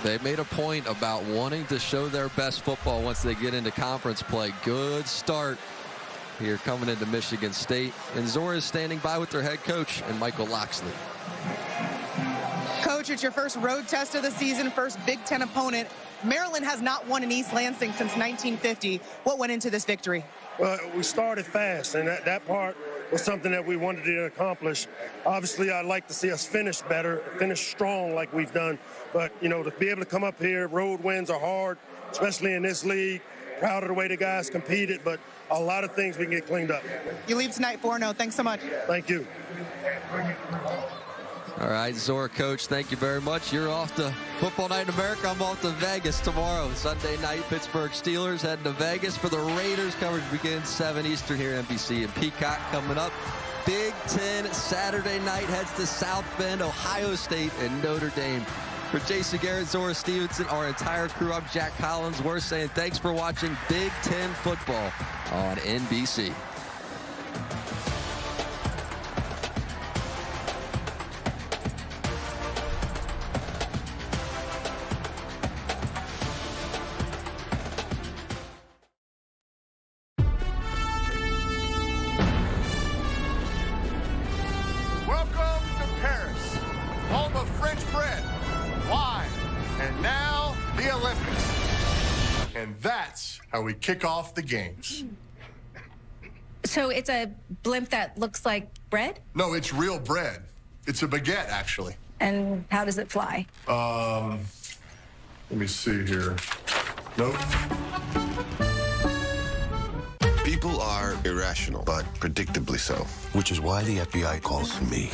They made a point about wanting to show their best football once they get into conference play. Good start here coming into Michigan State. And Zora is standing by with their head coach and Michael Loxley. Coach, it's your first road test of the season, first Big Ten opponent. Maryland has not won in East Lansing since 1950. What went into this victory? Well, we started fast, and that part was something that we wanted to accomplish. Obviously, I'd like to see us finish better, finish strong like we've done. But, you know, to be able to come up here, road wins are hard, especially in this league. Proud of the way the guys competed, but a lot of things we can get cleaned up. You leave tonight 4-0. Thanks so much. Thank you. All right, Zora, Coach, thank you very much. You're off to Football Night in America. I'm off to Vegas tomorrow. Sunday night, Pittsburgh Steelers heading to Vegas for the Raiders. Coverage begins 7 Eastern here at NBC. And Peacock coming up. Big Ten Saturday night heads to South Bend, Ohio State, and Notre Dame. For Jason Garrett, Zora Stevenson, our entire crew, I'm Jack Collins. We're saying thanks for watching Big Ten football on NBC. How we kick off the games. So it's a blimp that looks like bread? No, it's real bread. It's a baguette, actually. And how does it fly? Let me see here. Nope. People are irrational, but predictably so. Which is why the FBI calls me.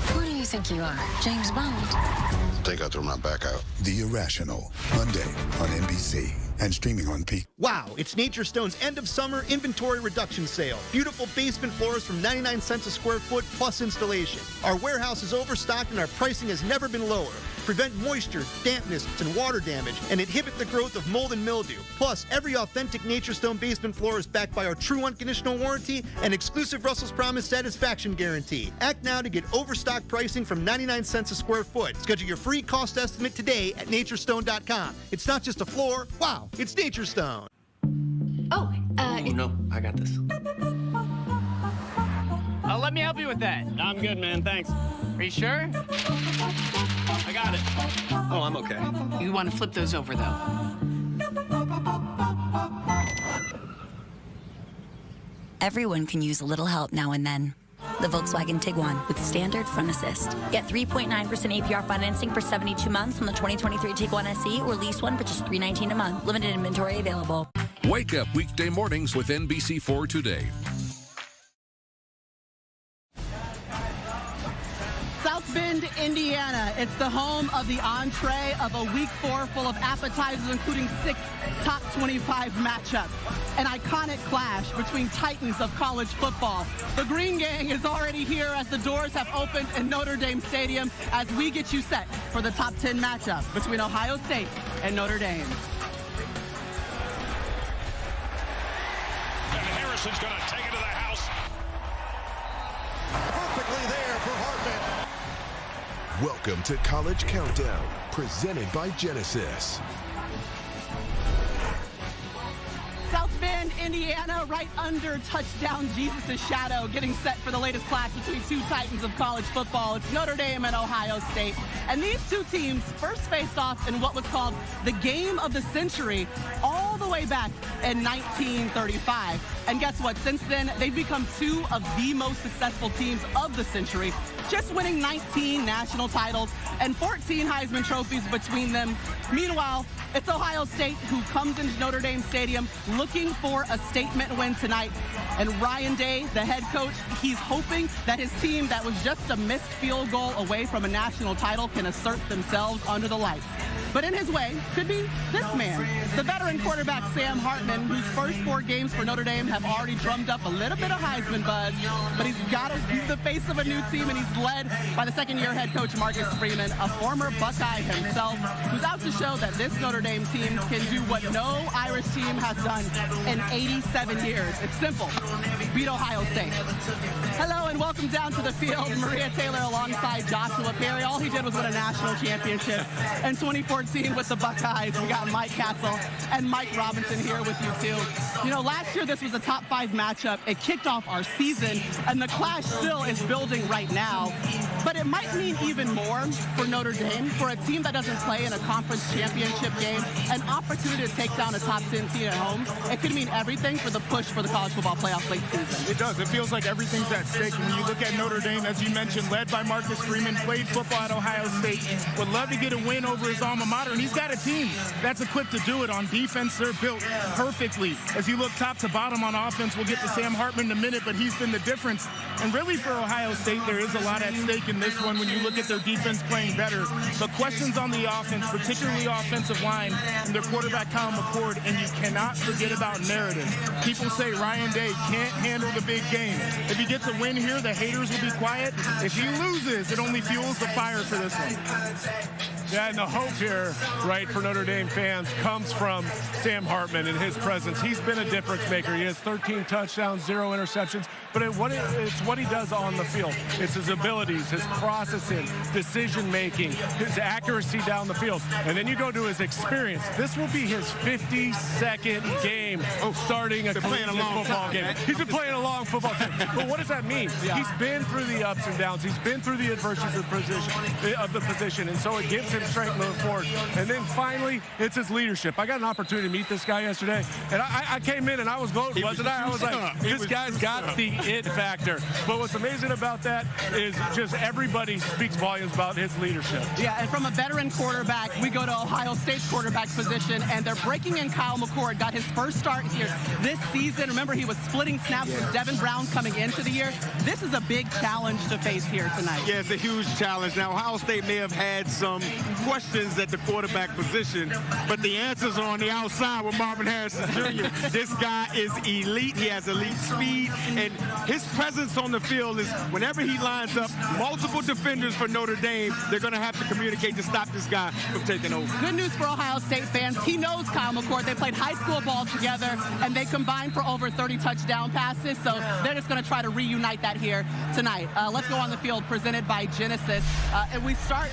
Who do you think you are, James Bond? I think I'll throw my back out. The Irrational, Monday on NBC and streaming on Peak. Wow, it's Nature Stone's end of summer inventory reduction sale. Beautiful basement floors from 99 cents a square foot plus installation. Our warehouse is overstocked and our pricing has never been lower. Prevent moisture, dampness, and water damage, and inhibit the growth of mold and mildew. Plus, every authentic Nature Stone basement floor is backed by our true unconditional warranty and exclusive Russell's Promise satisfaction guarantee. Act now to get overstock pricing from 99 cents a square foot. Schedule your free cost estimate today at naturestone.com. It's not just a floor. Wow, it's Nature Stone. Oh, no, I got this. Let me help you with that. I'm good, man, thanks. Are you sure? I got it. Oh, I'm okay. You want to flip those over, though. Everyone can use a little help now and then. The Volkswagen Tiguan with standard front assist. Get 3.9% APR financing for 72 months on the 2023 Tiguan SE or lease one for just $319 a month. Limited inventory available. Wake up weekday mornings with NBC4 Today. South Bend, Indiana. It's the home of the entree of a week 4 full of appetizers, including 6 top 25 matchups. An iconic clash between titans of college football. The Green Gang is already here as the doors have opened in Notre Dame Stadium as we get you set for the top 10 matchup between Ohio State and Notre Dame. And Harrison's going to take it to the house. Perfectly there for Hartman. Welcome to College Countdown, presented by Genesis. South Bend, Indiana, right under touchdown Jesus' shadow, getting set for the latest clash between two titans of college football. It's Notre Dame and Ohio State. And these two teams first faced off in what was called the game of the century all the way back in 1935. And guess what? Since then, they've become two of the most successful teams of the century, just winning 19 national titles and 14 Heisman trophies between them. Meanwhile, it's Ohio State who comes into Notre Dame Stadium looking for a statement win tonight. And Ryan Day, the head coach, he's hoping that his team that was just a missed field goal away from a national title can assert themselves under the lights. But in his way could be this man, the veteran quarterback Sam Hartman, whose first 4 games for Notre Dame have already drummed up a little bit of Heisman buzz. But he's the face of a new team, and he's led by the second-year head coach Marcus Freeman, a former Buckeye himself, who's out to show that this Notre Dame team can do what no Irish team has done in 87 years. It's simple. Beat Ohio State. Hello and welcome down to the field. Maria Taylor alongside Joshua Perry. All he did was win a national championship in 2014 with the Buckeyes. We got Mike Castle and Mike Robinson here with you too. You know, last year this was a top 5 matchup. It kicked off our season, and the clash still is building right now. But it might mean even more for Notre Dame, for a team that doesn't play in a conference championship game, an opportunity to take down a top 10 team at home. It could mean everything for the push for the college football playoff late season. It does. It feels like everything's at stake. When you look at Notre Dame, as you mentioned, led by Marcus Freeman, played football at Ohio State, would love to get a win over his alma mater, and he's got a team that's equipped to do it. On defense, they're built perfectly. As you look top to bottom on offense, we'll get to Sam Hartman in a minute, but he's been the difference. And really for Ohio State, there is a lot at stake in this one when you look at their defense playing better. But questions on the offense, particularly offensive line, and their quarterback, Kyle McCord, and you cannot forget about narrative. People say Ryan Day can't handle the big game. If he gets a win here, the haters will be quiet. If he loses, it only fuels the fire for this one. Yeah, and the hope here, right, for Notre Dame fans comes from Sam Hartman and his presence. He's been a difference maker. He has 13 touchdowns, 0 interceptions, but it's what he does on the field. It's his abilities, his processing, decision-making, his accuracy down the field. And then you go to his experience. This will be his 52nd game starting a football game. He's been playing a long football game. But what does that mean? Yeah. He's been through the ups and downs. He's been through the adversities of the position. And so it gives him strength moving forward. And then finally, it's his leadership. I got an opportunity to meet this guy yesterday, and I came in and I was gloating, wasn't I? I was like, this guy's got the it factor. But what's amazing about that is just everybody speaks volumes about his leadership. Yeah, and from a veteran quarterback, we go to Ohio State's quarterback position, and they're breaking in Kyle McCord. Got his first start here this season. Remember, he was splitting snaps with Devin Brown coming into the year. This is a big challenge to face here tonight. Yeah, it's a huge challenge. Now, Ohio State may have had some questions at the quarterback position, but the answers are on the outside with Marvin Harrison Jr. This guy is elite. He has elite speed, and his presence on the field is whenever he lines up multiple defenders for Notre Dame, they're going to have to communicate to stop this guy from taking over. Good news for Ohio State fans. He knows Kyle McCord. They played high school ball together, and they combined for over 30 touchdown passes, so they're just going to try to reunite that here tonight. Let's go on the field, presented by Genesis. And we start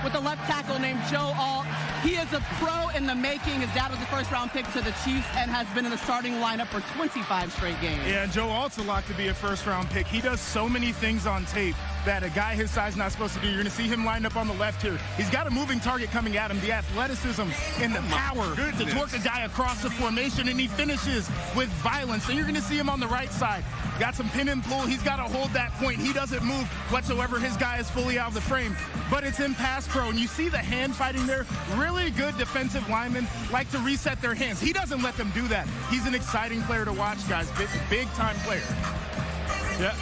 with the left tackle named Joe Alt. He is a pro in the making. His dad was a first-round pick to the Chiefs and has been in the starting lineup for 25 straight games. Yeah, Joe Alt's a lot to be a first-round pick. He does so many things on tape that a guy his size is not supposed to do. You're going to see him lined up on the left here. He's got a moving target coming at him, the athleticism and the power to torque a guy across the formation, and he finishes with violence. And you're going to see him on the right side. Got some pin and pull. He's got to hold that point. He doesn't move whatsoever. His guy is fully out of the frame, but it's in pass pro. And you see the hand fighting there. Really good defensive linemen like to reset their hands. He doesn't let them do that. He's an exciting player to watch, guys. Big-time player. Yeah,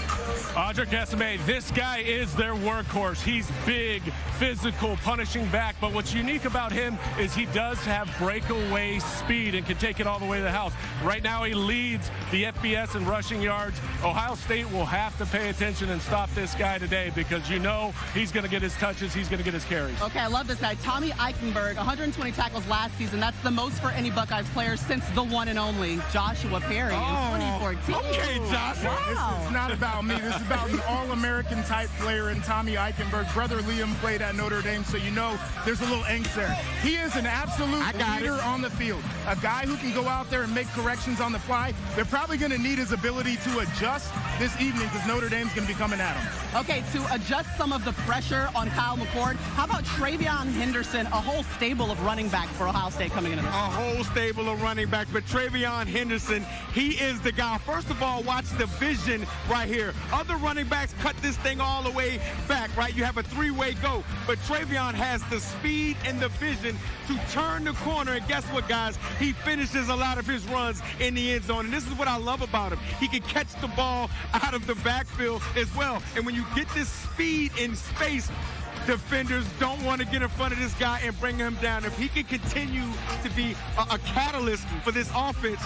Audra Gasame, this guy is their workhorse. He's big, physical, punishing back, but what's unique about him is he does have breakaway speed and can take it all the way to the house. Right now he leads the FBS in rushing yards. Ohio State will have to pay attention and stop this guy today because you know he's going to get his touches, he's going to get his carries. Okay, I love this guy. Tommy Eichenberg, 120 tackles last season. That's the most for any Buckeyes player since the one and only Joshua Perry in 2014. Okay, Josh. Wow. This is not about me. This is about an all-American type player in Tommy Eichenberg. Brother Liam played at Notre Dame, so you know there's a little angst there. He is an absolute leader on the field. A guy who can go out there and make corrections on the fly. They're probably going to need his ability to adjust this evening because Notre Dame's going to be coming at him. Okay, to adjust some of the pressure on Kyle McCord, how about Travion Henderson, a whole stable of running backs for Ohio State coming into this? A whole stable of running backs, but Travion Henderson, he is the guy. First of all, watch the vision right here. Other running backs cut this thing all the way back, right? You have a three-way go, but Travion has the speed and the vision to turn the corner, and guess what, guys? He finishes a lot of his runs in the end zone, and this is what I love about him. He can catch the ball out of the backfield as well, and when you get this speed in space, defenders don't want to get in front of this guy and bring him down. If he can continue to be a catalyst for this offense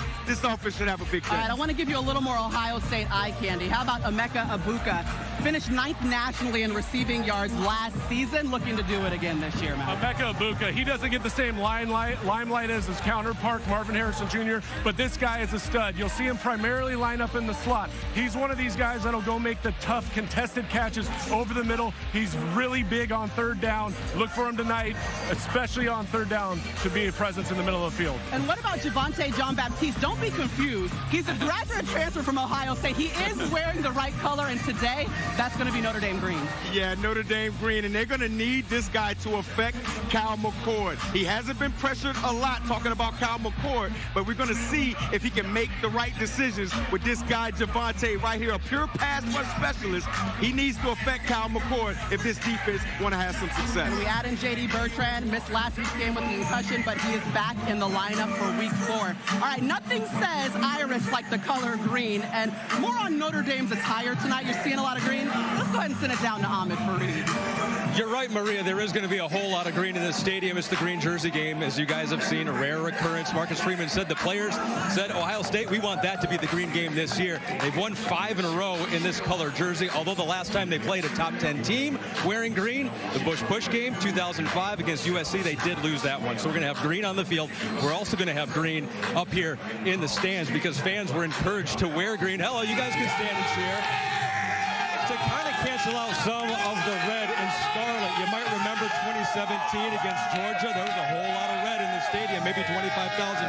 should have a big day. All right, I want to give you a little more Ohio State eye candy. How about Emeka Egbuka? Finished 9th nationally in receiving yards last season, looking to do it again this year, man. Emeka Egbuka, he doesn't get the same limelight as his counterpart, Marvin Harrison Jr., but this guy is a stud. You'll see him primarily line up in the slot. He's one of these guys that'll go make the tough contested catches over the middle. He's really big on third down. Look for him tonight, especially on third down, to be a presence in the middle of the field. And what about Javonte Jean-Baptiste? Don't be confused. He's a graduate transfer from Ohio State. He is wearing the right color, and today, that's going to be Notre Dame green. Yeah, Notre Dame green, and they're going to need this guy to affect Kyle McCord. He hasn't been pressured a lot talking about Kyle McCord, but we're going to see if he can make the right decisions with this guy, Javonte, right here, a pure pass rush specialist. He needs to affect Kyle McCord if this defense want to have some success. And we add in J.D. Bertrand, missed last week's game with a concussion, but he is back in the lineup for week 4. All right, nothing says Irish like the color green, and more on Notre Dame's attire tonight. You're seeing a lot of green. Let's go ahead and send it down to Ahmed Fareed. You're right, Maria. There is going to be a whole lot of green in this stadium. It's the green jersey game, as you guys have seen, a rare occurrence. Marcus Freeman said the players said, Ohio State, we want that to be the green game this year. They've won 5 in a row in this color jersey, although the last time they played a top 10 team wearing green, the Bush-Push game, 2005 against USC, they did lose that one. So we're going to have green on the field. We're also going to have green up here in the stands because fans were encouraged to wear green. Hello, you guys can stand and cheer. To kind of cancel out some of the red and scarlet. You might remember 2017 against Georgia. There was a whole lot of red in the stadium, maybe 25,000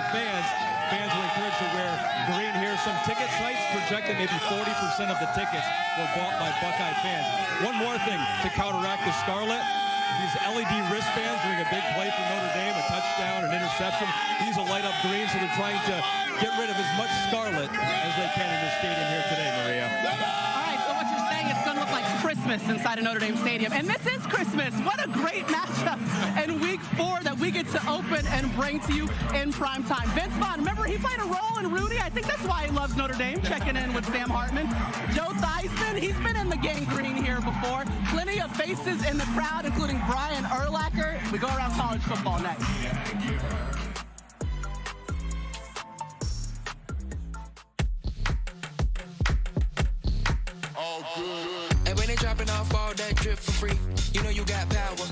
fans. Fans were encouraged to wear green here. Some ticket sites projected maybe 40% of the tickets were bought by Buckeye fans. One more thing to counteract the scarlet. These LED wristbands during a big play for Notre Dame, a touchdown, an interception. These will light up green, so they're trying to get rid of as much scarlet as they can in this stadium here today, Maria. It's going to look like Christmas inside of Notre Dame Stadium. And this is Christmas. What a great matchup in week 4 that we get to open and bring to you in prime time. Vince Vaughn, remember he played a role in Rudy? I think that's why he loves Notre Dame, checking in with Sam Hartman. Joe Theismann, he's been in the gang green here before. Plenty of faces in the crowd, including Brian Urlacher. We go around college football next. And when they dropping off all that drip for free, you know you got power.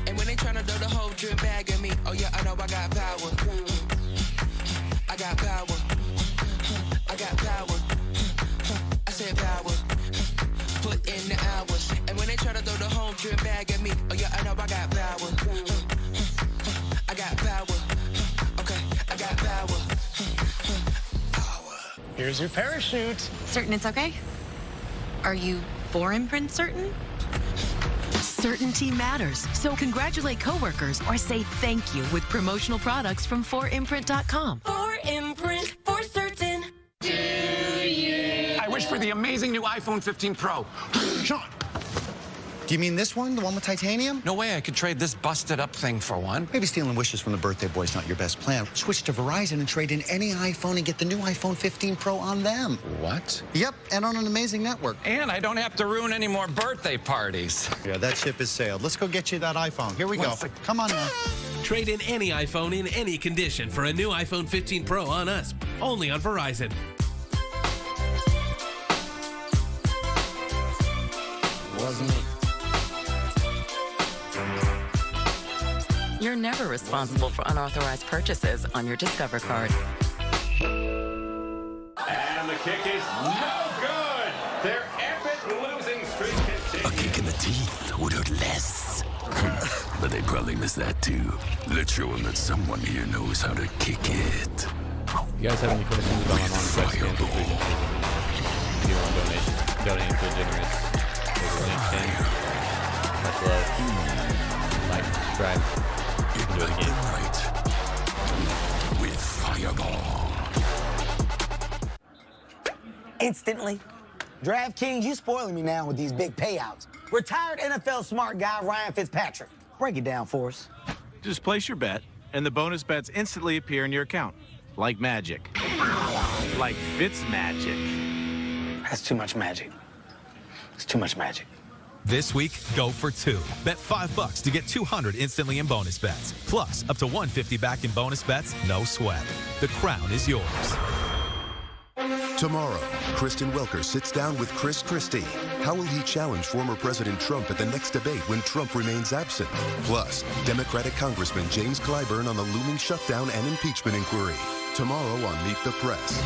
And when they tryna throw the whole drip bag at me, oh yeah, I know I got power. I got power. I got power. I said power. Put in the hours. And when they tryna throw the whole drip bag at me, oh yeah, I know I got power. I got power. Okay, I got power. Here's your parachute. Certain it's okay? Are you 4imprint certain? Certainty matters, so congratulate coworkers or say thank you with promotional products from 4imprint.com. 4imprint, for certain. I wish for the amazing new iPhone 15 Pro. Sean, do you mean this one, the one with titanium? No way I could trade this busted up thing for one. Maybe stealing wishes from the birthday boy is not your best plan. Switch to Verizon and trade in any iPhone and get the new iPhone 15 Pro on them. What? Yep, and on an amazing network. And I don't have to ruin any more birthday parties. Yeah, that ship has sailed. Let's go get you that iPhone. Here we go. Come on now. Trade in any iPhone in any condition for a new iPhone 15 Pro on us. Only on Verizon. Wasn't it? You're never responsible for unauthorized purchases on your Discover card. And the kick is no good. Their epic losing streak continues. A kick in the teeth would hurt less. But they probably miss that too. Let's show them that someone here knows how to kick it. You guys have any questions about my non-presidential freedom? If you want donations, donate to a generous donation. Much love. Like, subscribe. Enjoy the game. With Fireball. Instantly. DraftKings, you spoiling me now with these big payouts. Retired NFL smart guy Ryan Fitzpatrick. Break it down for us. Just place your bet, and the bonus bets instantly appear in your account. Like magic. Like Fitz magic. That's too much magic. It's too much magic. This week, go for 2. Bet $5 to get $200 instantly in bonus bets. Plus, up to $150 back in bonus bets, no sweat. The crown is yours. Tomorrow, Kristen Welker sits down with Chris Christie. How will he challenge former President Trump at the next debate when Trump remains absent? Plus, Democratic Congressman James Clyburn on the looming shutdown and impeachment inquiry. Tomorrow on Meet the Press.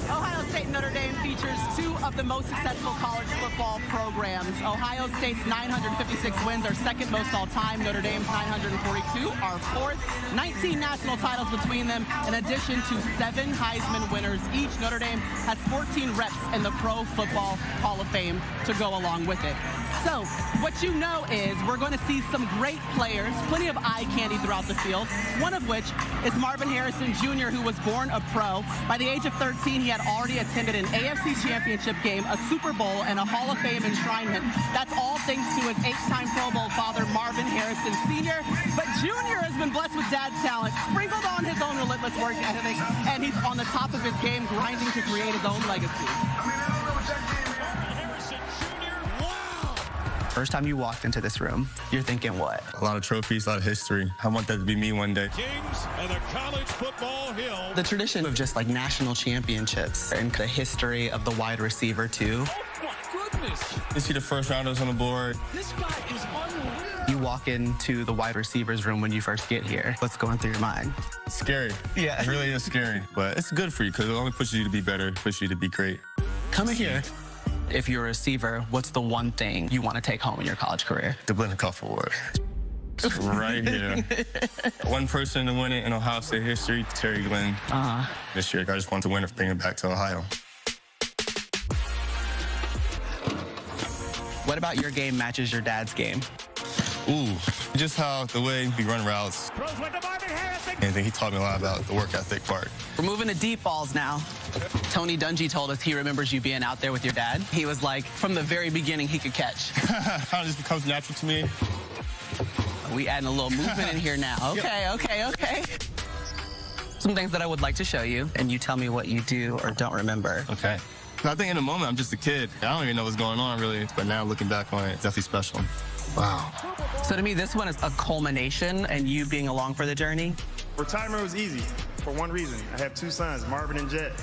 Ohio State Notre Dame features 2 of the most successful college football programs. Ohio State's 956 wins are second most all time. Notre Dame's 942 are fourth. 19 national titles between them, in addition to 7 Heisman winners each. Notre Dame has 14 reps in the Pro Football Hall of Fame to go along with it. So, what you know is we're going to see some great players, plenty of eye candy throughout the field, one of which is Marvin Harrison Jr., who was born a pro. By the age of 13, he had already attended an AFC Championship game, a Super Bowl, and a Hall of Fame enshrinement. That's all thanks to his 8-time Pro Bowl father, Marvin Harrison Sr. But Jr. has been blessed with dad's talent, sprinkled on his own relentless work ethic, and he's on the top of his game, grinding to create his own legacy. First time you walked into this room, you're thinking what? A lot of trophies, a lot of history. I want that to be me one day. Kings and the College Football Hill. The tradition of just like national championships and the history of the wide receiver too. Oh my goodness. You see the first rounders on the board. This guy is unreal. You walk into the wide receivers room when you first get here. What's going through your mind? It's scary. Yeah. It really is scary. But it's good for you because it only pushes you to be better, pushes you to be great. Come in here. If you're a receiver, what's the one thing you want to take home in your college career? The Pre-kickoff award. It's right here. One person to win it in Ohio State history, Terry Glenn. This year, I just want to win it, bring it back to Ohio. What about your game matches your dad's game? Ooh, just how the way we run routes. And he taught me a lot about the work ethic part. We're moving to deep balls now. Tony Dungy told us he remembers you being out there with your dad. He was like, from the very beginning, he could catch. Kind of just becomes natural to me. We adding a little movement in here now. Okay, okay. Some things that I would like to show you, and you tell me what you do or don't remember. Okay. I think in the moment, I'm just a kid. I don't even know what's going on, really. But now looking back on it, it's definitely special. Wow. So to me, this one is a culmination and you being along for the journey. Retirement was easy for one reason. I have 2 sons, Marvin and Jet.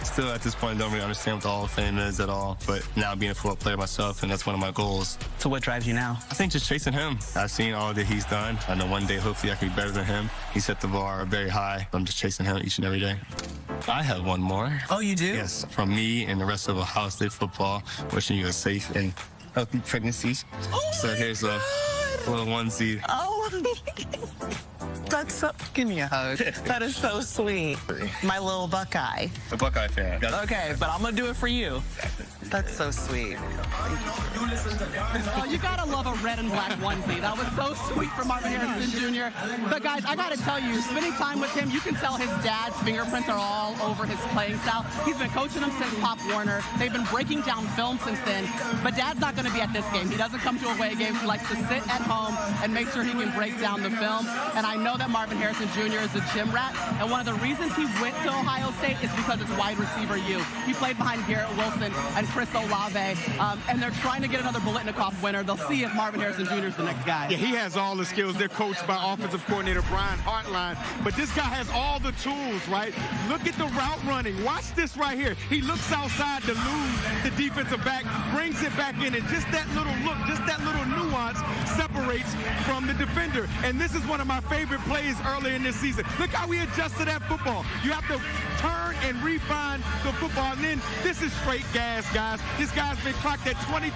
Still, at this point, I don't really understand what the Hall of Fame is at all. But now being a football player myself, and that's one of my goals. So what drives you now? I think just chasing him. I've seen all that he's done. I know one day, hopefully, I can be better than him. He set the bar very high. I'm just chasing him each and every day. I have one more. Oh, you do? Yes, from me and the rest of Ohio State football, wishing you a safe and healthy pregnancies. Oh so here's a little onesie. Oh, that's so... Give me a hug. That is so sweet. My little Buckeye. A Buckeye fan. Okay, but I'm going to do it for you. That's so sweet. Oh, you gotta love a red and black onesie. That was so sweet from Marvin Harrison Jr. But guys, I gotta tell you, spending time with him, you can tell his dad's fingerprints are all over his playing style. He's been coaching him since Pop Warner. They've been breaking down film since then. But dad's not gonna be at this game. He doesn't come to away games. He likes to sit at home and make sure he can break down the film. And I know that Marvin Harrison Jr. is a gym rat. And one of the reasons he went to Ohio State is because it's wide receiver U. He played behind Garrett Wilson and Chris Olave, and they're trying to get another Biletnikoff winner. They'll see if Marvin Harrison Jr. is the next guy. Yeah, he has all the skills. They're coached by offensive coordinator Brian Hartline, but this guy has all the tools, right? Look at the route running. Watch this right here. He looks outside to lose the defensive back, brings it back in, and just that little look, just that little nuance separates from the defender. And this is one of my favorite plays early in this season. Look how he adjusted that football. You have to turn and refine the football, and then this is straight gas, guys. This guy's been clocked at 22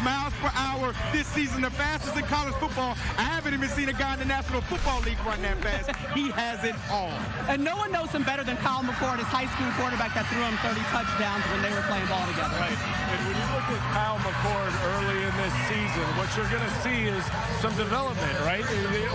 miles per hour this season, the fastest in college football. I haven't even seen a guy in the National Football League run that fast. He has it all. And no one knows him better than Kyle McCord, his high school quarterback that threw him 30 touchdowns when they were playing ball together. Right. And when you look at Kyle McCord early in this season. What you're going to see is some development, right?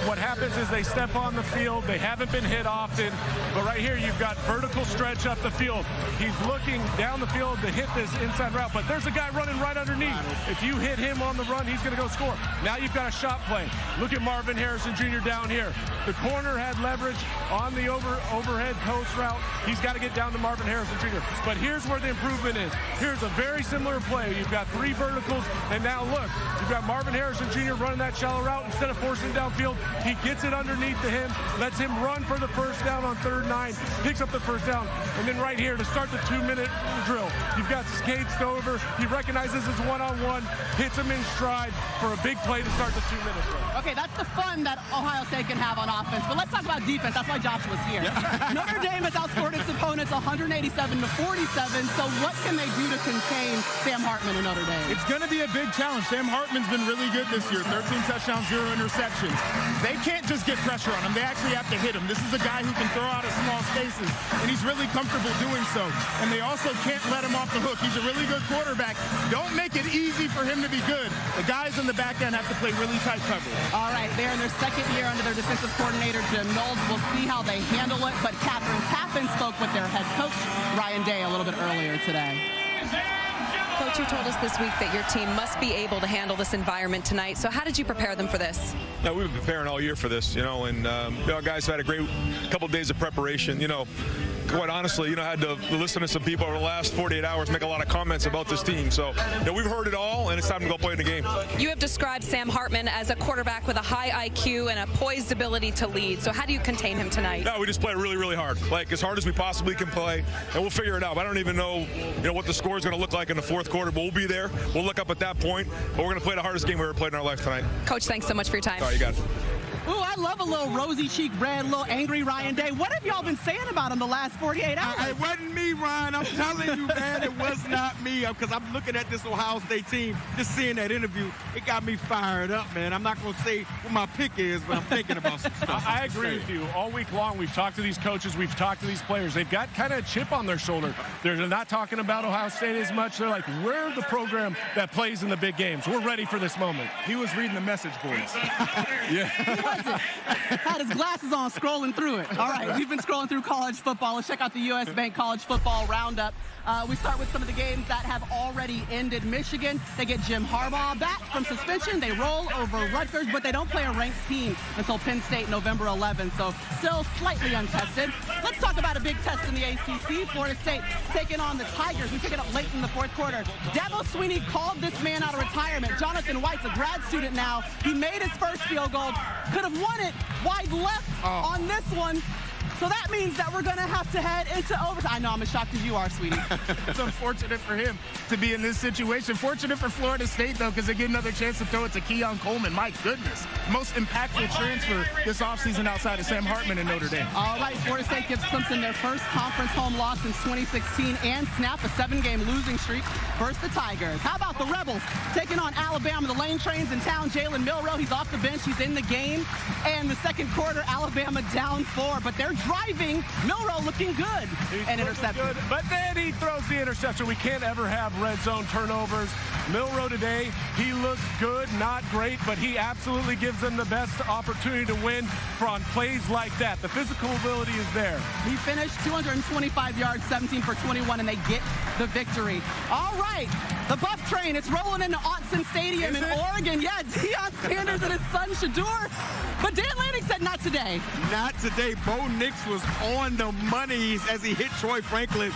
What happens is they step on the field. They haven't been hit often, but right here you've got vertical stretch up the field. He's looking down the field to hit this inside route, but there's a guy running right underneath. If you hit him on the run, he's going to go score. Now you've got a shot play. Look at Marvin Harrison Jr. down here. The corner had leverage on the overhead post route. He's got to get down to Marvin Harrison Jr. But here's where the improvement is. Here's a very similar play. You've got 3 verticals, and now look, you've got Marvin Harrison Jr. running that shallow route. Instead of forcing downfield, he gets it underneath to him, lets him run for the first down on 3rd and 9, picks up the first down. And then right here to start the 2-minute drill, you've got skates over. He recognizes his one-on-one, hits him in stride for a big play to start the 2-minute drill. Okay, that's the fun that Ohio State can have on offense. But let's talk about defense. That's why Josh was here. Notre Dame has outscored its opponents 187-47. So what can they do to contain Sam Hartman and Notre Dame? It's going to be a big challenge. Sam Hartman's been really good this year. 13 touchdowns, 0 interceptions. They can't just get pressure on him. They actually have to hit him. This is a guy who can throw out of small spaces, and he's really comfortable doing so. And they also can't let him off the hook. He's a really good quarterback. Don't make it easy for him to be good. The guys in the back end have to play really tight coverage. All right, they're in their 2nd year under their defensive coordinator, Jim Knowles. We'll see how they handle it. But Catherine Tappan spoke with their head coach, Ryan Day, a little bit earlier today. Coach, you told us this week that your team must be able to handle this environment tonight. So how did you prepare them for this? No, we've been preparing all year for this, and our guys had a great couple of days of preparation. Quite honestly, I had to listen to some people over the last 48 hours make a lot of comments about this team. So, we've heard it all, and it's time to go play in the game. You have described Sam Hartman as a quarterback with a high IQ and a poised ability to lead. So how do you contain him tonight? No, we just play really, really hard, like as hard as we possibly can play, and we'll figure it out. I don't even know, what the score is going to look like in the 4th quarter, but we'll be there. We'll look up at that point, but we're going to play the hardest game we've ever played in our life tonight. Coach, thanks so much for your time. All right, you got it. Ooh, I love a little rosy cheek red, a little angry Ryan Day. What have y'all been saying about him the last 48 hours? It wasn't me, Ryan. I'm telling you, man, it was not me. Because I'm looking at this Ohio State team, just seeing that interview, it got me fired up, man. I'm not going to say what my pick is, but I'm thinking about some stuff. I agree with you. All week long, we've talked to these coaches, we've talked to these players. They've got kind of a chip on their shoulder. They're not talking about Ohio State as much. They're like, we're the program that plays in the big games. We're ready for this moment. He was reading the message boards. Yeah. He wasn't. Had his glasses on, scrolling through it. All right, we've been scrolling through college football. Let's check out the U.S. Bank College Football Roundup. We start with some of the games that have already ended. Michigan, they get Jim Harbaugh back from suspension. They roll over Rutgers, but they don't play a ranked team until Penn State November 11th, so still slightly untested. Let's talk about a big test in the ACC. Florida State taking on the Tigers. We pick it up late in the 4th quarter. Dabo Swinney called this man out of retirement. Jonathan White's a grad student now. He made his first field goal. Could have won it wide left on this one. So that means that we're going to have to head into overtime. I know, I'm as shocked as you are, sweetie. It's unfortunate for him to be in this situation. Fortunate for Florida State, though, because they get another chance to throw it to Keon Coleman. My goodness. Most impactful transfer this offseason outside of Sam Hartman and Notre Dame. All right, Florida State gives Clemson their first conference home loss since 2016 and snap a 7-game losing streak versus the Tigers. How about the Rebels taking on Alabama? The lane train's in town. Jalen Milroe, he's off the bench. He's in the game. And the 2nd quarter, Alabama down 4, but they're driving. Milroe looking good. And interception. Good, but then he throws the interception. We can't ever have red zone turnovers. Milroe today, he looks good, not great, but he absolutely gives them the best opportunity to win on plays like that. The physical ability is there. He finished 225 yards, 17 for 21, and they get the victory. All right, the Buff train, it's rolling into Autzen Stadium in Oregon. Yeah, Deion Sanders and his son Shador. But Dan Lanning said not today. Not today. Bo Nix was on the money as he hit Troy Franklin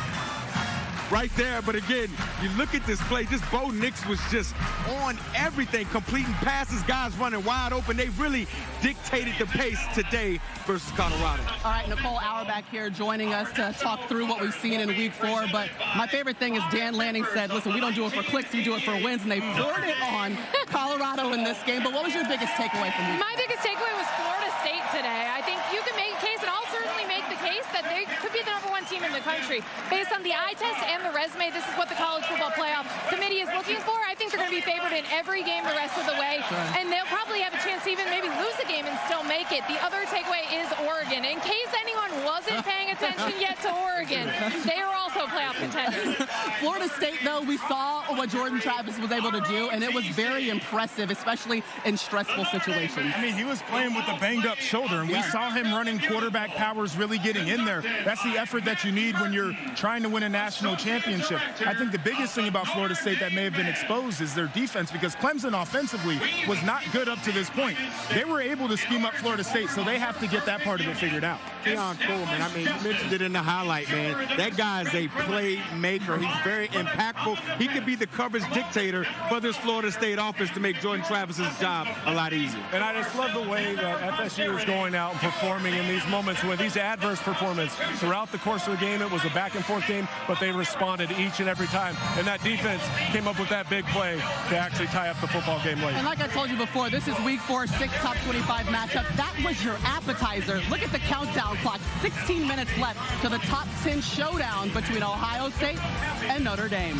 right there. But again, you look at this play, this Bo Nix was just on everything, completing passes, guys running wide open. They really dictated the pace today versus Colorado. All right, Nicole Auerbach here joining us to talk through what we've seen in week 4. But my favorite thing is Dan Lanning said, listen, we don't do it for clicks, we do it for wins. And they poured it on Colorado in this game. But what was your biggest takeaway from week 4? My biggest takeaway was Florida State today. I think you can make a case, and I'll certainly make the case that they could be the #1 team in the country. Based on the eye test and the resume, this is what the College Football Playoff Committee is looking for. I think they're going to be favored in every game the rest of the way, and they'll probably have a chance to even maybe lose a game and still make it. The other takeaway is Oregon. In case anyone wasn't paying attention yet to Oregon. They are also playoff contenders. Florida State, though, we saw what Jordan Travis was able to do, and it was very impressive, especially in stressful situations. I mean, he was playing with a banged-up shoulder, and we saw him running quarterback powers really getting in there. That's the effort that you need when you're trying to win a national championship. I think the biggest thing about Florida State that may have been exposed is their defense, because Clemson offensively was not good up to this point. They were able to scheme up Florida State, so they have to get that part of it figured out. Keon Coleman, I mean, you mentioned it in the highlight, man. That guy is a playmaker. He's very impactful. He could be the coverage dictator for this Florida State offense to make Jordan Travis's job a lot easier. And I just love the way that FSU is going out and performing in these moments with these adverse performances. Throughout the course of the game, it was a back-and-forth game, but they responded each and every time. And that defense came up with that big play to actually tie up the football game late. And like I told you before, this is week 4, 6 top 25 matchup. That was your appetizer. Look at the countdown clock. 16 minutes left to the top 10 showdown between Ohio State and Notre Dame.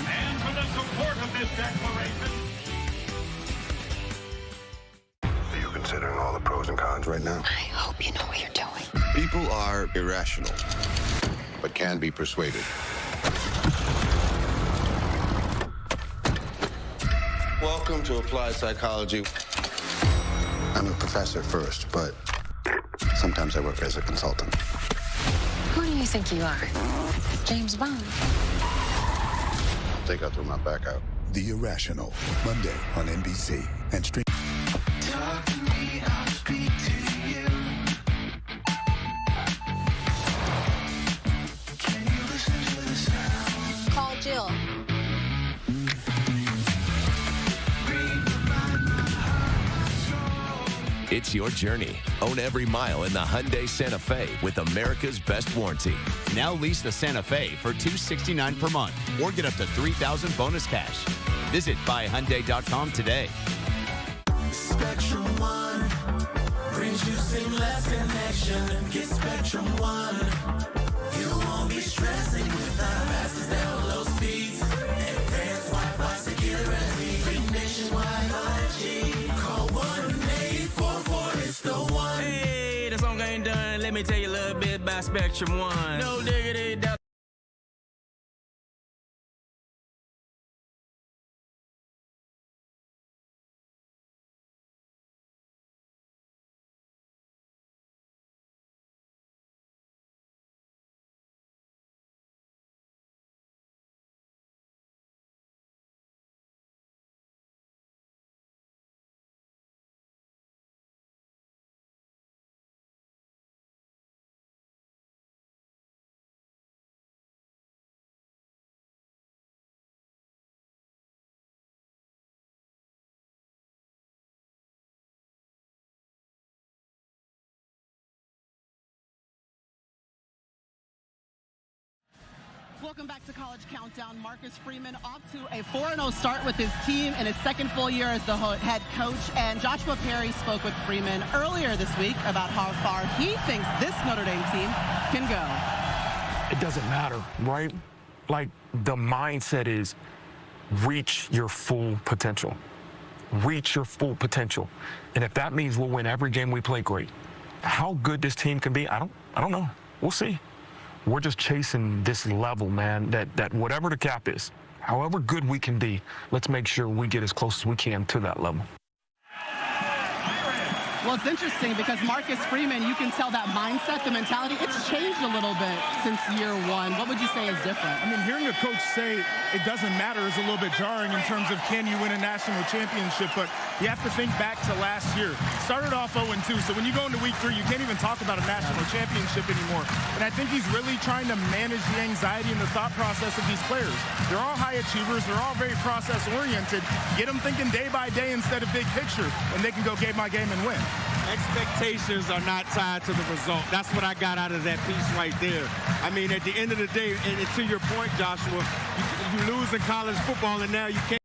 Are you considering all the pros and cons right now? I hope you know what you're doing. People are irrational, but can be persuaded. Welcome to Applied Psychology. I'm a professor first, but sometimes I work as a consultant. Who do you think you are? James Bond? I think I'll throw my back out. The Irrational, Monday on NBC and stream. Talk to me, I'll speak to you. Can you listen to the sound? Call Jill. It's your journey. Own every mile in the Hyundai Santa Fe with America's best warranty. Now lease the Santa Fe for $269 per month or get up to $3,000 bonus cash. Visit buyhyundai.com today. Spectrum One brings you seamless connection. Get Spectrum One. You won't be stressing with our fastest download speeds. Advanced Wi-Fi security. Free nationwide 5G. Call 1-844. It's the one. Hey, the song ain't done. Let me tell you a little bit about Spectrum One. No diggity. Welcome back to College Countdown. Marcus Freeman off to a 4-0 start with his team in his second full year as the head coach. And Joshua Perry spoke with Freeman earlier this week about how far he thinks this Notre Dame team can go. It doesn't matter, right? Like, the mindset is reach your full potential. Reach your full potential. And if that means we'll win every game we play, great. How good this team can be, I don't know. We'll see. We're just chasing this level, man, that whatever the cap is, however good we can be, let's make sure we get as close as we can to that level. Well, it's interesting because Marcus Freeman, you can tell that mindset, the mentality, it's changed a little bit since year one. What would you say is different? I mean, hearing a coach say it doesn't matter is a little bit jarring in terms of can you win a national championship, but you have to think back to last year. Started off 0-2, so when you go into week 3, you can't even talk about a national championship anymore. And I think he's really trying to manage the anxiety and the thought process of these players. They're all high achievers. They're all very process-oriented. Get them thinking day by day instead of big picture, and they can go game by game and win. Expectations are not tied to the result. That's what I got out of that piece right there. I mean, at the end of the day, and to your point, Joshua, you lose in college football, and now you can't.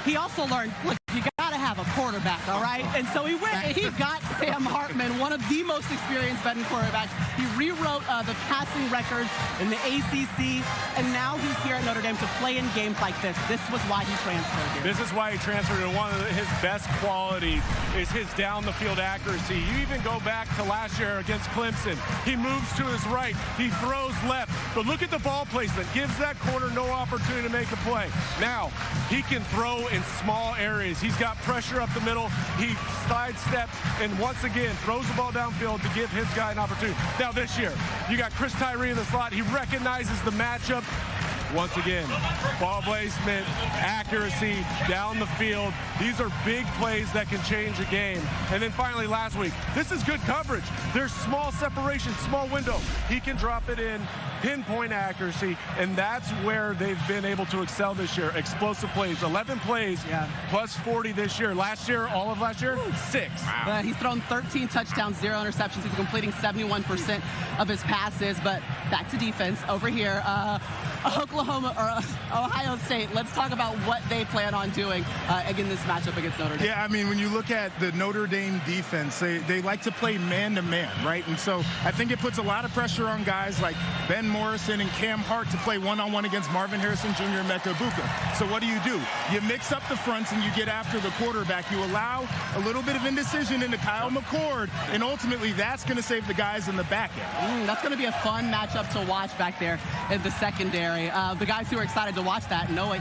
He also learned, look, You got to have a quarterback, all right? And so he went and he got Sam Hartman, one of the most experienced veteran quarterbacks. He rewrote the passing records in the ACC, and now he's here at Notre Dame to play in games like this. This was why he transferred here. This is why he transferred, and one of his best qualities is his down-the-field accuracy. You even go back to last year against Clemson. He moves to his right. He throws left. But look at the ball placement. Gives that corner no opportunity to make a play. Now, he can throw in small areas. He's got pressure up the middle. He sidesteps and once again throws the ball downfield to give his guy an opportunity. Now this year, you got Chris Tyree in the slot. He recognizes the matchup. Once again, ball placement, accuracy, down the field. These are big plays that can change a game. And then finally, last week, this is good coverage. There's small separation, small window. He can drop it in, pinpoint accuracy, and that's where they've been able to excel this year. Explosive plays, 11 plays, plus 40 this year. Last year, all of last year, 6. Wow. He's thrown 13 touchdowns, 0 interceptions. He's completing 71% of his passes. But back to defense over here. Oklahoma or Ohio State. Let's talk about what they plan on doing in this matchup against Notre Dame. Yeah, I mean, when you look at the Notre Dame defense, they like to play man-to-man, right? And so I think it puts a lot of pressure on guys like Ben Morrison and Cam Hart to play one-on-one against Marvin Harrison Jr. and Mecca Buka. So what do? You mix up the fronts and you get after the quarterback. You allow a little bit of indecision into Kyle McCord, and ultimately that's going to save the guys in the back end. That's going to be a fun matchup to watch back there in the secondary. The guys who are excited to watch that, Noah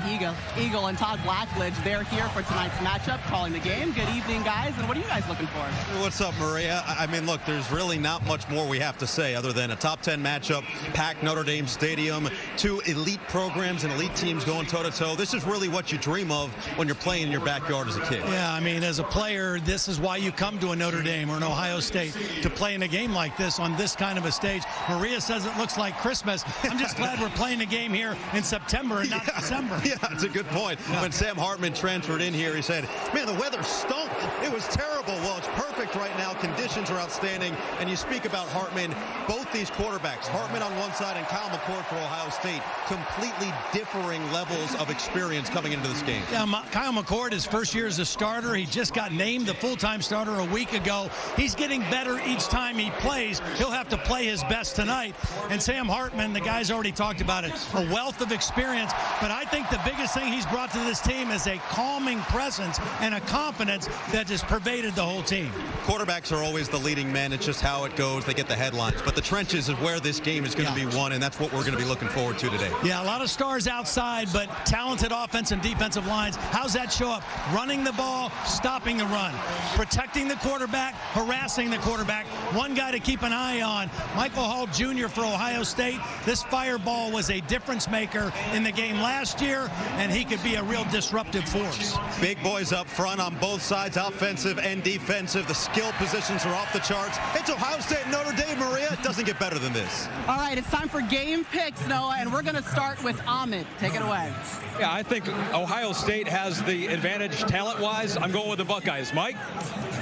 Eagle and Todd Blackledge, they're here for tonight's matchup, calling the game. Good evening, guys, and what are you guys looking for? What's up, Maria? I mean, look, there's really not much more we have to say other than a top 10 matchup, packed Notre Dame Stadium, 2 elite programs and elite teams going toe-to-toe. This is really what you dream of when you're playing in your backyard as a kid. Yeah, I mean, as a player, this is why you come to a Notre Dame or an Ohio State, to play in a game like this on this kind of a stage. Maria says it looks like Christmas. I'm just glad we're playing a game here in September and not December. Yeah, it's a good point. Yeah. When Sam Hartman transferred in here, he said, man, the weather stunk. It was terrible. Well, it's perfect right now. Conditions are outstanding. And you speak about Hartman, both these quarterbacks, Hartman on one side and Kyle McCord for Ohio State, completely differing levels of experience coming into this game. Yeah, Kyle McCord, his first year as a starter, he just got named the full-time starter a week ago. He's getting better each time he plays. He'll have to play his best tonight. And Sam Hartman, the guys already talked about it, a wealth of experience, but I think the biggest thing he's brought to this team is a calming presence and a confidence that has pervaded the whole team. Quarterbacks are always the leading men. It's just how it goes. They get the headlines, but the trenches is where this game is going to be won, and that's what we're going to be looking forward to today. Yeah, a lot of stars outside, but talented offense and defensive lines. How's that show up? Running the ball, stopping the run, protecting the quarterback, harassing the quarterback. One guy to keep an eye on, Michael Hall Jr. for Ohio State. This fireball was a difference maker in the game last year, and he could be a real disruptive force. Big boys up front on both sides, offensive and defensive. The skill positions are off the charts. It's Ohio State and Notre Dame, Maria. It doesn't get better than this. All right, it's time for game picks, Noah, and we're going to start with Ahmed. Take it away. Yeah, I think Ohio State has the advantage talent-wise. I'm going with the Buckeyes. Mike?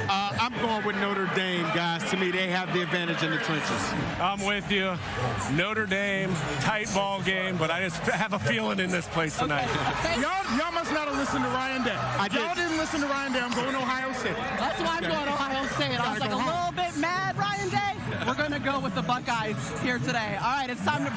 I'm going with Notre Dame, guys. To me, they have the advantage in the trenches. I'm with you. Notre Dame, tight ball game, but I just have a feeling in this place tonight. Okay. Y'all must not have listened to Ryan Day. Y'all didn't listen to Ryan Day. I'm going to Ohio State. That's why I'm going Ohio State. I was like a little bit mad, Ryan Day. We're going to go with the Buckeyes here today. All right, it's time to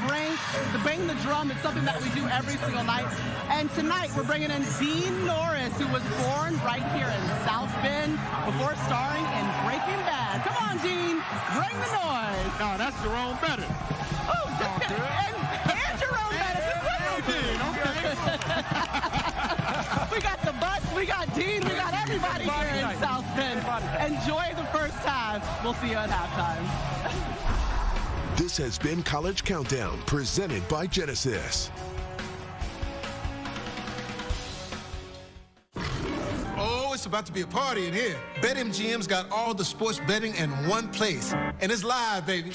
bang the drum. It's something that we do every single night. And tonight, we're bringing in Dean Norris, who was born right here in South Bend before starring in Breaking Bad. Come on, Dean, bring the noise. No, that's Jerome Bettis. Oh, and Jerome Bettis. We got the bus, we got Dean, we got everybody here in South Bend. Enjoy the first time. We'll see you at halftime. This has been College Countdown, presented by Genesis. Oh, it's about to be a party in here. BetMGM's got all the sports betting in one place. And it's live, baby.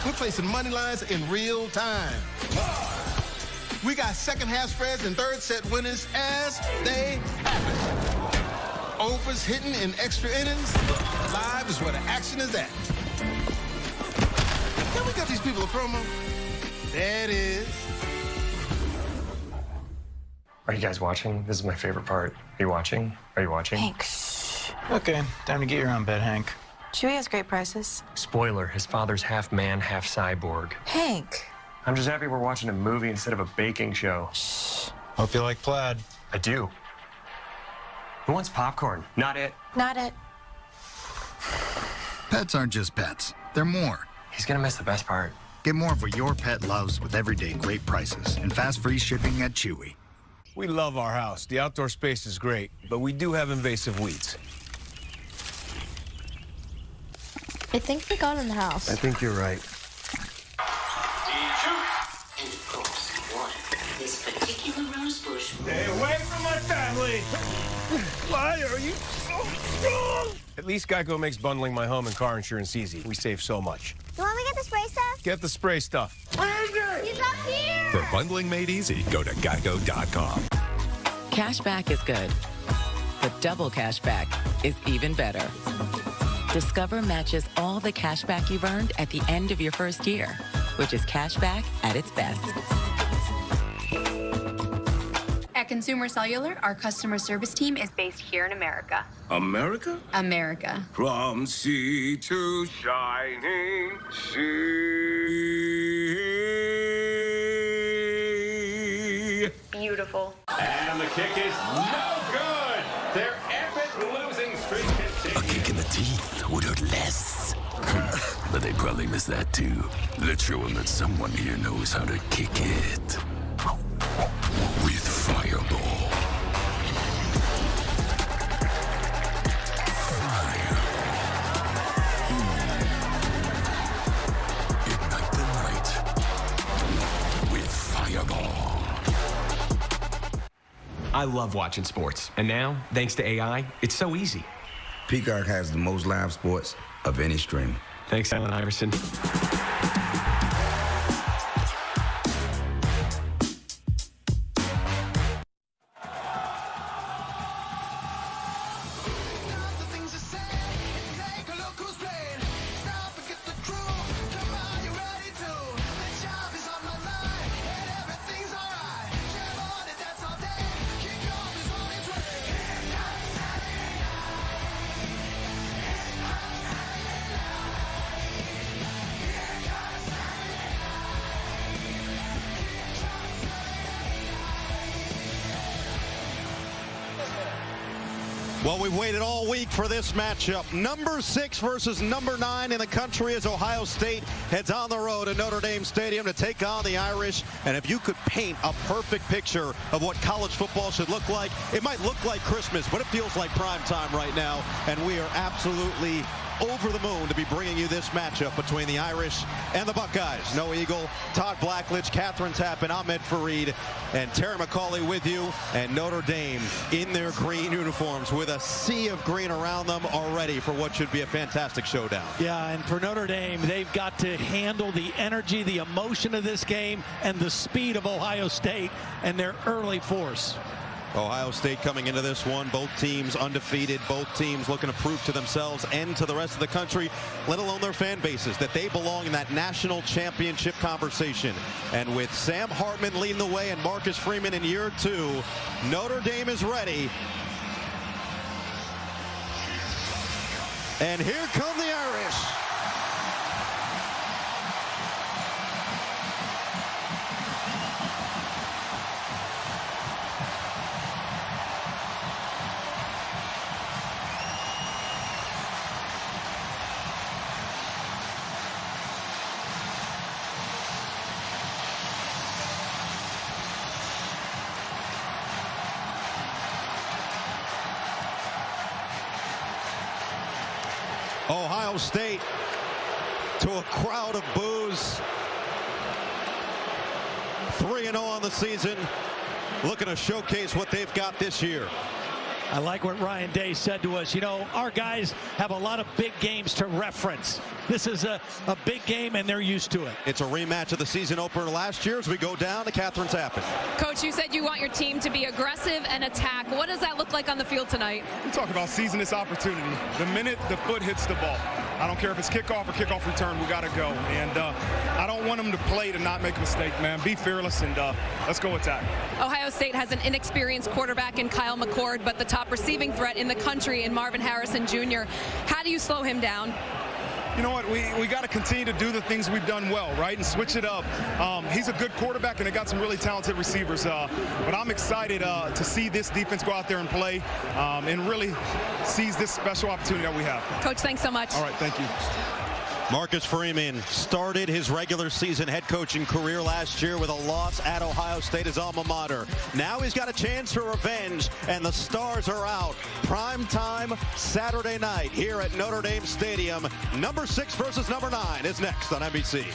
We're placing money lines in real time. We got second half spreads and third set winners as they happen. Overs hitting in extra innings. Live is where the action is at. Can we get these people a promo? There it is. Are you guys watching? This is my favorite part. Are you watching? Are you watching? Hank, shh. Okay, time to get your own bed, Hank. Chewie has great prices. Spoiler, his father's half man, half cyborg. Hank. I'm just happy we're watching a movie instead of a baking show. Shh. Hope you like plaid. I do. Who wants popcorn? Not it. Not it. Pets aren't just pets. They're more. He's gonna miss the best part. Get more of what your pet loves with everyday great prices and fast free shipping at Chewy. We love our house. The outdoor space is great, but we do have invasive weeds. I think we got in the house. I think you're right. And of course, water this particular rose bush. Stay away from my family! Why are you so strong? At least Geico makes bundling my home and car insurance easy. We save so much. You want me to get the spray stuff? Get the spray stuff. He's up here! For bundling made easy, go to geico.com. Cashback is good, but double cashback is even better. Discover matches all the cashback you've earned at the end of your first year, which is cashback at its best. At Consumer Cellular, our customer service team is based here in America. America? America. From sea to shining sea. Beautiful. And the kick is no good. Their epic losing streak continues. A kick in the teeth would hurt less. But they probably miss that too. Let's show them that someone here knows how to kick it. With Fireball. Ignite the night with Fireball. I love watching sports, and now, thanks to AI, it's so easy. Peacock has the most live sports of any stream. Thanks, Allen Iverson. Well, we've waited all week for this matchup. Number 6 versus number 9 in the country as Ohio State heads on the road to Notre Dame Stadium to take on the Irish. And if you could paint a perfect picture of what college football should look like, it might look like Christmas, but it feels like prime time right now. And we are absolutely over the moon to be bringing you this matchup between the Irish and the Buckeyes. Noah Eagle, Todd Blackledge, Catherine Tappan, Ahmed Fareed, and Terry McCauley with you. And Notre Dame in their green uniforms with a sea of green around them, are ready for what should be a fantastic showdown. Yeah, and for Notre Dame, they've got to handle the energy, the emotion of this game, and the speed of Ohio State and their early force. Ohio State coming into this one, both teams undefeated, both teams looking to prove to themselves and to the rest of the country, let alone their fan bases, that they belong in that national championship conversation. And with Sam Hartman leading the way and Marcus Freeman in year 2, Notre Dame is ready. And here come the Irish. Ohio State to a crowd of boos. 3-0 on the season, looking to showcase what they've got this year. I like what Ryan Day said to us. You know, our guys have a lot of big games to reference. This is a big game, and they're used to it. It's a rematch of the season opener last year as we go down to Catherine Tappan. Coach, you said you want your team to be aggressive and attack. What does that look like on the field tonight? We talk about seizing this opportunity. The minute the foot hits the ball, I don't care if it's kickoff or kickoff return, we got to go. And I don't want them to play to not make a mistake, man. Be fearless, and let's go attack. Ohio State has an inexperienced quarterback in Kyle McCord, but the top receiving threat in the country in Marvin Harrison Jr. How do you slow him down? You know what, we got to continue to do the things we've done well, right, and switch it up. He's a good quarterback, and they got some really talented receivers. But I'm excited to see this defense go out there and play and really seize this special opportunity that we have. Coach, thanks so much. All right, thank you. Marcus Freeman started his regular season head coaching career last year with a loss at Ohio State, his alma mater. Now he's got a chance for revenge, and the stars are out. Prime time Saturday night here at Notre Dame Stadium. Number 6 versus number 9 is next on NBC.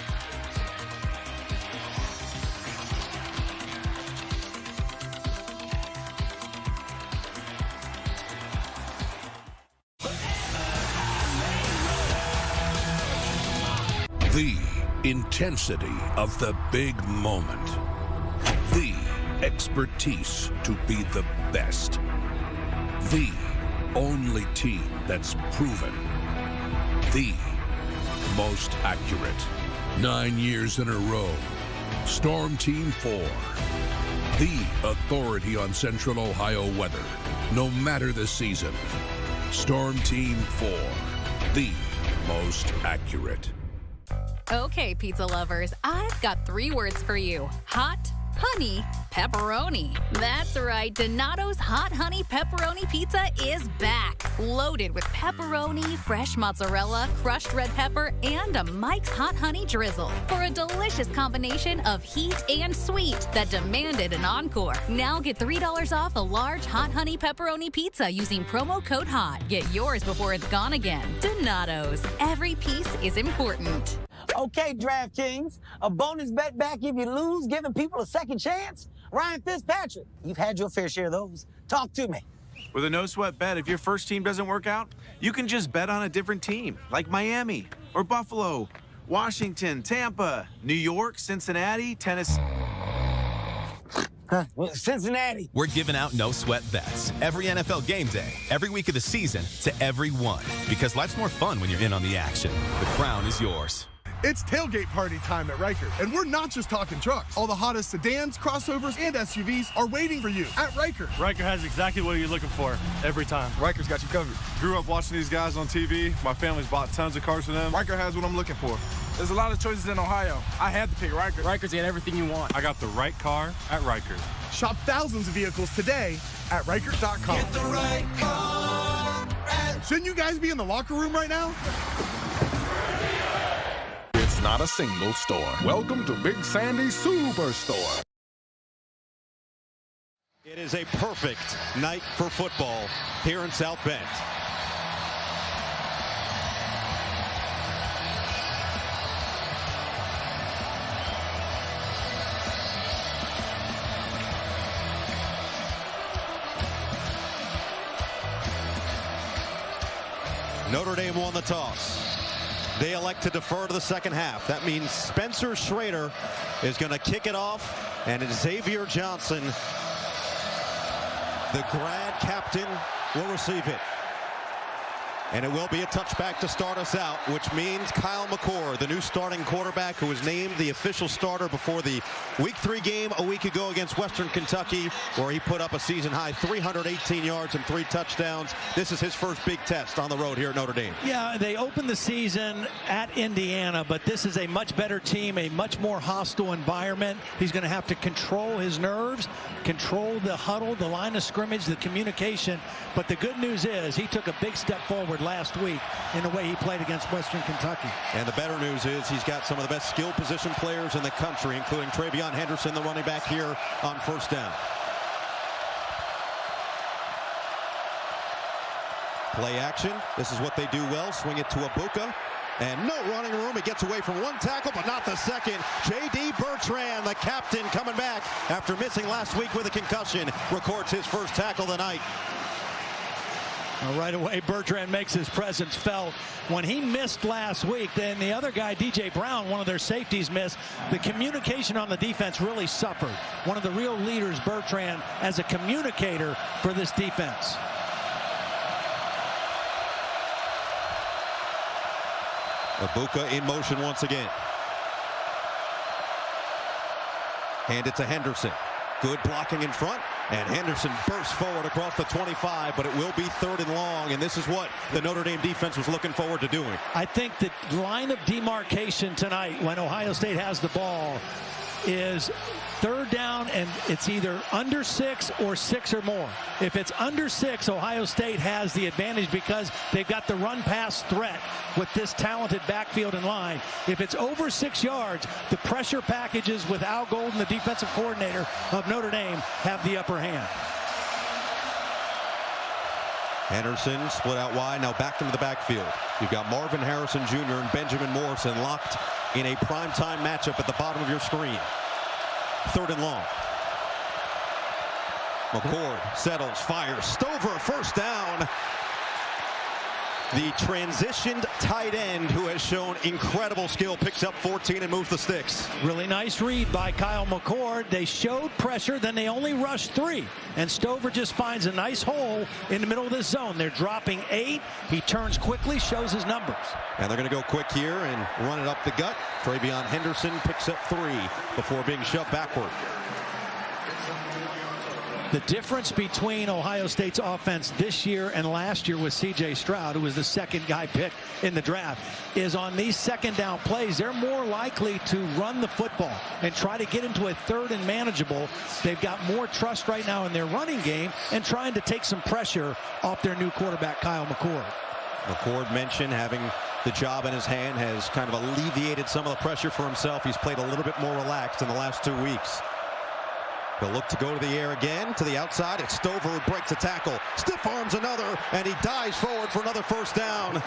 The intensity of the big moment. The expertise to be the best. The only team that's proven. The most accurate. 9 years in a row. Storm Team 4. The authority on Central Ohio weather. No matter the season. Storm Team 4. The most accurate. Okay, pizza lovers, I've got 3 words for you. Hot, honey, pepperoni. That's right, Donato's Hot Honey Pepperoni Pizza is back. Loaded with pepperoni, fresh mozzarella, crushed red pepper, and a Mike's Hot Honey drizzle. For a delicious combination of heat and sweet that demanded an encore. Now get $3 off a large Hot Honey Pepperoni Pizza using promo code HOT. Get yours before it's gone again. Donato's. Every piece is important. Okay, DraftKings, a bonus bet back if you lose, giving people a second chance? Ryan Fitzpatrick, you've had your fair share of those. Talk to me. With a no-sweat bet, if your first team doesn't work out, you can just bet on a different team, like Miami or Buffalo, Washington, Tampa, New York, Cincinnati, Tennessee. Cincinnati. We're giving out no-sweat bets every NFL game day, every week of the season, to everyone. Because life's more fun when you're in on the action. The crown is yours. It's tailgate party time at Riker, and we're not just talking trucks. All the hottest sedans, crossovers, and SUVs are waiting for you at Riker. Riker has exactly what you're looking for every time. Riker's got you covered. Grew up watching these guys on TV. My family's bought tons of cars for them. Riker has what I'm looking for. There's a lot of choices in Ohio. I had to pick Riker. Riker's got everything you want. I got the right car at Riker. Shop thousands of vehicles today at Riker.com. Get the right car. Shouldn't you guys be in the locker room right now? It's not a single store. Welcome to Big Sandy's Superstore. It is a perfect night for football here in South Bend. Notre Dame won the toss. They elect to defer to the second half. That means Spencer Schrader is going to kick it off, and Xavier Johnson, the grad captain, will receive it. And it will be a touchback to start us out, which means Kyle McCord, the new starting quarterback who was named the official starter before the Week 3 game a week ago against Western Kentucky, where he put up a season-high 318 yards and 3 touchdowns. This is his first big test on the road here at Notre Dame. Yeah, they opened the season at Indiana, but this is a much better team, a much more hostile environment. He's going to have to control his nerves, control the huddle, the line of scrimmage, the communication. But the good news is he took a big step forward last week in the way he played against Western Kentucky. And the better news is he's got some of the best skill position players in the country, including Travion Henderson, the running back here on first down. Play action. This is what they do well. Swing it to Abuka. And no running room. He gets away from one tackle, but not the second. J.D. Bertrand, the captain, coming back after missing last week with a concussion, records his first tackle of the night. Right away, Bertrand makes his presence felt. When he missed last week, then the other guy, DJ Brown, one of their safeties, missed. The communication on the defense really suffered. One of the real leaders, Bertrand, as a communicator for this defense. Ibuka in motion once again. Hand it to Henderson. Good blocking in front, and Henderson bursts forward across the 25, but it will be 3rd and long, and this is what the Notre Dame defense was looking forward to doing. I think the line of demarcation tonight when Ohio State has the ball is 3rd down, and it's either under 6 or 6 or more. If it's under 6, Ohio State has the advantage because they've got the run-pass threat with this talented backfield and line. If it's over 6 yards, the pressure packages with Al Golden, the defensive coordinator of Notre Dame, have the upper hand. Henderson split out wide, now back into the backfield. You've got Marvin Harrison Jr. and Benjamin Morrison locked in a primetime matchup at the bottom of your screen. 3rd and long. McCord settles, fires, Stover, 1st down. The transitioned tight end who has shown incredible skill picks up 14 and moves the sticks. Really nice read by Kyle McCord. They showed pressure, then they only rushed 3. And Stover just finds a nice hole in the middle of this zone. They're dropping 8. He turns quickly, shows his numbers. And they're going to go quick here and run it up the gut. Travion Henderson picks up 3 before being shoved backward. The difference between Ohio State's offense this year and last year with C.J. Stroud, who was the 2nd guy picked in the draft, is on these 2nd down plays, they're more likely to run the football and try to get into a 3rd and manageable. They've got more trust right now in their running game and trying to take some pressure off their new quarterback, Kyle McCord. McCord mentioned having the job in his hand has kind of alleviated some of the pressure for himself. He's played a little bit more relaxed in the last 2 weeks. He'll look to go to the air again, to the outside. It's Stover who breaks a tackle. Stiff arms another, and he dives forward for another 1st down.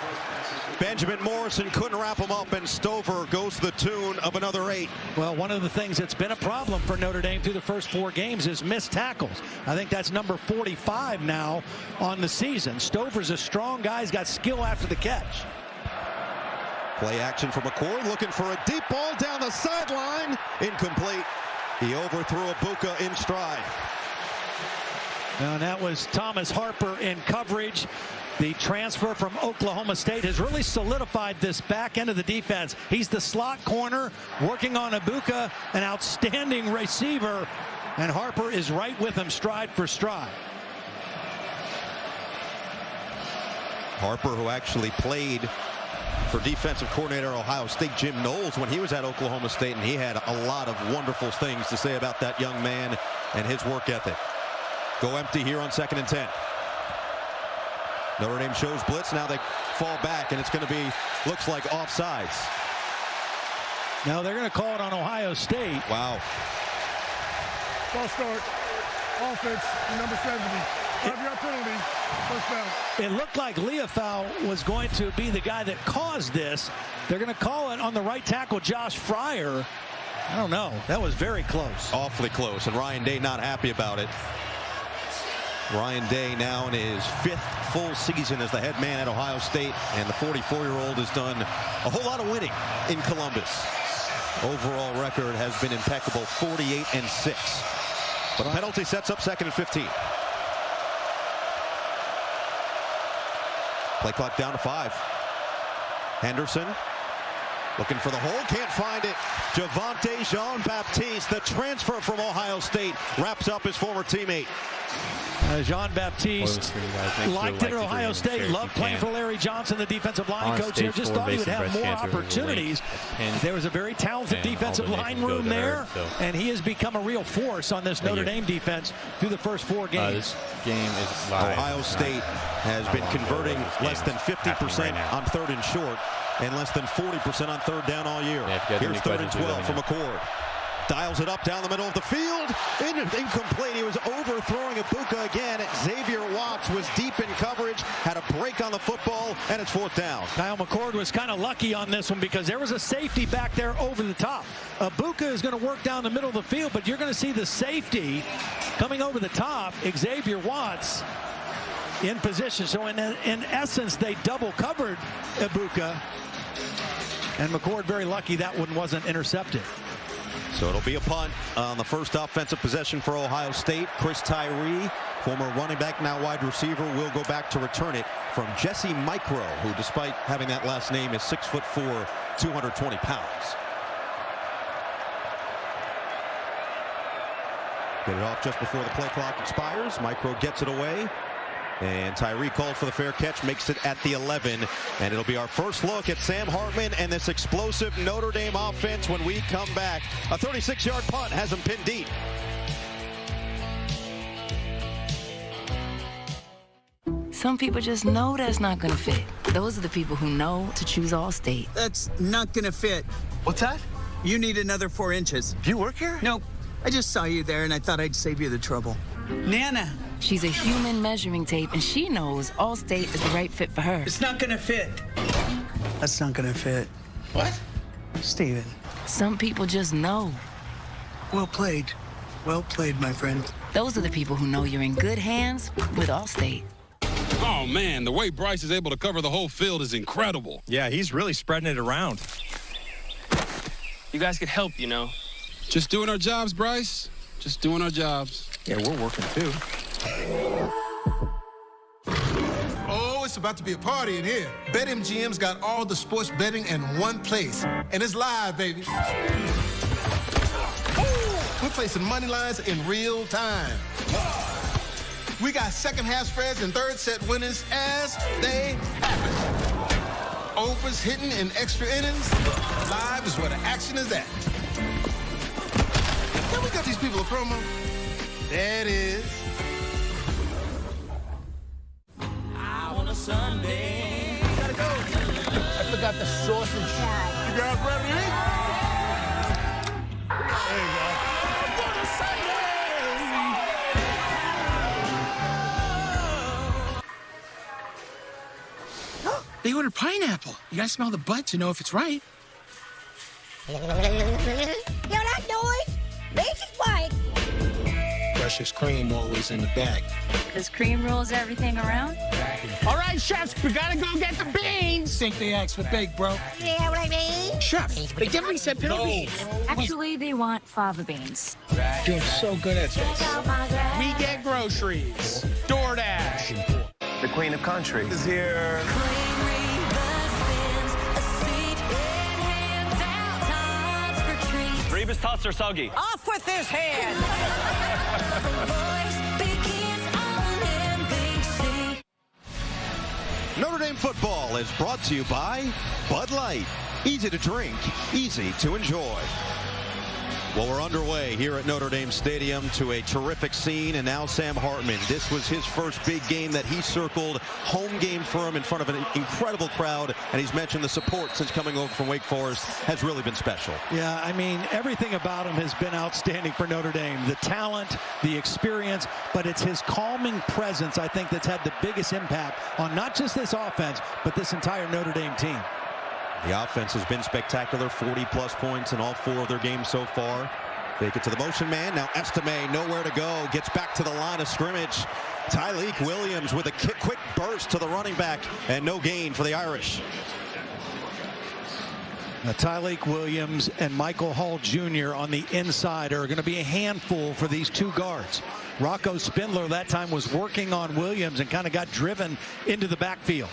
Benjamin Morrison couldn't wrap him up, and Stover goes to the tune of another 8. Well, one of the things that's been a problem for Notre Dame through the first 4 games is missed tackles. I think that's number 45 now on the season. Stover's a strong guy. He's got skill after the catch. Play action for McCord, looking for a deep ball down the sideline. Incomplete. He overthrew Ibuka in stride. Now that was Thomas Harper in coverage. The transfer from Oklahoma State has really solidified this back end of the defense. He's the slot corner working on Ibuka, an outstanding receiver, and Harper is right with him stride for stride. Harper, who actually played for defensive coordinator Ohio State Jim Knowles when he was at Oklahoma State, and he had a lot of wonderful things to say about that young man and his work ethic. Go empty here on 2nd and 10. Notre Dame shows blitz. Now they fall back, and it's going to be, looks like, offsides. Now they're going to call it on Ohio State. Wow. False start. Offense, number 70. 5-yard penalty. 1st down. It looked like Leofau was going to be the guy that caused this. They're going to call it on the right tackle, Josh Fryer. I don't know. That was very close. Awfully close, and Ryan Day not happy about it. Ryan Day now in his 5th full season as the head man at Ohio State, and the 44-year-old has done a whole lot of winning in Columbus. Overall record has been impeccable, 48-6. But a penalty sets up 2nd and 15. Play clock down to 5. Henderson looking for the hole, can't find it. Javonte Jean-Baptiste, the transfer from Ohio State, wraps up his former teammate. Jean-Baptiste liked it at Ohio State, loved playing for Larry Johnson, the defensive line coach here. Just thought he would have more opportunities. There was a very talented defensive line room there, and he has become a real force on this Notre Dame defense through the first 4 games. This game is live. Ohio State has been converting less than 50% on 3rd and short and less than 40% on 3rd down all year. Here's 3rd and 12 from McCord. Dials it up down the middle of the field. Incomplete. He was overthrowing Ibuka again. Xavier Watts was deep in coverage, had a break on the football, and it's 4th down. Kyle McCord was kind of lucky on this one because there was a safety back there over the top. Ibuka is going to work down the middle of the field, but you're going to see the safety coming over the top, Xavier Watts, in position. So in essence, they double covered Ibuka, and McCord very lucky that one wasn't intercepted. So it'll be a punt on the first offensive possession for Ohio State. Chris Tyree Former running back, now wide receiver, will go back to return it from Jesse Micro, who, despite having that last name, is 6'4", 220 pounds. Get it off just before the play clock expires. Micro gets it away. And Tyree calls for the fair catch, makes it at the 11. And it'll be our first look at Sam Hartman and this explosive Notre Dame offense when we come back. A 36-yard punt has him pinned deep. Some people just know that's not gonna fit. Those are the people who know to choose Allstate. That's not gonna fit. What's that? You need another 4 inches. Do you work here? Nope. I just saw you there and I thought I'd save you the trouble. Nana. She's a human measuring tape, and she knows Allstate is the right fit for her. It's not gonna fit. That's not gonna fit. What? Steven. Some people just know. Well played. Well played, my friend. Those are the people who know you're in good hands with Allstate. Oh, man, the way Bryce is able to cover the whole field is incredible. Yeah, he's really spreading it around. You guys could help, you know. Just doing our jobs, Bryce. Just doing our jobs. Yeah, we're working too. Oh, it's about to be a party in here. BetMGM's got all the sports betting in one place. And it's live, baby. We're placing money lines in real time. We got second half spreads and third set winners as they happen. Overs hitting in extra innings. Live is where the action is at. Then we got these people a promo. There it is. On a Sunday. Gotta go. I forgot the sausage. You guys ready to eat? There you go. They ordered pineapple. You gotta smell the butt to know if it's right. You know that noise? Basic white. Precious cream always in the bag. Does cream rules everything around? All right, chefs, we gotta go get the beans. Think they asked for bake, bro. You know what I mean? Chef, they definitely said pinto beans. Actually, they want fava beans. You're so good at this. We get groceries. DoorDash. The Queen of Country is here. Reba's tots are soggy. Off with his hand. Notre Dame football is brought to you by Bud Light. Easy to drink, easy to enjoy. Well, we're underway here at Notre Dame Stadium to a terrific scene, and now Sam Hartman. This was his first big game that he circled. Home game for him in front of an incredible crowd, and he's mentioned the support since coming over from Wake Forest has really been special. Yeah, I mean, everything about him has been outstanding for Notre Dame. The talent, the experience, but it's his calming presence, I think, that's had the biggest impact on not just this offense, but this entire Notre Dame team. The offense has been spectacular, 40-plus points in all 4 of their games so far. Take it to the motion man. Now Estime nowhere to go. Gets back to the line of scrimmage. Tyleik Williams with a quick burst to the running back, and no gain for the Irish. Now, Tyleik Williams and Michael Hall Jr. on the inside are going to be a handful for these 2 guards. Rocco Spindler that time was working on Williams and kind of got driven into the backfield.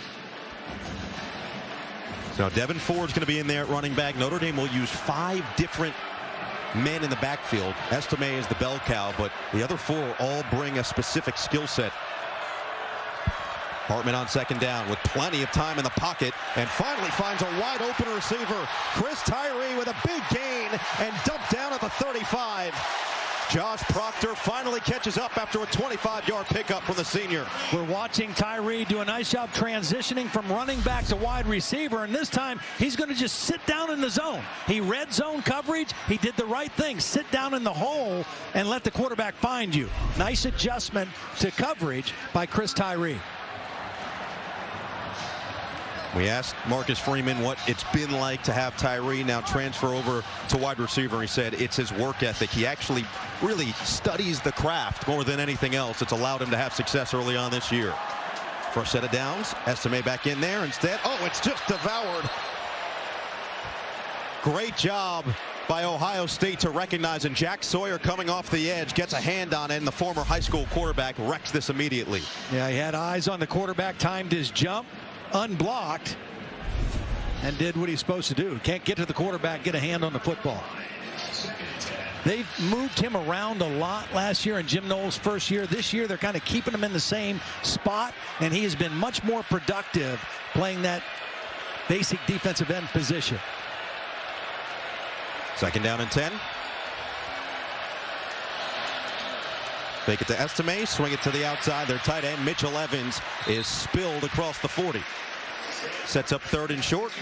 Now Devin Ford's going to be in there at running back. Notre Dame will use 5 different men in the backfield. Estime is the bell cow, but the other 4 all bring a specific skill set. Hartman on second down with plenty of time in the pocket, and finally finds a wide open receiver. Chris Tyree with a big gain and dumped down at the 35. Josh Proctor finally catches up after a 25-yard pickup from the senior. We're watching Tyree do a nice job transitioning from running back to wide receiver, and this time he's going to just sit down in the zone. He read zone coverage. He did the right thing. Sit down in the hole and let the quarterback find you. Nice adjustment to coverage by Chris Tyree. We asked Marcus Freeman what it's been like to have Tyree now transfer over to wide receiver. He said it's his work ethic. He actually really studies the craft more than anything else. It's allowed him to have success early on this year. First set of downs. Estime back in there instead. Oh, it's just devoured. Great job by Ohio State to recognize, and Jack Sawyer coming off the edge gets a hand on it, and the former high school quarterback wrecks this immediately. Yeah, he had eyes on the quarterback, timed his jump, unblocked, and did what he's supposed to do. Can't get to the quarterback, get a hand on the football. They've moved him around a lot last year in Jim Knowles' first year. This year, they're kind of keeping him in the same spot, and he has been much more productive playing that basic defensive end position. Second down and 10. Fake it to Estime, swing it to the outside. Their tight end, Mitchell Evans, is spilled across the 40. Sets up third and short.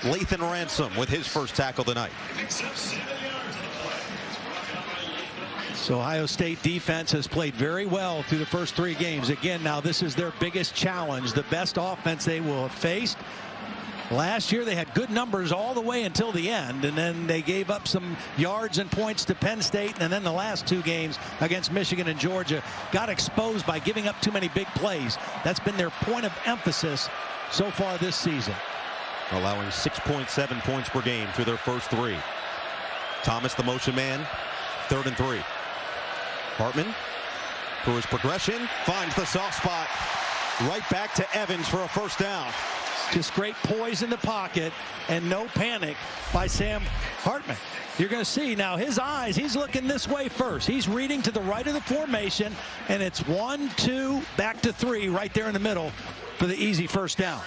Lathan Ransom with his first tackle tonight. So Ohio State defense has played very well through the first 3 games. Again, now this is their biggest challenge, the best offense they will have faced. Last year they had good numbers all the way until the end, and then they gave up some yards and points to Penn State, and then the last 2 games against Michigan and Georgia got exposed by giving up too many big plays. That's been their point of emphasis so far this season. Allowing 6.7 points per game through their first 3. Thomas, the motion man, 3rd and 3. Hartman, through his progression, finds the soft spot. Right back to Evans for a first down. Just great poise in the pocket and no panic by Sam Hartman. You're going to see now his eyes, he's looking this way first. He's reading to the right of the formation, and it's 1, 2, back to 3 right there in the middle for the easy first down.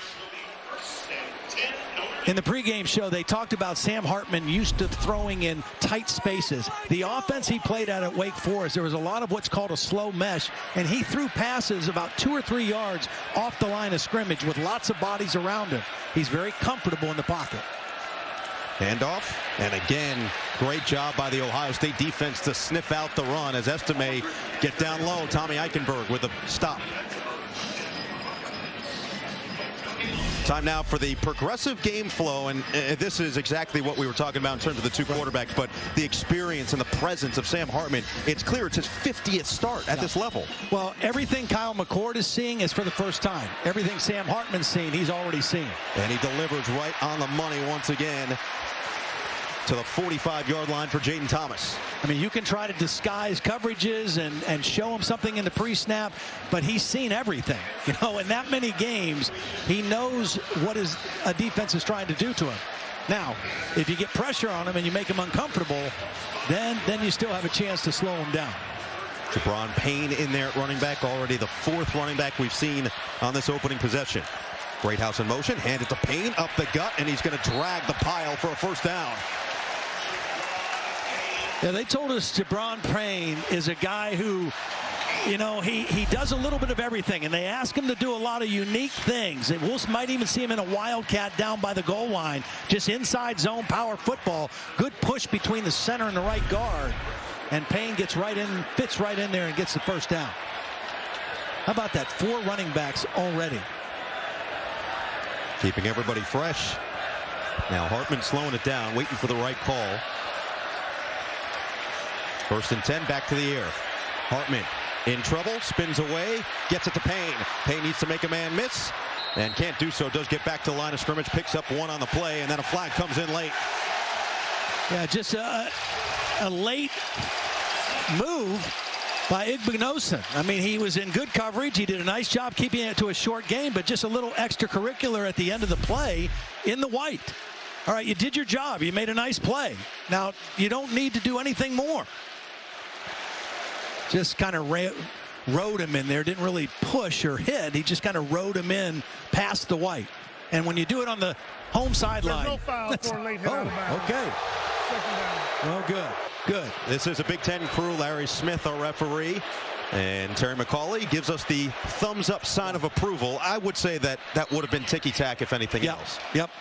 In the pregame show, they talked about Sam Hartman used to throwing in tight spaces. The offense he played at Wake Forest, there was a lot of what's called a slow mesh, and he threw passes about 2 or 3 yards off the line of scrimmage with lots of bodies around him. He's very comfortable in the pocket. Handoff, and again, great job by the Ohio State defense to sniff out the run as Estime get down low. Tommy Eichenberg with a stop. Time now for the progressive game flow, and this is exactly what we were talking about in terms of the 2 quarterbacks, but the experience and the presence of Sam Hartman. It's clear it's his 50th start at this level. Well, everything Kyle McCord is seeing is for the first time. Everything Sam Hartman's seen, he's already seen. And he delivers right on the money once again to the 45-yard line for Jaden Thomas. I mean, you can try to disguise coverages and show him something in the pre-snap, but he's seen everything. You know, in that many games, he knows what a defense is trying to do to him. Now, if you get pressure on him and you make him uncomfortable, then you still have a chance to slow him down. Jabron Payne in there at running back, already the 4th running back we've seen on this opening possession. Greathouse in motion, hand it to Payne, up the gut, and he's going to drag the pile for a first down. Yeah, they told us Jabron Payne is a guy who, you know, he does a little bit of everything, and they ask him to do a lot of unique things. And we might even see him in a wildcat down by the goal line, just inside zone power football. Good push between the center and the right guard, and Payne gets right in, fits right in there and gets the first down. How about that? 4 running backs already. Keeping everybody fresh. Now Hartman slowing it down, waiting for the right call. 1st and 10, back to the air. Hartman in trouble, spins away, gets it to Payne. Payne needs to make a man miss, and can't do so. Does get back to the line of scrimmage, picks up 1 on the play, and then a flag comes in late. Yeah, just a late move by Igbinosun. I mean, he was in good coverage. He did a nice job keeping it to a short game, but just a little extracurricular at the end of the play in the white. All right, you did your job. You made a nice play. Now, you don't need to do anything more. Just kind of rode him in there. Didn't really push or hit. He just kind of rode him in past the white. And when you do it on the home sideline. There's no foul for a late hit out of bounds. Okay. Well, good. This is a Big Ten crew. Larry Smith, our referee. And Terry McCauley gives us the thumbs up sign of approval. I would say that would have been ticky-tack if anything else. Yep.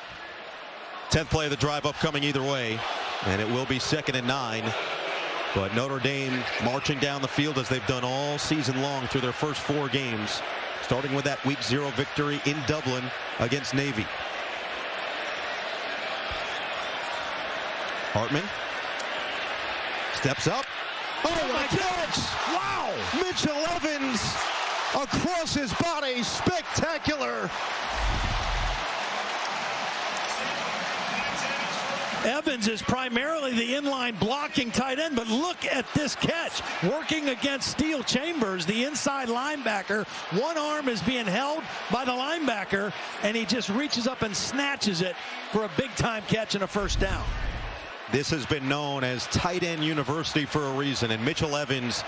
10th play of the drive upcoming either way. And it will be 2nd and 9. But Notre Dame marching down the field as they've done all season long through their first 4 games, starting with that Week 0 victory in Dublin against Navy. Hartman steps up. Oh, my catch! Wow! Mitchell Evans across his body, spectacular. Evans is primarily the inline blocking tight end, but look at this catch. Working against Steel Chambers, the inside linebacker. One arm is being held by the linebacker, and he just reaches up and snatches it for a big-time catch and a first down. This has been known as tight end university for a reason, and Mitchell Evans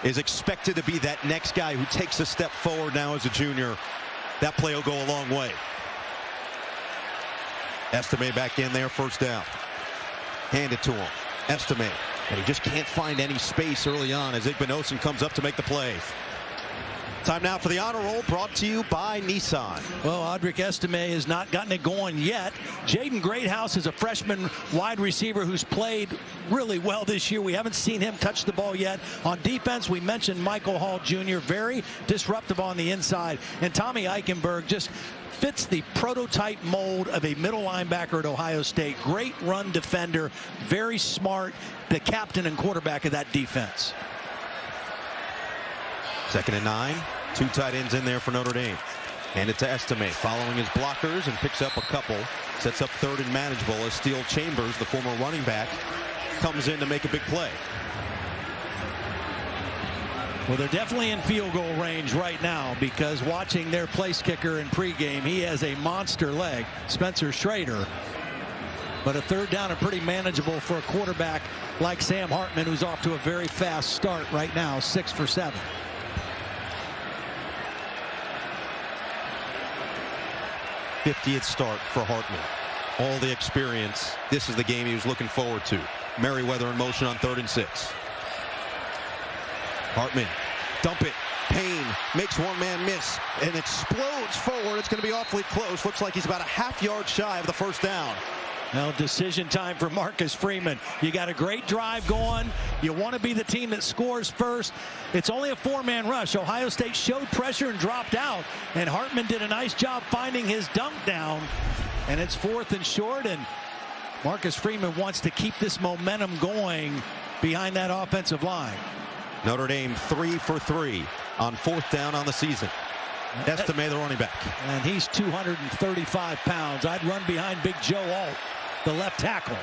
is expected to be that next guy who takes a step forward now as a junior. That play will go a long way. Estime back in there, first down. Hand it to him. Estime. And he just can't find any space early on as Igbinosun comes up to make the play. Time now for the honor roll, brought to you by Nissan. Well, Audric Estime has not gotten it going yet. Jaden Greathouse is a freshman wide receiver who's played really well this year. We haven't seen him touch the ball yet. On defense, we mentioned Michael Hall Jr., very disruptive on the inside. And Tommy Eichenberg just fits the prototype mold of a middle linebacker at Ohio State. Great run defender, very smart, the captain and quarterback of that defense. 2nd and 9. 2 tight ends in there for Notre Dame. Hand it to Estime, following his blockers and picks up a couple. Sets up 3rd and manageable as Steel Chambers, the former running back, comes in to make a big play. Well, they're definitely in field goal range right now, because watching their place kicker in pregame, he has a monster leg, Spencer Schrader. But a 3rd down and pretty manageable for a quarterback like Sam Hartman, who's off to a very fast start right now, 6 for 7. 50th start for Hartman. All the experience. This is the game he was looking forward to. Merriweather in motion on 3rd and 6. Hartman, dump it. Payne makes one man miss and explodes forward. It's going to be awfully close. Looks like he's about a half yard shy of the first down. Now decision time for Marcus Freeman. You got a great drive going. You want to be the team that scores first. It's only a 4-man rush. Ohio State showed pressure and dropped out, and Hartman did a nice job finding his dunk down. And it's 4th and short, and Marcus Freeman wants to keep this momentum going behind that offensive line. Notre Dame 3 for 3 on 4th down on the season. Estime, the running back. And he's 235 pounds. I'd run behind Big Joe Alt, the left tackle.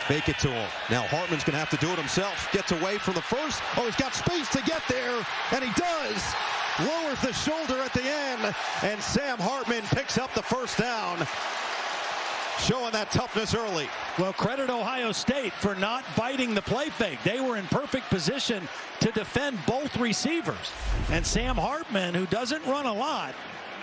Fake it to him. Now Hartman's going to have to do it himself. Gets away from the first. Oh, he's got space to get there, and he does. Lowers the shoulder at the end, and Sam Hartman picks up the first down. Showing that toughness early. Well, credit Ohio State for not biting the play fake. They were in perfect position to defend both receivers. And Sam Hartman, who doesn't run a lot,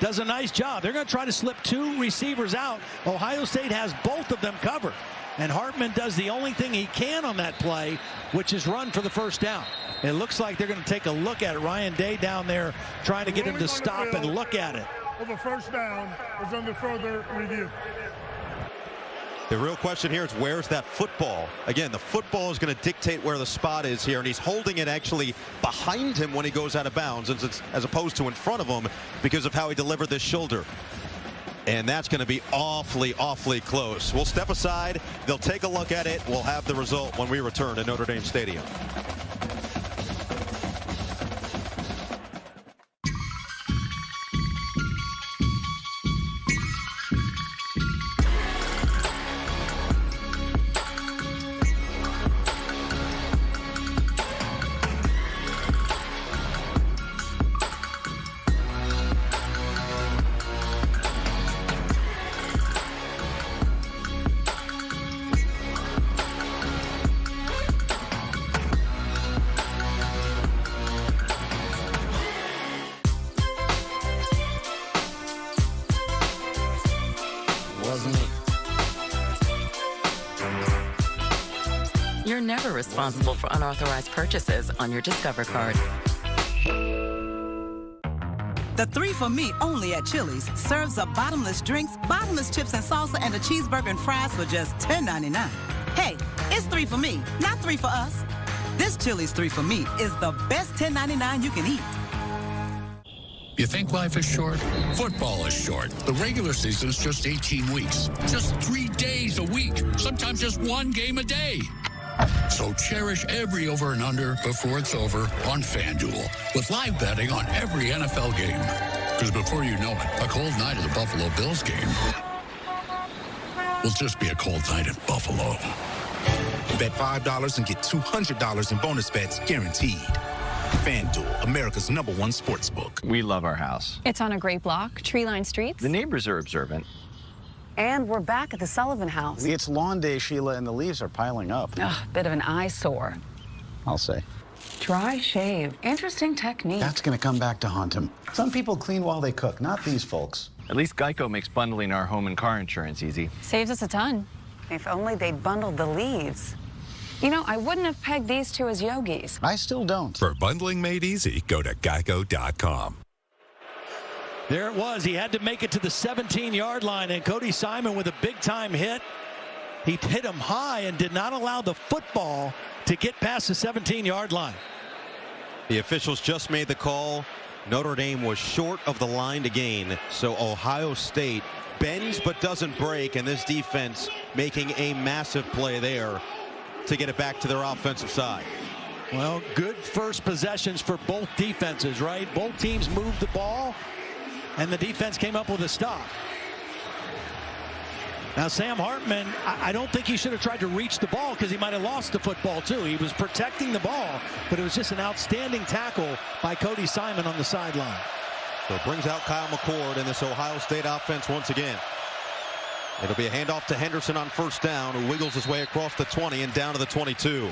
does a nice job. They're going to try to slip 2 receivers out. Ohio State has both of them covered. And Hartman does the only thing he can on that play, which is run for the first down. It looks like they're going to take a look at it. Ryan Day down there trying to get him to stop and look at it. Well, the first down is under further review. The real question here is, where's that football? Again, the football is going to dictate where the spot is here, and he's holding it actually behind him when he goes out of bounds, as opposed to in front of him, because of how he delivered this shoulder. And that's going to be awfully, awfully close. We'll step aside. They'll take a look at it. We'll have the result when we return to Notre Dame Stadium. You're never responsible for unauthorized purchases on your Discover card. The 3 for Me only at Chili's serves up bottomless drinks, bottomless chips and salsa, and a cheeseburger and fries for just $10.99. Hey, it's 3 for me, not 3 for us. This Chili's 3 for Me is the best $10.99 you can eat. You think life is short? Football is short. The regular season's just 18 weeks. Just 3 days a week. Sometimes just 1 game a day. So cherish every over and under before it's over on FanDuel, with live betting on every NFL game. Because before you know it, a cold night at the Buffalo Bills game will just be a cold night at Buffalo. Bet $5 and get $200 in bonus bets guaranteed. FanDuel, America's #1 sportsbook. We love our house. It's on a great block, tree-lined streets. The neighbors are observant. And we're back at the Sullivan house. It's lawn day, Sheila, and the leaves are piling up. Ugh, bit of an eyesore. I'll say. Dry shave. Interesting technique. That's going to come back to haunt him. Some people clean while they cook, not these folks. At least Geico makes bundling our home and car insurance easy. Saves us a ton. If only they'd bundled the leaves. You know, I wouldn't have pegged these two as yogis. I still don't. For bundling made easy, go to geico.com. There it was. He had to make it to the 17-yard line, and Cody Simon with a big-time hit. He hit him high and did not allow the football to get past the 17-yard line. The officials just made the call. Notre Dame was short of the line to gain, so Ohio State bends but doesn't break, and this defense making a massive play there to get it back to their offensive side. Well, good first possessions for both defenses, right? Both teams moved the ball, and the defense came up with a stop. Now, Sam Hartman, I don't think he should have tried to reach the ball because he might have lost the football, too. He was protecting the ball, but it was just an outstanding tackle by Cody Simon on the sideline. So it brings out Kyle McCord in this Ohio State offense once again. It'll be a handoff to Henderson on first down, who wiggles his way across the 20 and down to the 22.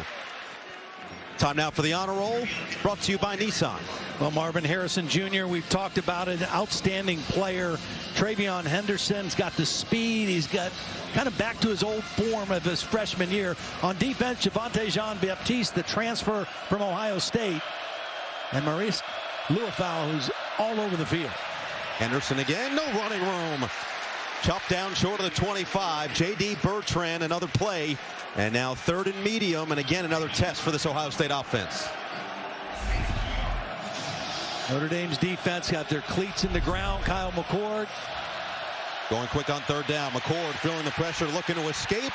Time now for the honor roll, brought to you by Nissan. Well, Marvin Harrison Jr., we've talked about it, outstanding player. Travion Henderson's got the speed. He's got kind of back to his old form of his freshman year. On defense, Javonte Jean-Baptiste, the transfer from Ohio State. And Maurice Luafau, who's all over the field. Henderson again, no running room. Chopped down short of the 25. J.D. Bertrand, another play. And now 3rd and medium, and again another test for this Ohio State offense. Notre Dame's defense got their cleats in the ground. Kyle McCord going quick on 3rd down. McCord feeling the pressure, looking to escape.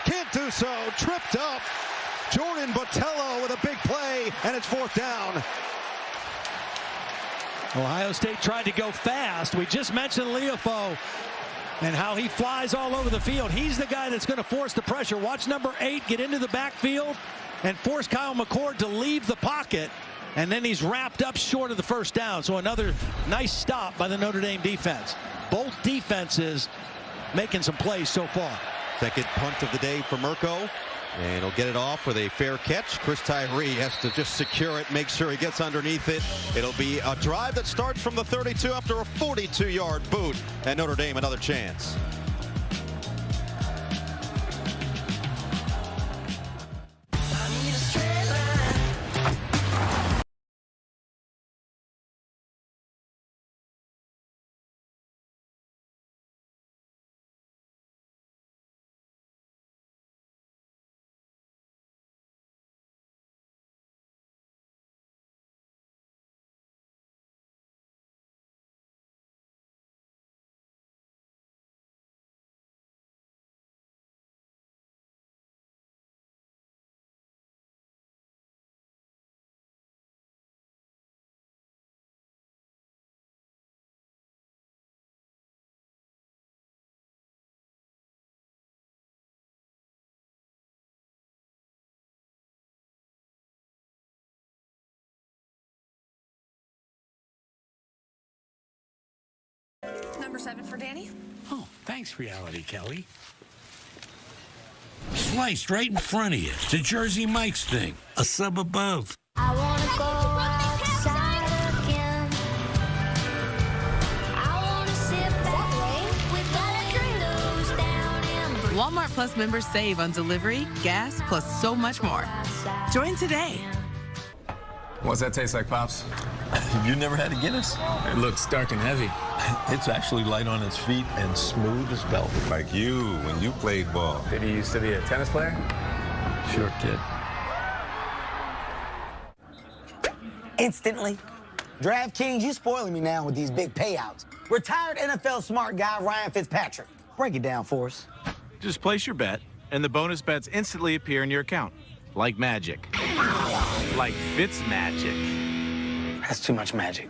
Can't do so. Tripped up. Jordan Botello with a big play, and it's 4th down. Ohio State tried to go fast. We just mentioned Leofo and how he flies all over the field. He's the guy that's going to force the pressure. Watch number 8 get into the backfield and force Kyle McCord to leave the pocket. And then he's wrapped up short of the 1st down. So another nice stop by the Notre Dame defense. Both defenses making some plays so far. Second punt of the day for Mirko. And he'll get it off with a fair catch. Chris Tyree has to just secure it, make sure he gets underneath it. It'll be a drive that starts from the 32 after a 42-yard boot. And Notre Dame another chance. Number 7 for Danny. Oh, thanks, Reality Kelly. Sliced right in front of you. It's a Jersey Mike's thing. A sub above. I wanna go outside again. I wanna sit back with the windows down and Walmart Plus members save on delivery, gas, plus so much more. Join today. What's that taste like, Pops? You never had a Guinness? It looks dark and heavy. It's actually light on its feet and smooth as velvet. Like you when you played ball. Did he used to be a tennis player? Sure kid. Instantly. DraftKings, you spoiling me now with these big payouts. Retired NFL smart guy Ryan Fitzpatrick. Break it down for us. Just place your bet, and the bonus bets instantly appear in your account. Like magic. Like Fitz magic. That's too much magic.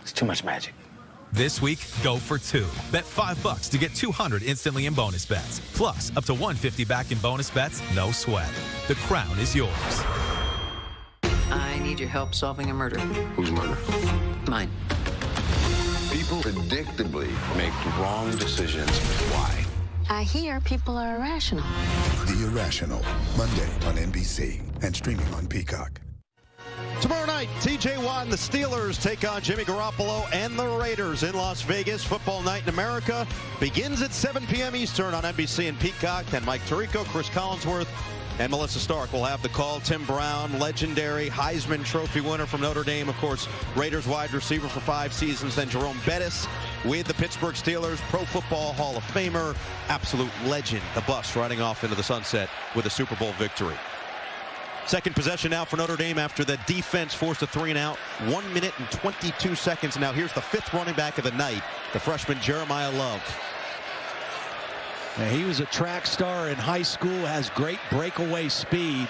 It's too much magic. This week, go for 2. Bet $5 to get $200 instantly in bonus bets. Plus, up to $150 back in bonus bets, no sweat. The crown is yours. I need your help solving a murder. Whose murder? Mine. People predictably make wrong decisions. Why? I hear people are irrational. The Irrational, Monday on NBC and streaming on Peacock. Tomorrow night, TJ Watt and the Steelers take on Jimmy Garoppolo and the Raiders in Las Vegas. Football Night in America begins at 7 p.m. Eastern on NBC and Peacock. And Mike Tirico, Chris Collinsworth, and Melissa Stark will have the call. Tim Brown, legendary Heisman Trophy winner from Notre Dame, of course, Raiders wide receiver for 5 seasons. Then Jerome Bettis with the Pittsburgh Steelers, Pro Football Hall of Famer, absolute legend. The bus riding off into the sunset with a Super Bowl victory. Second possession now for Notre Dame after the defense forced a 3-and-out. 1 minute and 22 seconds. Now here's the 5th running back of the night, the freshman Jeremiah Love. Now, he was a track star in high school, has great breakaway speed.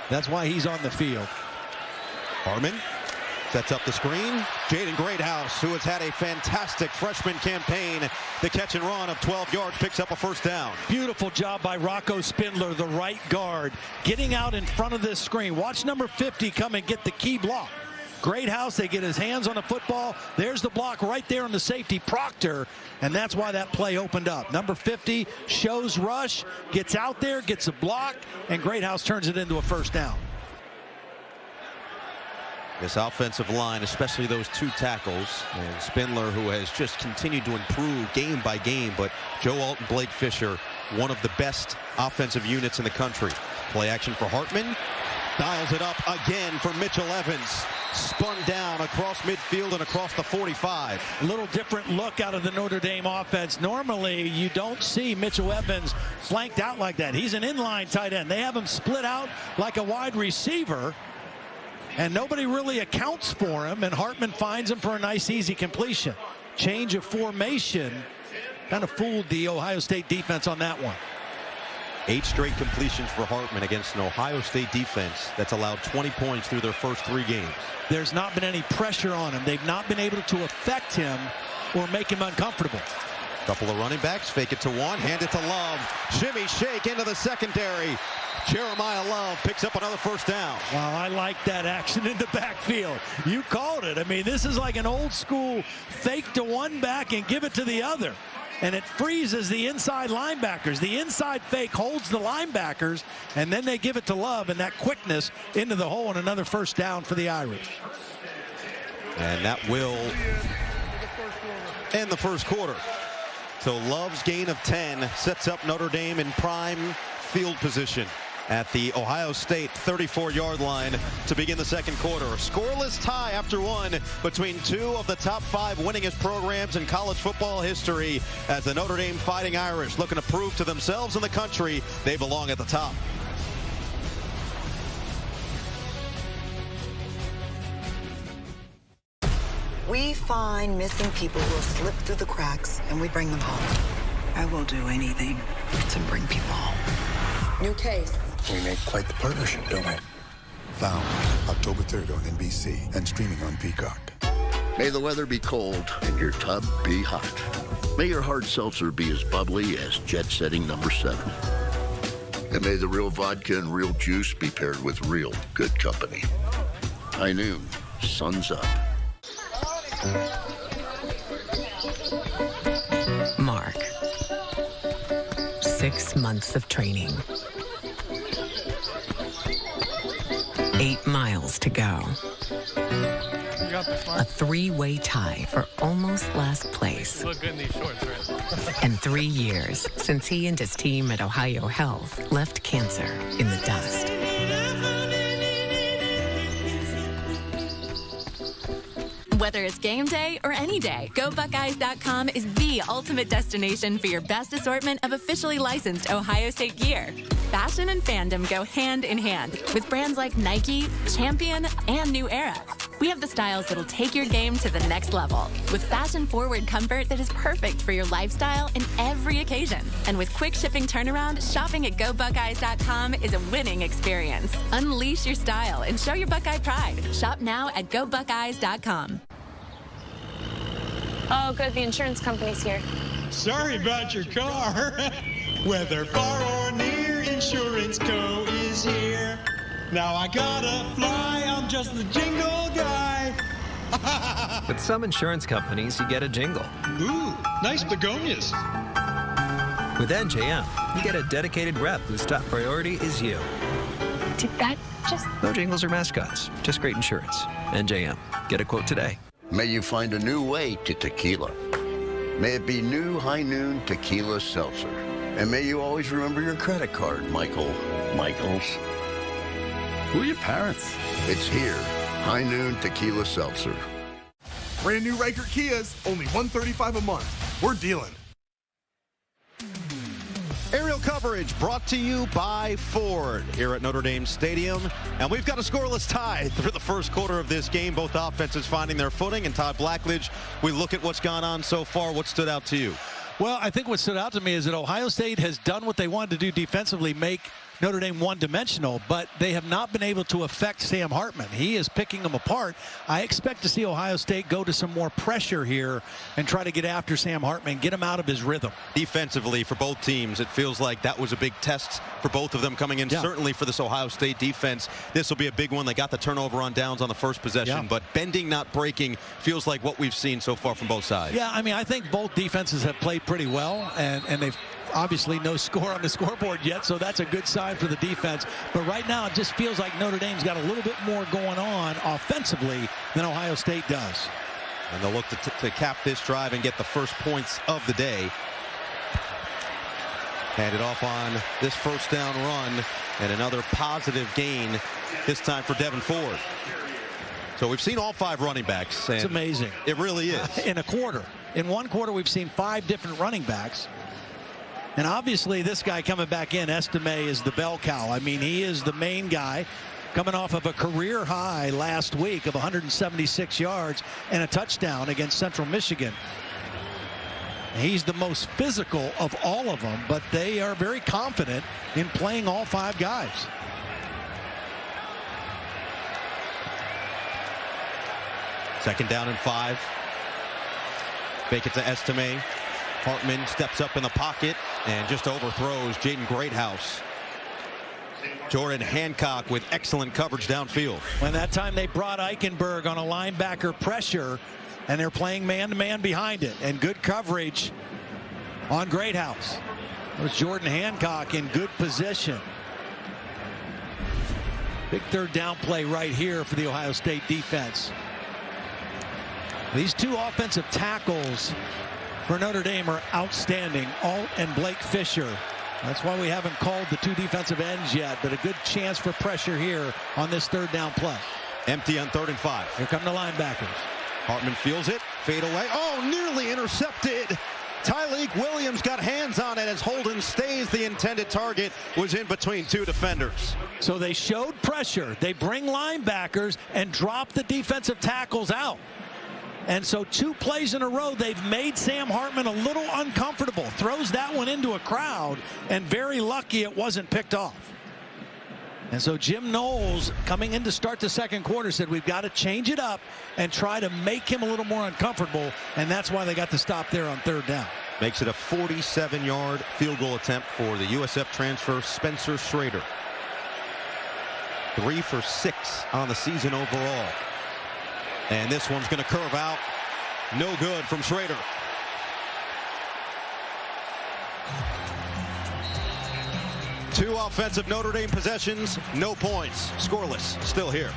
That's why he's on the field. Harmon sets up the screen. Jaden Greathouse, who has had a fantastic freshman campaign, the catch and run of 12 yards, picks up a first down. Beautiful job by Rocco Spindler, the right guard, getting out in front of this screen. Watch number 50 come and get the key block. Greathouse, they get his hands on the football. There's the block right there on the safety, Proctor, and that's why that play opened up. Number 50 shows rush, gets out there, gets a block, and Greathouse turns it into a first down. This offensive line, especially those 2 tackles, and Spindler, who has just continued to improve game by game, but Joe Alt and Blake Fisher, one of the best offensive units in the country. Play action for Hartman. Dials it up again for Mitchell Evans. Spun down across midfield and across the 45. A little different look out of the Notre Dame offense. Normally, you don't see Mitchell Evans flanked out like that. He's an inline tight end. They have him split out like a wide receiver, and nobody really accounts for him, and Hartman finds him for a nice, easy completion. Change of formation kind of fooled the Ohio State defense on that one. 8 straight completions for Hartman against an Ohio State defense that's allowed 20 points through their first 3 games. There's not been any pressure on him. They've not been able to affect him or make him uncomfortable. Couple of running backs, fake it to one, hand it to Love. Shimmy shake into the secondary. Jeremiah Love picks up another first down. Wow, I like that action in the backfield. You called it. I mean, this is like an old school fake to one back and give it to the other. And it freezes the inside linebackers. The inside fake holds the linebackers, and then they give it to Love, and that quickness into the hole, and another first down for the Irish. And that will end the first quarter. So Love's gain of 10 sets up Notre Dame in prime field position at the Ohio State 34-yard line to begin the second quarter. A scoreless tie after 1 between 2 of the top 5 winningest programs in college football history, as the Notre Dame Fighting Irish looking to prove to themselves and the country they belong at the top. We find missing people who have slipped through the cracks, and we bring them home. I will do anything to bring people home. New case. We make quite the partnership, don't we? Found October 3rd on NBC and streaming on Peacock. May the weather be cold and your tub be hot. May your hard seltzer be as bubbly as jet-setting number 7. And may the real vodka and real juice be paired with real good company. High noon, sun's up. Mark. 6 months of training. 8 miles to go. A 3-way tie for almost last place. Look good in these shorts, right? And 3 years since he and his team at Ohio Health left cancer in the dust. Whether it's game day or any day, GoBuckeyes.com is the ultimate destination for your best assortment of officially licensed Ohio State gear. Fashion and fandom go hand in hand with brands like Nike, Champion, and New Era. We have the styles that'll take your game to the next level with fashion-forward comfort that is perfect for your lifestyle in every occasion. And with quick shipping turnaround, shopping at GoBuckeyes.com is a winning experience. Unleash your style and show your Buckeye pride. Shop now at GoBuckeyes.com. Oh, good. The insurance company's here. Sorry about your car. Whether far or near, Insurance Co. is here. Now I gotta fly, I'm just the jingle guy. With some insurance companies, you get a jingle. Ooh, nice begonias. With NJM, you get a dedicated rep whose top priority is you. Did that just... No jingles or mascots, just great insurance. NJM. Get a quote today. May you find a new way to tequila. May it be new High Noon Tequila Seltzer. And may you always remember your credit card, Michaels. Who are your parents? It's here. High Noon Tequila Seltzer. Brand new Riker Kias, only $135 a month. We're dealing. Aerial coverage brought to you by Ford here at Notre Dame Stadium. And we've got a scoreless tie through the first quarter of this game. Both offenses finding their footing. And Todd Blackledge, we look at what's gone on so far. What stood out to you? Well, I think what stood out to me is that Ohio State has done what they wanted to do defensively, make Notre Dame one-dimensional, but they have not been able to affect Sam Hartman. He is picking them apart. I expect to see Ohio State go to some more pressure here and try to get after Sam Hartman, get him out of his rhythm. Defensively for both teams, it feels like that was a big test for both of them coming in. Yeah. Certainly for this Ohio State defense, this will be a big one. They got the turnover on downs on the first possession, but bending, not breaking, feels like what we've seen so far from both sides. Yeah, I mean, I think both defenses have played pretty well, and they've obviously no score on the scoreboard yet, so that's a good sign for the defense. But right now, it just feels like Notre Dame's got a little bit more going on offensively than Ohio State does. And they'll look to cap this drive and get the first points of the day. Handed off on this first down run, and another positive gain, this time for Devin Ford. So we've seen all 5 running backs. It's amazing. It really is. In a quarter. In one quarter, we've seen 5 different running backs. And obviously, this guy coming back in, Estime, is the bell cow. I mean, he is the main guy, coming off of a career high last week of 176 yards and a touchdown against Central Michigan. He's the most physical of all of them, but they are very confident in playing all 5 guys. Second down and 5. Fake it to Estime. Hartman steps up in the pocket and just overthrows Jaden Greathouse. Jordan Hancock with excellent coverage downfield. When that time they brought Eichenberg on a linebacker pressure, and they're playing man-to-man behind it, and good coverage on Greathouse. It was Jordan Hancock in good position. Big third down play right here for the Ohio State defense. These 2 offensive tackles for Notre Dame are outstanding. Alt and Blake Fisher. That's why we haven't called the 2 defensive ends yet, but a good chance for pressure here on this third down play. Empty on 3rd and 5. Here come the linebackers. Hartman feels it. Fade away. Oh, nearly intercepted. Tyleek Williams got hands on it as Holden stays. The intended target was in between 2 defenders. So they showed pressure. They bring linebackers and drop the defensive tackles out. And so 2 plays in a row, they've made Sam Hartman a little uncomfortable. Throws that one into a crowd, and very lucky it wasn't picked off. And so Jim Knowles, coming in to start the second quarter, said we've got to change it up and try to make him a little more uncomfortable, and that's why they got the stop there on 3rd down. Makes it a 47-yard field goal attempt for the USF transfer Spencer Schrader. 3 for 6 on the season overall. And this one's going to curve out. No good from Schrader. Two offensive Notre Dame possessions, no points. Scoreless, still here.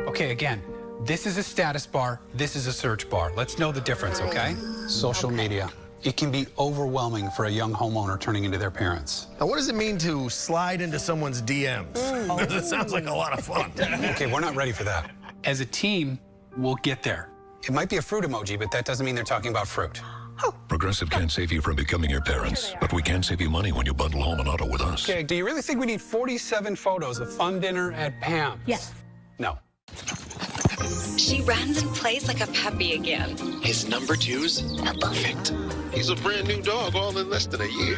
Okay, again, this is a status bar, this is a search bar. Let's know the difference, okay? Social media. It can be overwhelming for a young homeowner turning into their parents. Now, what does it mean to slide into someone's DMs? It sounds like a lot of fun. Okay, we're not ready for that. As a team, we'll get there. It might be a fruit emoji, but that doesn't mean they're talking about fruit. Progressive can't save you from becoming your parents, but we can save you money when you bundle home and auto with us. Okay, do you really think we need 47 photos of fun dinner at Pam's? Yes. No. She runs and plays like a puppy again. His number 2s are perfect. He's a brand new dog all in less than a year.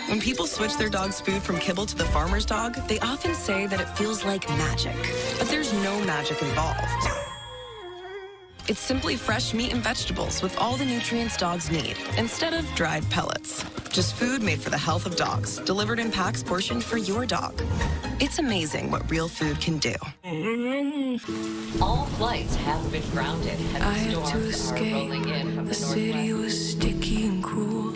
When people switch their dog's food from kibble to the farmer's dog, they often say that it feels like magic. But there's no magic involved. It's simply fresh meat and vegetables with all the nutrients dogs need, instead of dried pellets. Just food made for the health of dogs, delivered in packs portioned for your dog. It's amazing what real food can do. All flights have been grounded. I had to escape. The city was sticky and cruel.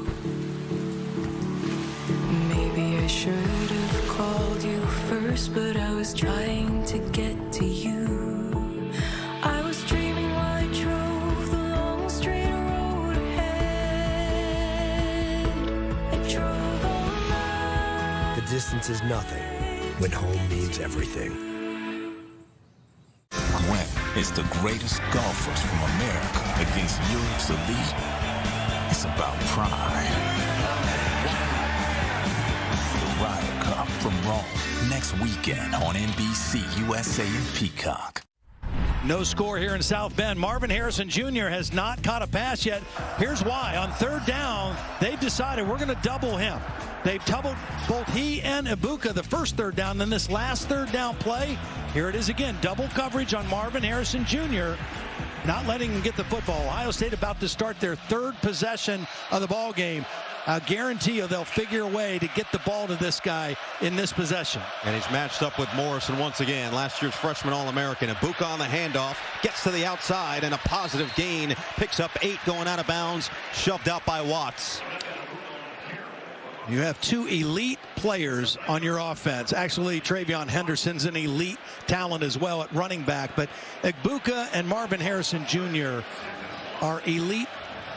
Maybe I should have called you first, but I was trying to get to you. I was dreaming while I drove the long straight road ahead. I drove all night. The distance is nothing when home means everything. When it's the greatest golfers from America against Europe's elite, it's about pride. The Ryder Cup from Rome, next weekend on NBC, USA, and Peacock. No score here in South Bend. Marvin Harrison Jr. has not caught a pass yet. Here's why. On third down, they've decided we're going to double him. They've doubled both he and Ibuka the first third down. Then this last third down play, here it is again. Double coverage on Marvin Harrison Jr., not letting him get the football. Ohio State about to start their third possession of the ball game. I guarantee you they'll figure a way to get the ball to this guy in this possession. And he's matched up with Morrison once again. Last year's freshman All-American. Ibuka on the handoff. Gets to the outside and a positive gain. Picks up 8 going out of bounds. Shoved out by Watts. You have 2 elite players on your offense. Actually, Travion Henderson's an elite talent as well at running back. But Ibuka and Marvin Harrison Jr. are elite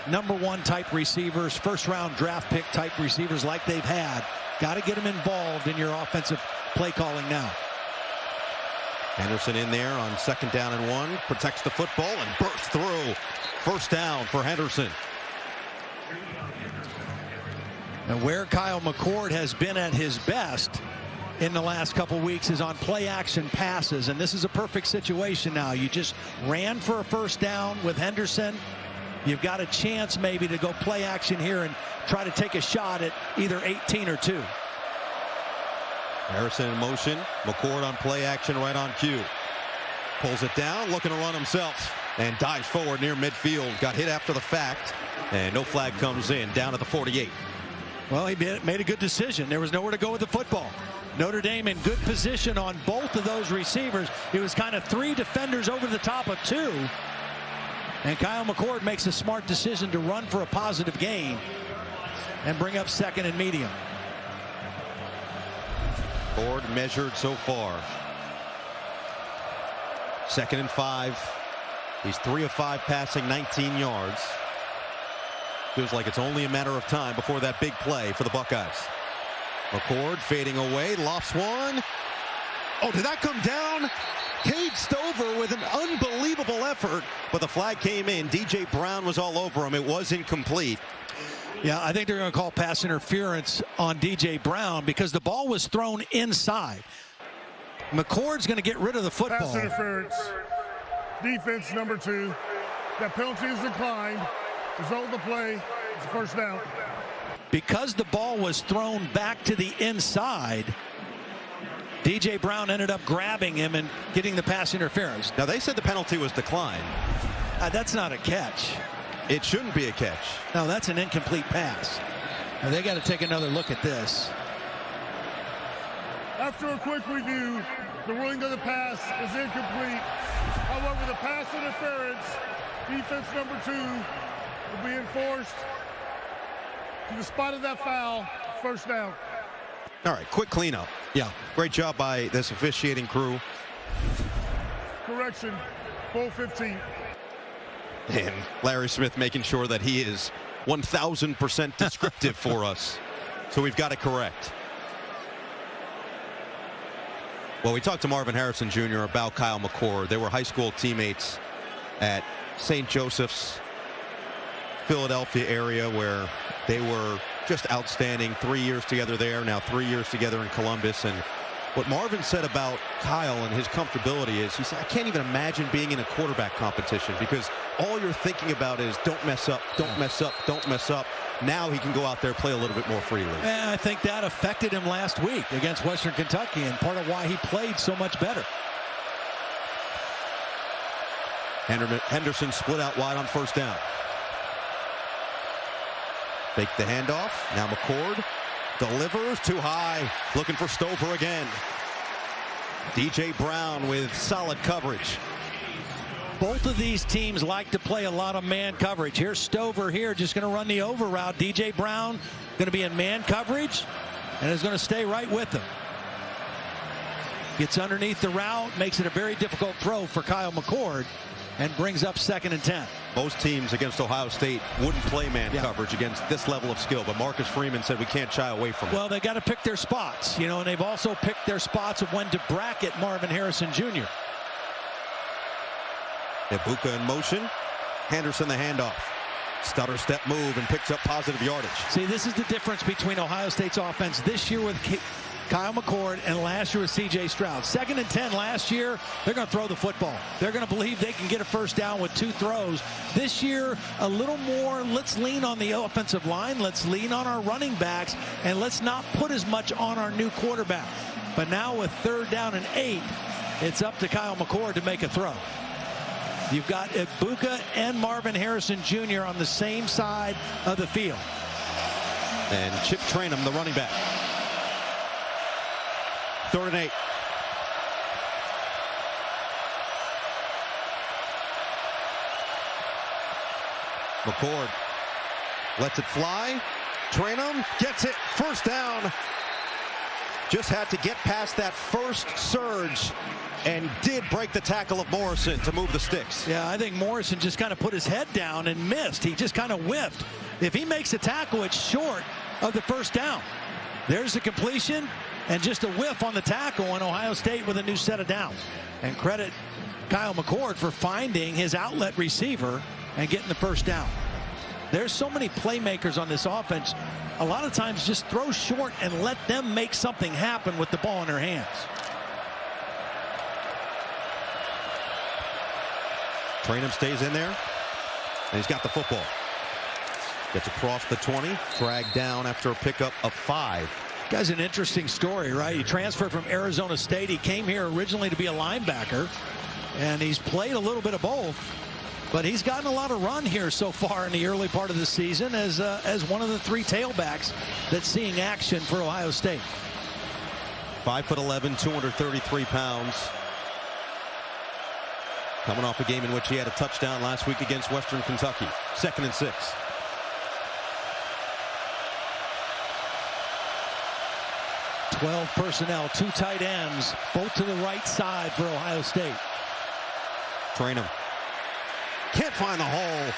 #1 type receivers, first-round draft pick type receivers like they've had. Got to get them involved in your offensive play calling now. Henderson in there on second down and 1. Protects the football and bursts through. First down for Henderson. And where Kyle McCord has been at his best in the last couple weeks is on play-action passes. And this is a perfect situation now. You just ran for a first down with Henderson. You've got a chance maybe to go play action here and try to take a shot at either 18 or 2. Harrison in motion. McCord on play action right on cue. Pulls it down, looking to run himself. And dives forward near midfield. Got hit after the fact. And no flag comes in. Down at the 48. Well, he made a good decision. There was nowhere to go with the football. Notre Dame in good position on both of those receivers. It was kind of 3 defenders over the top of 2. And Kyle McCord makes a smart decision to run for a positive gain and bring up second and medium. Ford measured so far. 2nd and 5. He's 3 of 5 passing, 19 yards. Feels like it's only a matter of time before that big play for the Buckeyes. McCord fading away, lost one. Oh, did that come down? Cade Stover with an unbelievable effort, but the flag came in. DJ Brown was all over him. It was incomplete. Yeah, I think they're going to call pass interference on DJ Brown because the ball was thrown inside. McCord's going to get rid of the football. Pass interference. Defense number 2. That penalty is declined. Result of the play is first down. Because the ball was thrown back to the inside, DJ Brown ended up grabbing him and getting the pass interference. Now, they said the penalty was declined. That's not a catch. It shouldn't be a catch. No, that's an incomplete pass. Now, they got to take another look at this. After a quick review, the ruling of the pass is incomplete. However, the pass interference, defense number 2, will be enforced to the spot of that foul, first down. All right, quick cleanup. Yeah. Great job by this officiating crew. Correction, full 15. And Larry Smith making sure that he is 1,000% descriptive for us. So we've got it correct. Well, we talked to Marvin Harrison Jr. about Kyle McCord. They were high school teammates at St. Joseph's, Philadelphia area, where they were just outstanding. 3 years together there, now 3 years together in Columbus. And what Marvin said about Kyle and his comfortability is, he said, I can't even imagine being in a quarterback competition because all you're thinking about is don't mess up, don't mess up, don't mess up. Now he can go out there and play a little bit more freely. And I think that affected him last week against Western Kentucky, and part of why he played so much better. Henderson split out wide on first down. Fake the handoff. Now McCord delivers too high. Looking for Stover again. DJ Brown with solid coverage. Both of these teams like to play a lot of man coverage. Here's Stover here, just going to run the over route. DJ Brown going to be in man coverage and is going to stay right with him. Gets underneath the route, makes it a very difficult throw for Kyle McCord, and brings up 2nd and 10. Most teams against Ohio State wouldn't play man coverage against this level of skill, but Marcus Freeman said we can't shy away from it. Well, they got to pick their spots, you know, and they've also picked their spots of when to bracket Marvin Harrison Jr. Ibuka in motion. Henderson the handoff. Stutter step move and picks up positive yardage. See, this is the difference between Ohio State's offense this year with Kyle McCord and last year with C.J. Stroud. 2nd and 10 last year, they're going to throw the football. They're going to believe they can get a first down with 2 throws. This year, a little more, let's lean on the offensive line, let's lean on our running backs, and let's not put as much on our new quarterback. But now with 3rd down and 8, it's up to Kyle McCord to make a throw. You've got Ibuka and Marvin Harrison Jr. on the same side of the field. And Chip Trainum, the running back. 3rd and 8. McCord lets it fly. Trainum gets it. First down. Just had to get past that first surge and did break the tackle of Morrison to move the sticks. Yeah, I think Morrison just kind of put his head down and missed. He just kind of whiffed. If he makes a tackle, it's short of the first down. There's the completion and just a whiff on the tackle, and Ohio State with a new set of downs. And credit Kyle McCord for finding his outlet receiver and getting the first down. There's so many playmakers on this offense. A lot of times just throw short and let them make something happen with the ball in their hands. Trainum stays in there, and he's got the football. Gets across the 20, dragged down after a pickup of 5. Guy's an interesting story, right? He transferred from Arizona State. He came here originally to be a linebacker, and he's played a little bit of both. But he's gotten a lot of run here so far in the early part of the season as one of the 3 tailbacks that's seeing action for Ohio State. 5'11", 233 pounds. Coming off a game in which he had a touchdown last week against Western Kentucky. 2nd and 6. Personnel, 2 tight ends, both to the right side for Ohio State. Trainum. Can't find the hole.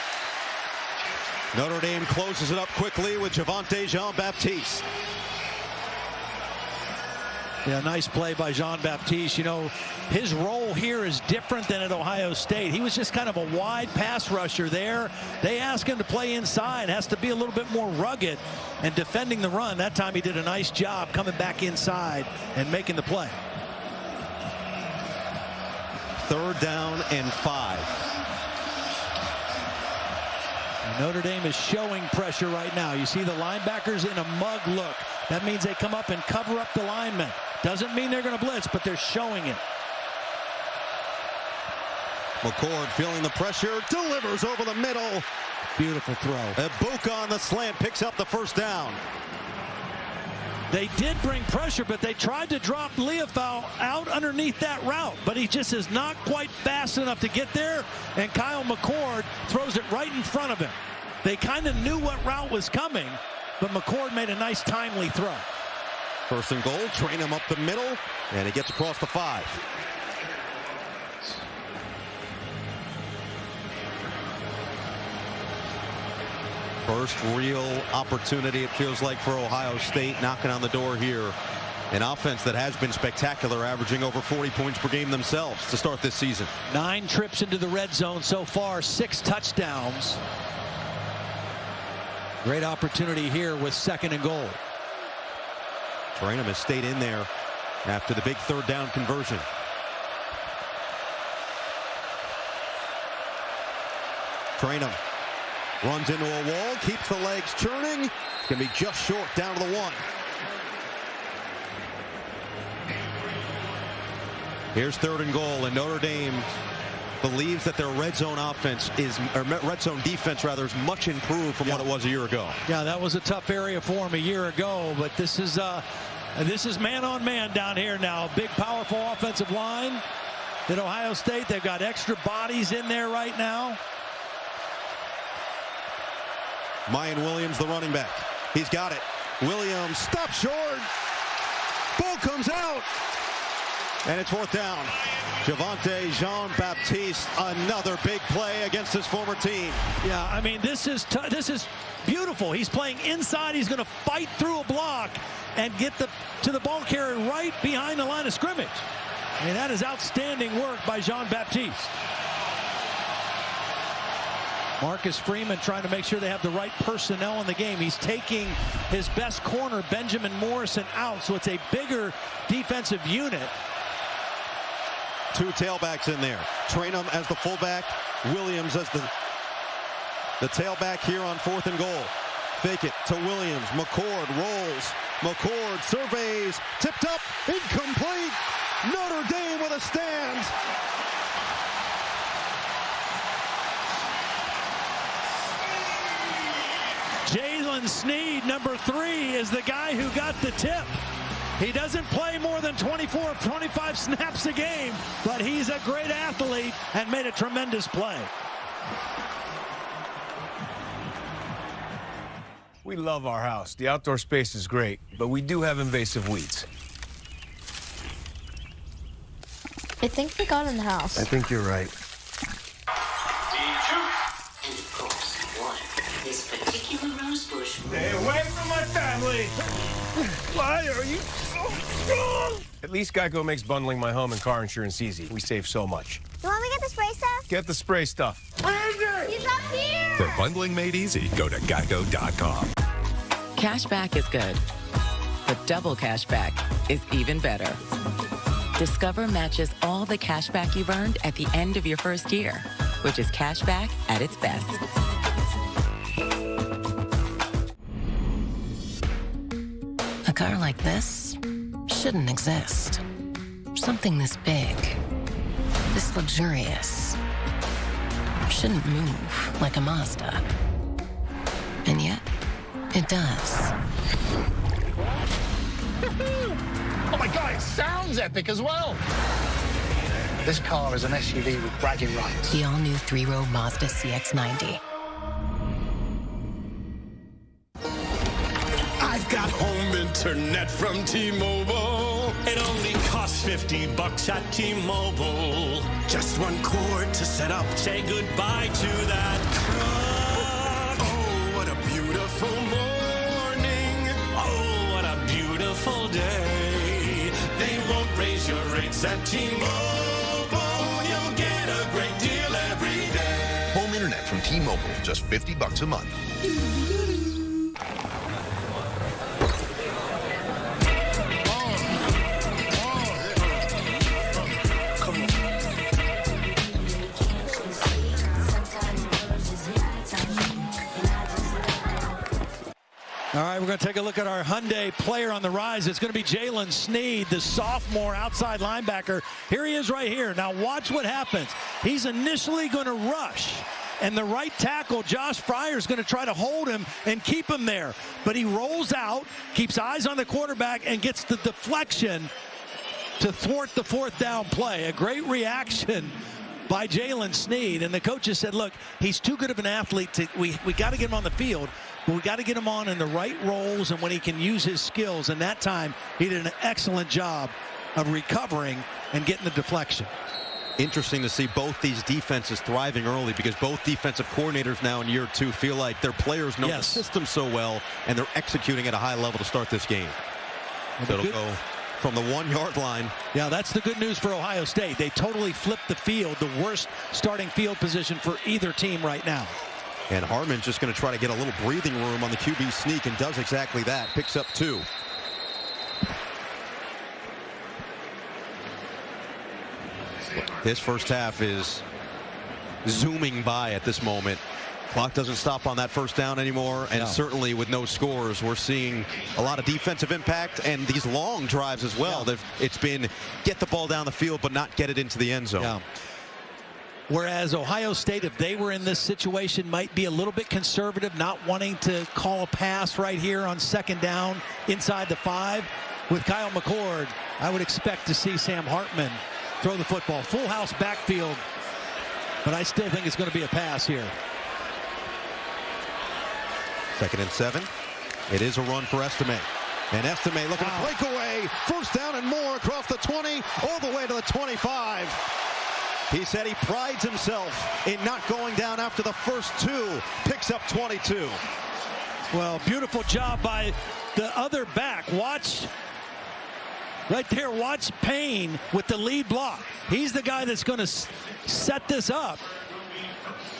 Notre Dame closes it up quickly with Javonte Jean-Baptiste. Yeah, nice play by Jean-Baptiste. You know, his role here is different than at Ohio State. He was just kind of a wide pass rusher there. They asked him to play inside. Has to be a little bit more rugged and defending the run. That time he did a nice job coming back inside and making the play. 3rd down and 5. Notre Dame is showing pressure right now. You see the linebackers in a mug look. That means they come up and cover up the linemen. Doesn't mean they're going to blitz, but they're showing it. McCord feeling the pressure, delivers over the middle. Beautiful throw. Ibuka on the slant picks up the first down. They did bring pressure, but they tried to drop Leofau out underneath that route, but he just is not quite fast enough to get there, and Kyle McCord throws it right in front of him. They kind of knew what route was coming, but McCord made a nice timely throw. 1st and goal, train him up the middle, and he gets across the 5. First real opportunity, it feels like, for Ohio State, knocking on the door here An offense that has been spectacular, averaging over 40 points per game themselves to start this season. 9 trips into the red zone so far, 6 touchdowns. Great opportunity here with 2nd and goal. Trainham has stayed in there after the big 3rd down conversion. Trainham runs into a wall, keeps the legs churning. It's going to be just short down to the 1. Here's 3rd and goal, and Notre Dame believes that their red zone offense is, or red zone defense rather, is much improved from what it was a year ago. Yeah, that was a tough area for him a year ago, but this is man on man down here now. Big, powerful offensive line at Ohio State. They've got extra bodies in there right now. Mayan Williams, the running back. He's got it. Williams stops short. Ball comes out. And it's 4th down. Javonte Jean-Baptiste, another big play against his former team. Yeah, I mean, this is beautiful. He's playing inside. He's going to fight through a block and get to the ball carrier right behind the line of scrimmage. I mean, that is outstanding work by Jean-Baptiste. Marcus Freeman trying to make sure they have the right personnel in the game. He's taking his best corner, Benjamin Morrison, out, so it's a bigger defensive unit. 2 tailbacks in there. Trainham as the fullback, Williams as the tailback here on 4th and goal. Fake it to Williams. McCord rolls. McCord surveys. Tipped up. Incomplete. Notre Dame with a stand. Jalen Sneed, number 3, is the guy who got the tip. He doesn't play more than 24, 25 snaps a game, but he's a great athlete and made a tremendous play. We love our house. The outdoor space is great, but we do have invasive weeds. I think we got in the house. I think you're right. And of course, one, this particular rose bush. Stay away from my family! Why are you so strong? At least Geico makes bundling my home and car insurance easy. We save so much. You want me to get the spray stuff? Get the spray stuff. He's up here! For bundling made easy, go to geico.com. Cashback is good, but double cashback is even better. Discover matches all the cashback you've earned at the end of your first year, which is cashback at its best. A car like this shouldn't exist. Something this big, this luxurious, shouldn't move like a Mazda. And yet, it does. Oh my God, it sounds epic as well. This car is an SUV with bragging rights. The all-new 3-row Mazda CX-90. I've got home internet from T-Mobile. It only costs $50 at T-Mobile. Just one cord to set up. Say goodbye to that truck. Oh, what a beautiful morning. Oh, what a beautiful day. They won't raise your rates at T-Mobile. You'll get a great deal every day. Home internet from T-Mobile, just $50 a month. All right, we're going to take a look at our Hyundai player on the rise. It's going to be Jalen Sneed, the sophomore outside linebacker. Here he is right here. Now watch what happens. He's initially going to rush, and the right tackle, Josh Fryer, is going to try to hold him and keep him there. But he rolls out, keeps eyes on the quarterback, and gets the deflection to thwart the 4th down play. A great reaction by Jalen Sneed, and the coaches said, look, he's too good of an athlete. We got to get him on the field, but we got to get him on in the right roles and when he can use his skills. And that time, he did an excellent job of recovering and getting the deflection. Interesting to see both these defenses thriving early, because both defensive coordinators now in year 2 feel like their players know the system so well, and they're executing at a high level to start this game. So it'll go from the 1-yard line. Yeah, that's the good news for Ohio State. They totally flipped the field, the worst starting field position for either team right now. And Hartman's just going to try to get a little breathing room on the QB sneak and does exactly that. Picks up 2. This first half is zooming by at this moment. Clock doesn't stop on that first down anymore, and certainly with no scores, we're seeing a lot of defensive impact and these long drives as well. It's been get the ball down the field but not get it into the end zone. Yeah. Whereas Ohio State, if they were in this situation, might be a little bit conservative, not wanting to call a pass right here on second down inside the 5. With Kyle McCord, I would expect to see Sam Hartman throw the football. Full house backfield, but I still think it's going to be a pass here. 2nd and 7. It is a run for Estime. And Estime looking to break away. First down and more across the 20, all the way to the 25. He said he prides himself in not going down after the first 2. Picks up 22. Well, beautiful job by the other back. Watch right there. Watch Payne with the lead block. He's the guy that's going to set this up.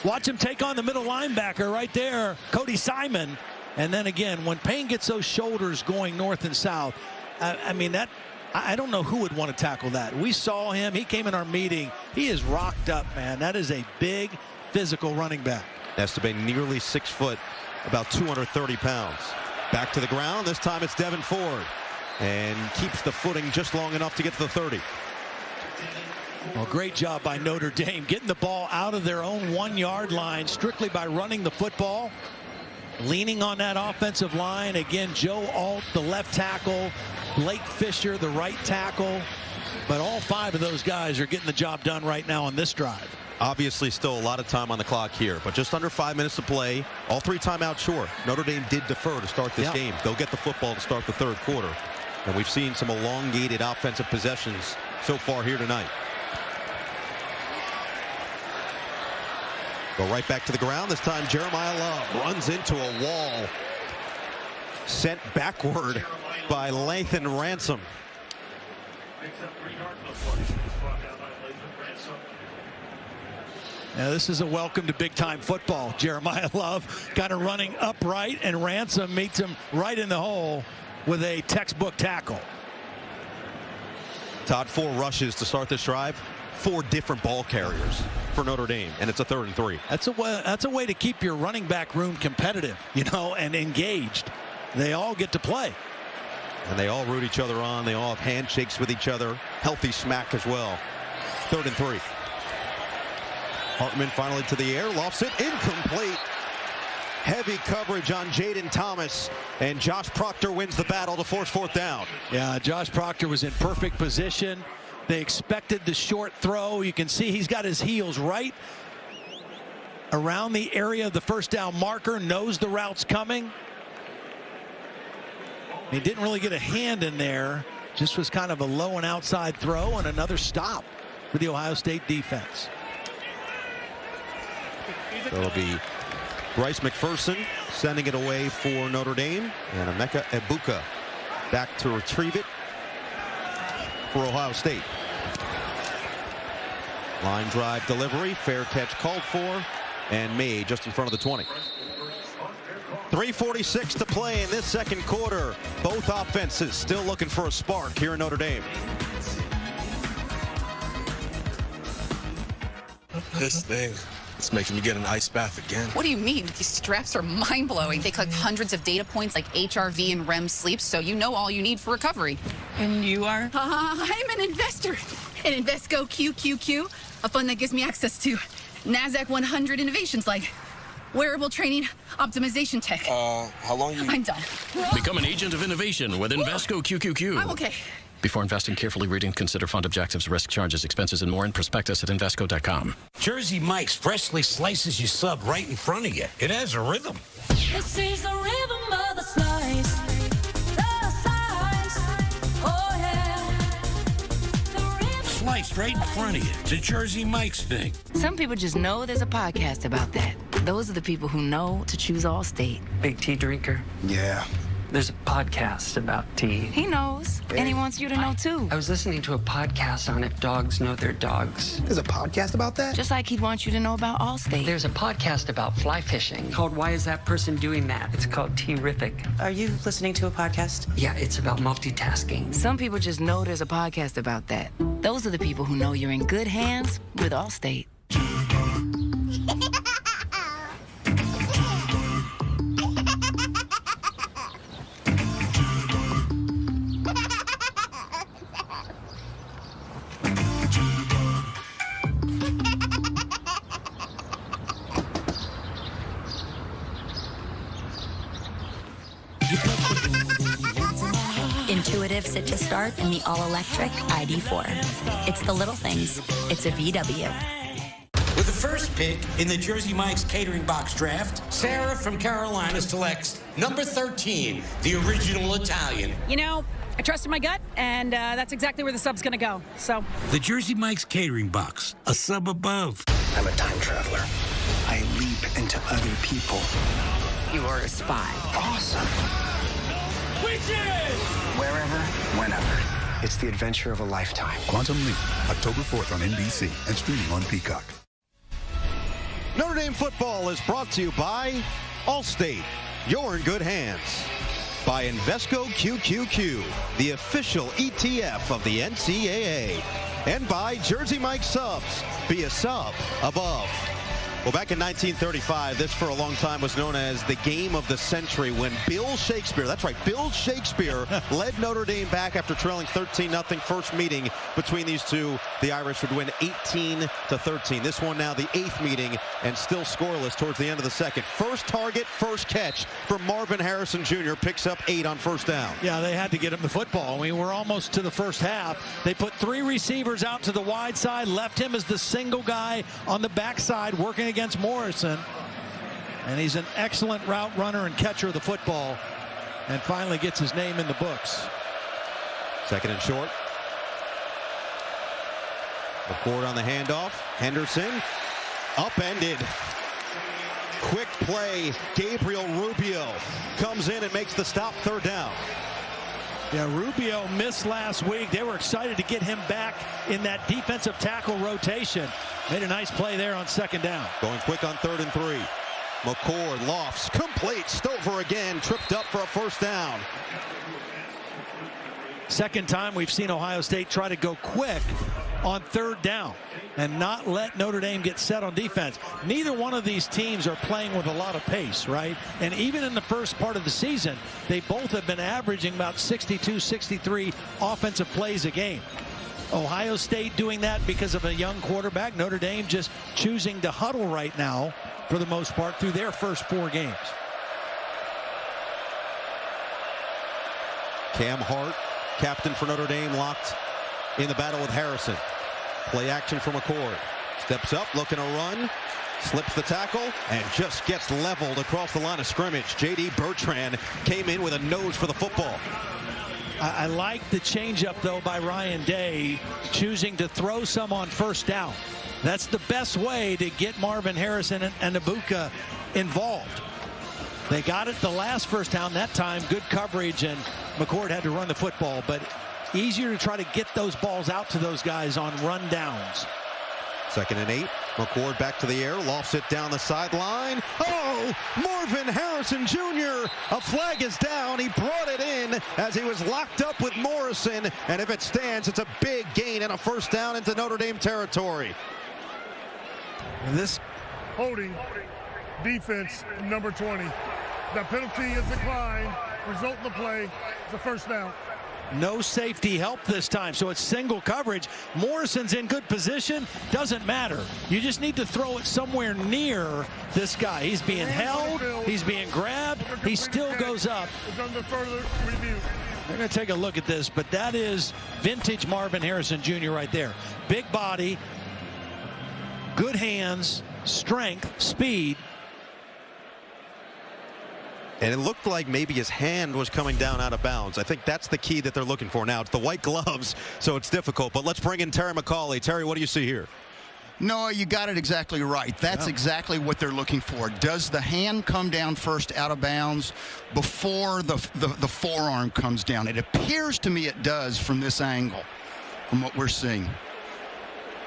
Watch him take on the middle linebacker right there, Cody Simon. And then again, when Payne gets those shoulders going north and south, I mean, that I don't know who would want to tackle that. We saw him. He came in our meeting. He is rocked up, man. That is a big physical running back. Estime nearly 6 foot, about 230 pounds. Back to the ground. This time it's Devin Ford. And keeps the footing just long enough to get to the 30. Well, great job by Notre Dame getting the ball out of their own 1-yard line strictly by running the football. Leaning on that offensive line. Again, Joe Alt, the left tackle. Blake Fisher, the right tackle. But all 5 of those guys are getting the job done right now on this drive. Obviously still a lot of time on the clock here, but just under 5 minutes to play. All 3 timeouts short. Notre Dame did defer to start this game. They'll get the football to start the 3rd quarter. And we've seen some elongated offensive possessions so far here tonight. Go right back to the ground. This time Jeremiah Love runs into a wall. Sent backward by Lathan Ransom. Now this is a welcome to big-time football. Jeremiah Love kind of running upright, and Ransom meets him right in the hole with a textbook tackle. Todd, 4 rushes to start this drive. 4 different ball carriers for Notre Dame, and it's a 3rd and 3. That's a way to keep your running back room competitive, you know, and engaged. They all get to play. And they all root each other on. They all have handshakes with each other. Healthy smack as well. 3rd and 3. Hartman finally to the air. Lofts it. Incomplete. Heavy coverage on Jaden Thomas. And Josh Proctor wins the battle to force 4th down. Yeah, Josh Proctor was in perfect position. They expected the short throw. You can see he's got his heels right around the area of the first down marker. Knows the route's coming. He didn't really get a hand in there. Just was kind of a low and outside throw, and another stop for the Ohio State defense. So it'll be Bryce McPherson sending it away for Notre Dame, and Emeka Ebuka back to retrieve it for Ohio State. Line drive delivery, fair catch called for, and made just in front of the 20. 3:46 to play in this 2nd quarter. Both offenses still looking for a spark here in Notre Dame. This thing, it's making me get an ice bath again. What do you mean? These straps are mind-blowing. They collect hundreds of data points like HRV and REM sleep, so you know all you need for recovery. And you are? I'm an investor in Invesco QQQ, a fund that gives me access to NASDAQ 100 innovations like wearable training optimization tech. How long you... I'm done. Become an agent of innovation with Invesco QQQ. I'm okay. Before investing, carefully read and consider fund objectives, risk, charges, expenses, and more in prospectus at Invesco.com. Jersey Mike's freshly slices your sub right in front of you. It has a rhythm. This is the rhythm of the slice. The slice. Oh, yeah. Sliced right in front of you. It's a Jersey Mike's thing. Some people just know there's a podcast about that. Those are the people who know to choose Allstate. Big tea drinker. Yeah. There's a podcast about tea. He knows, and he wants you to know too. I was listening to a podcast on if dogs know their dogs. There's a podcast about that? Just like he'd want you to know about Allstate. There's a podcast about fly fishing called Why Is That Person Doing That? It's called Terrific. Are you listening to a podcast? Yeah, it's about multitasking. Some people just know there's a podcast about that. Those are the people who know you're in good hands with Allstate. Intuitive sit-to start and the all-electric ID4. It's the little things. It's a VW. With the first pick in the Jersey Mike's Catering Box Draft, Sarah from Carolina selects number 13, the original Italian. You know, I trusted my gut, and that's exactly where the sub's going to go. So, The Jersey Mike's Catering Box, a sub above. I'm a time traveler. I leap into other people. You are a spy. Awesome. Witches! Wherever, whenever. It's the adventure of a lifetime. Quantum Leap, October 4th on NBC and streaming on Peacock. Notre Dame football is brought to you by Allstate. You're in good hands. By Invesco QQQ, the official ETF of the NCAA. And by Jersey Mike Subs. Be a sub above. Well, back in 1935, this for a long time was known as the game of the century when Bill Shakespeare, that's right, Bill Shakespeare led Notre Dame back after trailing 13-0. First meeting between these two, the Irish would win 18-13. This one now the 8th meeting and still scoreless towards the end of the second. First target, first catch for Marvin Harrison Jr. Picks up 8 on first down. Yeah, they had to get him the football. I mean, we're almost to the first half. They put 3 receivers out to the wide side, left him as the single guy on the backside working against Morrison, and he's an excellent route runner and catcher of the football, and finally gets his name in the books. Second and short. McCord on the handoff. Henderson upended. Quick play. Gabriel Rubio comes in and makes the stop. Third down. Yeah, Rubio missed last week. They were excited to get him back in that defensive tackle rotation. Made a nice play there on second down. Going quick on 3rd and 3. McCord lofts, complete. Stover again, tripped up for a first down. Second time we've seen Ohio State try to go quick on 3rd down and not let Notre Dame get set on defense. Neither one of these teams are playing with a lot of pace, right? And even in the first part of the season, they both have been averaging about 62, 63 offensive plays a game. Ohio State doing that because of a young quarterback. Notre Dame just choosing to huddle right now for the most part through their first 4 games. Cam Hart, captain for Notre Dame, locked in the battle with Harrison. Play action for McCord. Steps up, looking to run. Slips the tackle and just gets leveled across the line of scrimmage. J.D. Bertrand came in with a nose for the football. I like the changeup, though, by Ryan Day, choosing to throw some on first down. That's the best way to get Marvin Harrison and Ibuka involved. They got it the last first down. That time, good coverage, and McCord had to run the football. But easier to try to get those balls out to those guys on run downs. 2nd and 8. McCord back to the air, lofts it down the sideline. Oh, Marvin Harrison Jr. A flag is down. He brought it in as he was locked up with Morrison. And if it stands, it's a big gain and a first down into Notre Dame territory. And this holding defense number 20. The penalty is declined. Result of the play is a first down. No safety help this time, so it's single coverage. Morrison's in good position. Doesn't matter. You just need to throw it somewhere near this guy. He's being held. He's being grabbed. He still goes up. It's under further review. They're going to take a look at this, but that is vintage Marvin Harrison Jr. right there. Big body, good hands, strength, speed. And it looked like maybe his hand was coming down out of bounds. I think that's the key that they're looking for now. It's the white gloves, so it's difficult. But let's bring in Terry McCauley. Terry, what do you see here? No, you got it exactly right. That's exactly what they're looking for. Does the hand come down first out of bounds before the forearm comes down? It appears to me it does from this angle, from what we're seeing.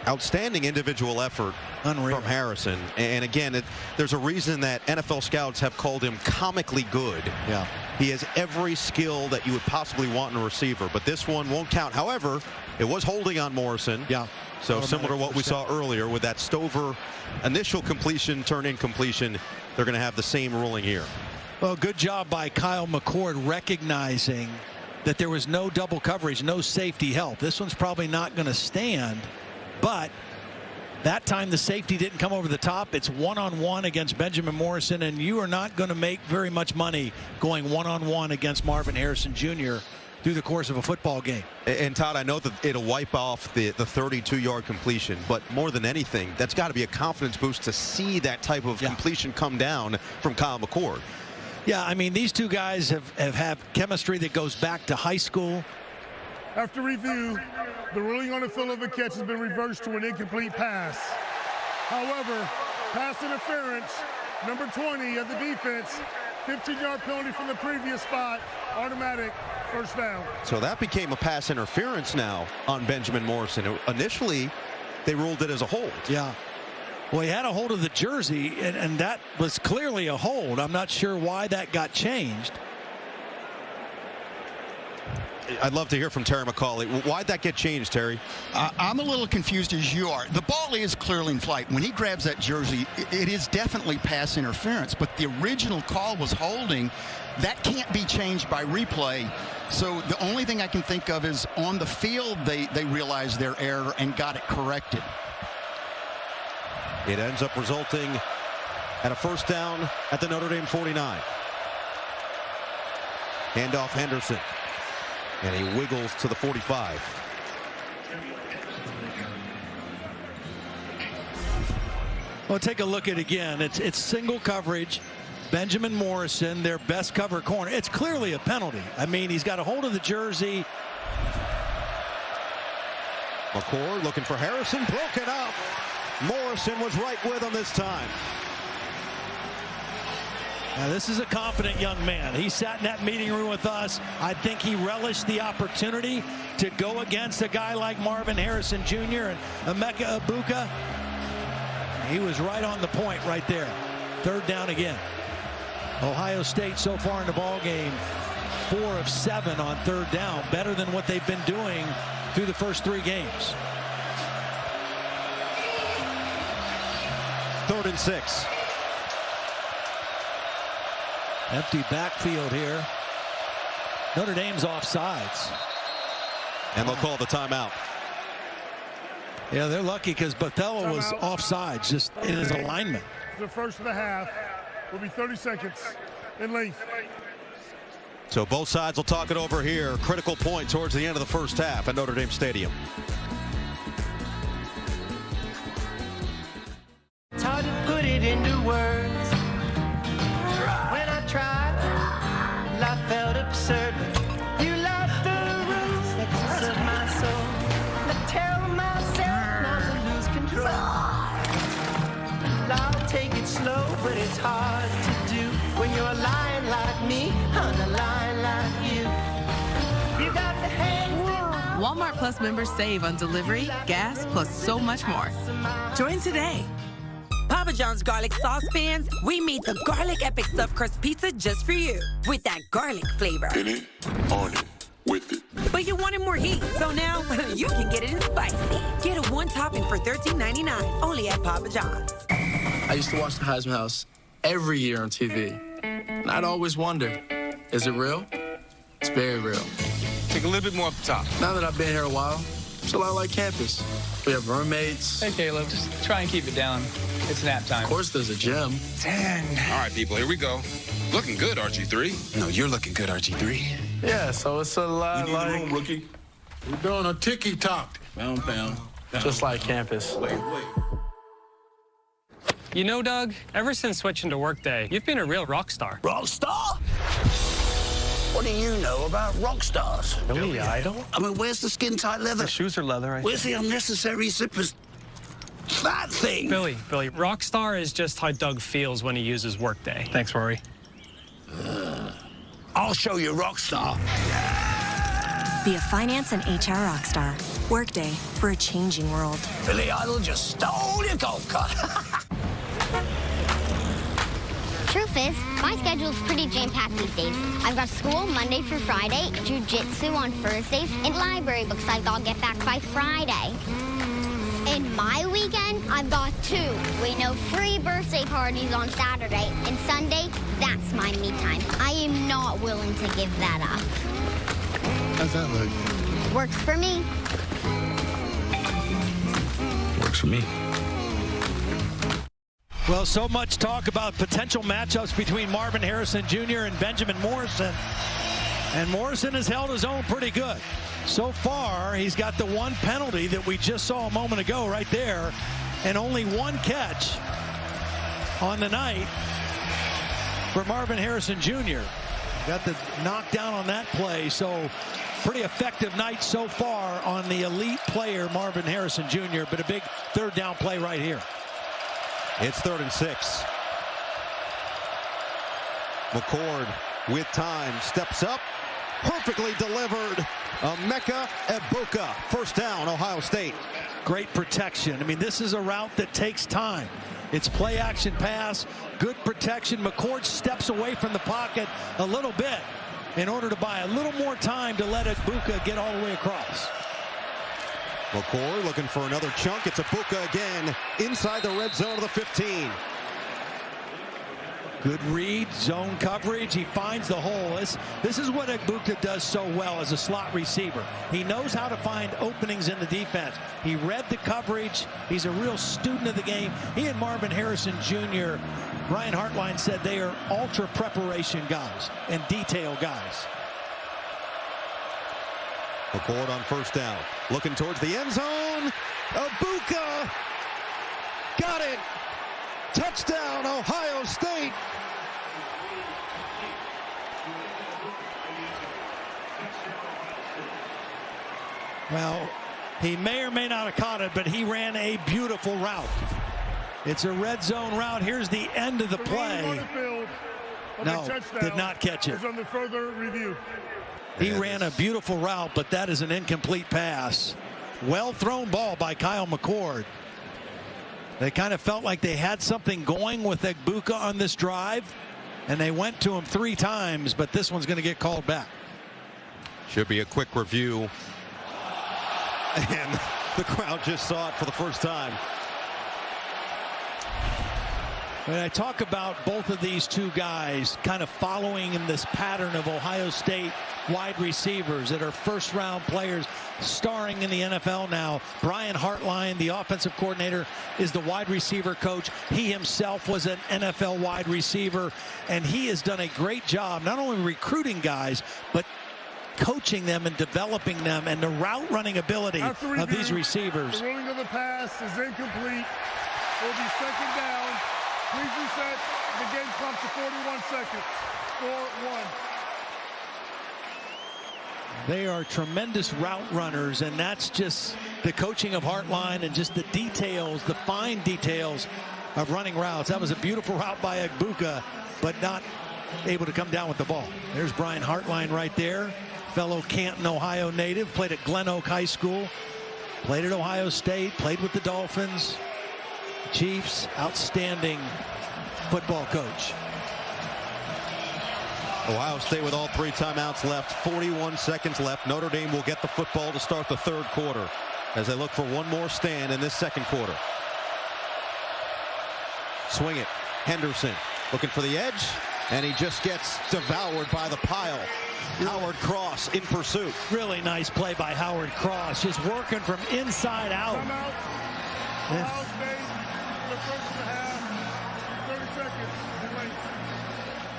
Outstanding individual effort from Harrison. And again, there's a reason that NFL scouts have called him comically good. Yeah. He has every skill that you would possibly want in a receiver, but this one won't count. However, it was holding on Morrison. Yeah. So similar to what we saw earlier with that Stover initial completion, turn incompletion, they're going to have the same ruling here. Well, good job by Kyle McCord recognizing that there was no double coverage, no safety help. This one's probably not going to stand, but that time the safety didn't come over the top. It's one-on-one against Benjamin Morrison, and you are not going to make very much money going one-on-one against Marvin Harrison Jr. through the course of a football game. And Todd, I know that it'll wipe off the 32-yard completion, but more than anything, that's got to be a confidence boost to see that type of completion come down from Kyle McCord. Yeah, I mean, these two guys have chemistry that goes back to high school. After review, the ruling on the field of a catch has been reversed to an incomplete pass. However, pass interference, number 20 of the defense, 15-yard penalty from the previous spot, automatic first down. So that became a pass interference now on Benjamin Morrison. Initially, they ruled it as a hold. Yeah. Well, he had a hold of the jersey, and that was clearly a hold. I'm not sure why that got changed. I'd love to hear from Terry McCauley. Why'd that get changed, Terry? I'm a little confused as you are. The ball is clearly in flight. When he grabs that jersey, it is definitely pass interference, but the original call was holding. That can't be changed by replay. So the only thing I can think of is on the field, they realized their error and got it corrected. It ends up resulting at a first down at the Notre Dame 49. Handoff Henderson. And he wiggles to the 45. Well, take a look at it again. It's single coverage. Benjamin Morrison, their best cover corner. It's clearly a penalty. I mean, he's got a hold of the jersey. McCord looking for Harrison. Broken up. Morrison was right with him this time. Now, this is a confident young man. He sat in that meeting room with us. I think he relished the opportunity to go against a guy like Marvin Harrison Jr. and Emeka Egbuka. He was right on the point right there. Third down again. Ohio State so far in the ball game, 4 of 7 on third down. Better than what they've been doing through the first 3 games. 3rd and 6. Empty backfield here. Notre Dame's offsides. And they'll call the timeout. Yeah, they're lucky because Bothello was offsides, just in his alignment. The first of the half will be 30 seconds in length. So both sides will talk it over here. Critical point towards the end of the first half at Notre Dame Stadium. It's hard to put it into words. When I tried, life felt absurd. You left the roots of my soul. I tell myself not to lose control. I'll take it slow, but it's hard to do when you're lying like me on a line like you. You got the hands. Walmart Plus members save on delivery, gas, plus so much more. Join today. Papa John's garlic sauce fans, we made the garlic epic stuffed crust pizza just for you with that garlic flavor. In it, on it, with it. But you wanted more heat, so now you can get it in spicy. Get a 1 topping for $13.99 only at Papa John's. I used to watch the Heisman House every year on TV. And I'd always wonder, is it real? It's very real. Take a little bit more up the top. Now that I've been here a while, it's a lot like campus. We have roommates. Hey, Caleb, just try and keep it down. It's nap time. Of course, there's a gym. 10. All right, people, here we go. Looking good, RG3. No, you're looking good, RG3. Yeah, so it's a lot You need like... a room, rookie. We're doing a ticky-tock. Pound. Just like campus. Wait. You know, Doug, ever since switching to Workday, you've been a real rock star. Rock star? What do you know about rock stars? Billy Idol? I mean, where's the skin-tight leather? The shoes are leather, Where's the unnecessary zippers? that thing? Billy, Rockstar is just how Doug feels when he uses Workday. Thanks, Rory. I'll show you Rockstar. Be a finance and HR rockstar. Workday for a changing world. Billy Idol just stole your golf cart. Truth is, my schedule's pretty jam-packed these days. I've got school Monday through Friday, jiu-jitsu on Thursdays, and library books I've got to get back by Friday. In my weekend, I've got 2. We know 3 birthday parties on Saturday, and Sunday, that's my me time. I am not willing to give that up. How's that look? Works for me. Works for me. Well, so much talk about potential matchups between Marvin Harrison Jr. and Benjamin Morrison. And Morrison has held his own pretty good. So far, he's got the 1 penalty that we just saw a moment ago right there, and only 1 catch on the night for Marvin Harrison Jr. Got the knockdown on that play, so pretty effective night so far on the elite player Marvin Harrison Jr., but a big 3rd down play right here. It's 3rd and 6. McCord with time steps up, perfectly delivered. Emeka Egbuka, 1st down, Ohio State. Great protection. I mean, this is a route that takes time. It's play action pass, good protection. McCord steps away from the pocket a little bit in order to buy a little more time to let Egbuka get all the way across. McCord looking for another chunk. It's Egbuka again inside the red zone of the 15. Good read, zone coverage. He finds the hole. This is what Egbuka does so well as a slot receiver. He knows how to find openings in the defense. He read the coverage. He's a real student of the game. He and Marvin Harrison Jr., Ryan Hartline said they are ultra preparation guys and detail guys. McCord on 1st down, looking towards the end zone. Egbuka got it. Touchdown, Ohio State. Well, he may or may not have caught it, but he ran a beautiful route. It's a red zone route. Here's the end of the play. No, did not catch it. Under further review. He ran a beautiful route, but that is an incomplete pass. Well thrown ball by Kyle McCord. They kind of felt like they had something going with Egbuka on this drive, and they went to him 3 times, but this one's going to get called back. Should be a quick review. And the crowd just saw it for the first time. When I talk about both of these 2 guys kind of following in this pattern of Ohio State wide receivers that are 1st-round players starring in the NFL now, Brian Hartline, the offensive coordinator, is the wide receiver coach. He himself was an NFL wide receiver, and he has done a great job not only recruiting guys, but coaching them and developing them, and the route running ability of these receivers. The ruling of the pass is incomplete. It will be 2nd down. Please reset the game clock to 41 seconds. Score 1. They are tremendous route runners, and that's just the coaching of Hartline and just the details, the fine details of running routes. That was a beautiful route by Egbuka, but not able to come down with the ball. There's Brian Hartline right there, fellow Canton, Ohio native, played at Glen Oak High School, played at Ohio State, played with the Dolphins, Chiefs, outstanding football coach. Ohio State with all 3 timeouts left, 41 seconds left. Notre Dame will get the football to start the 3rd quarter as they look for one more stand in this 2nd quarter. Swing it. Henderson looking for the edge, and he just gets devoured by the pile. Howard Cross in pursuit. Really nice play by Howard Cross, just working from inside out. Ohio State, the 1st and a half, 30 seconds.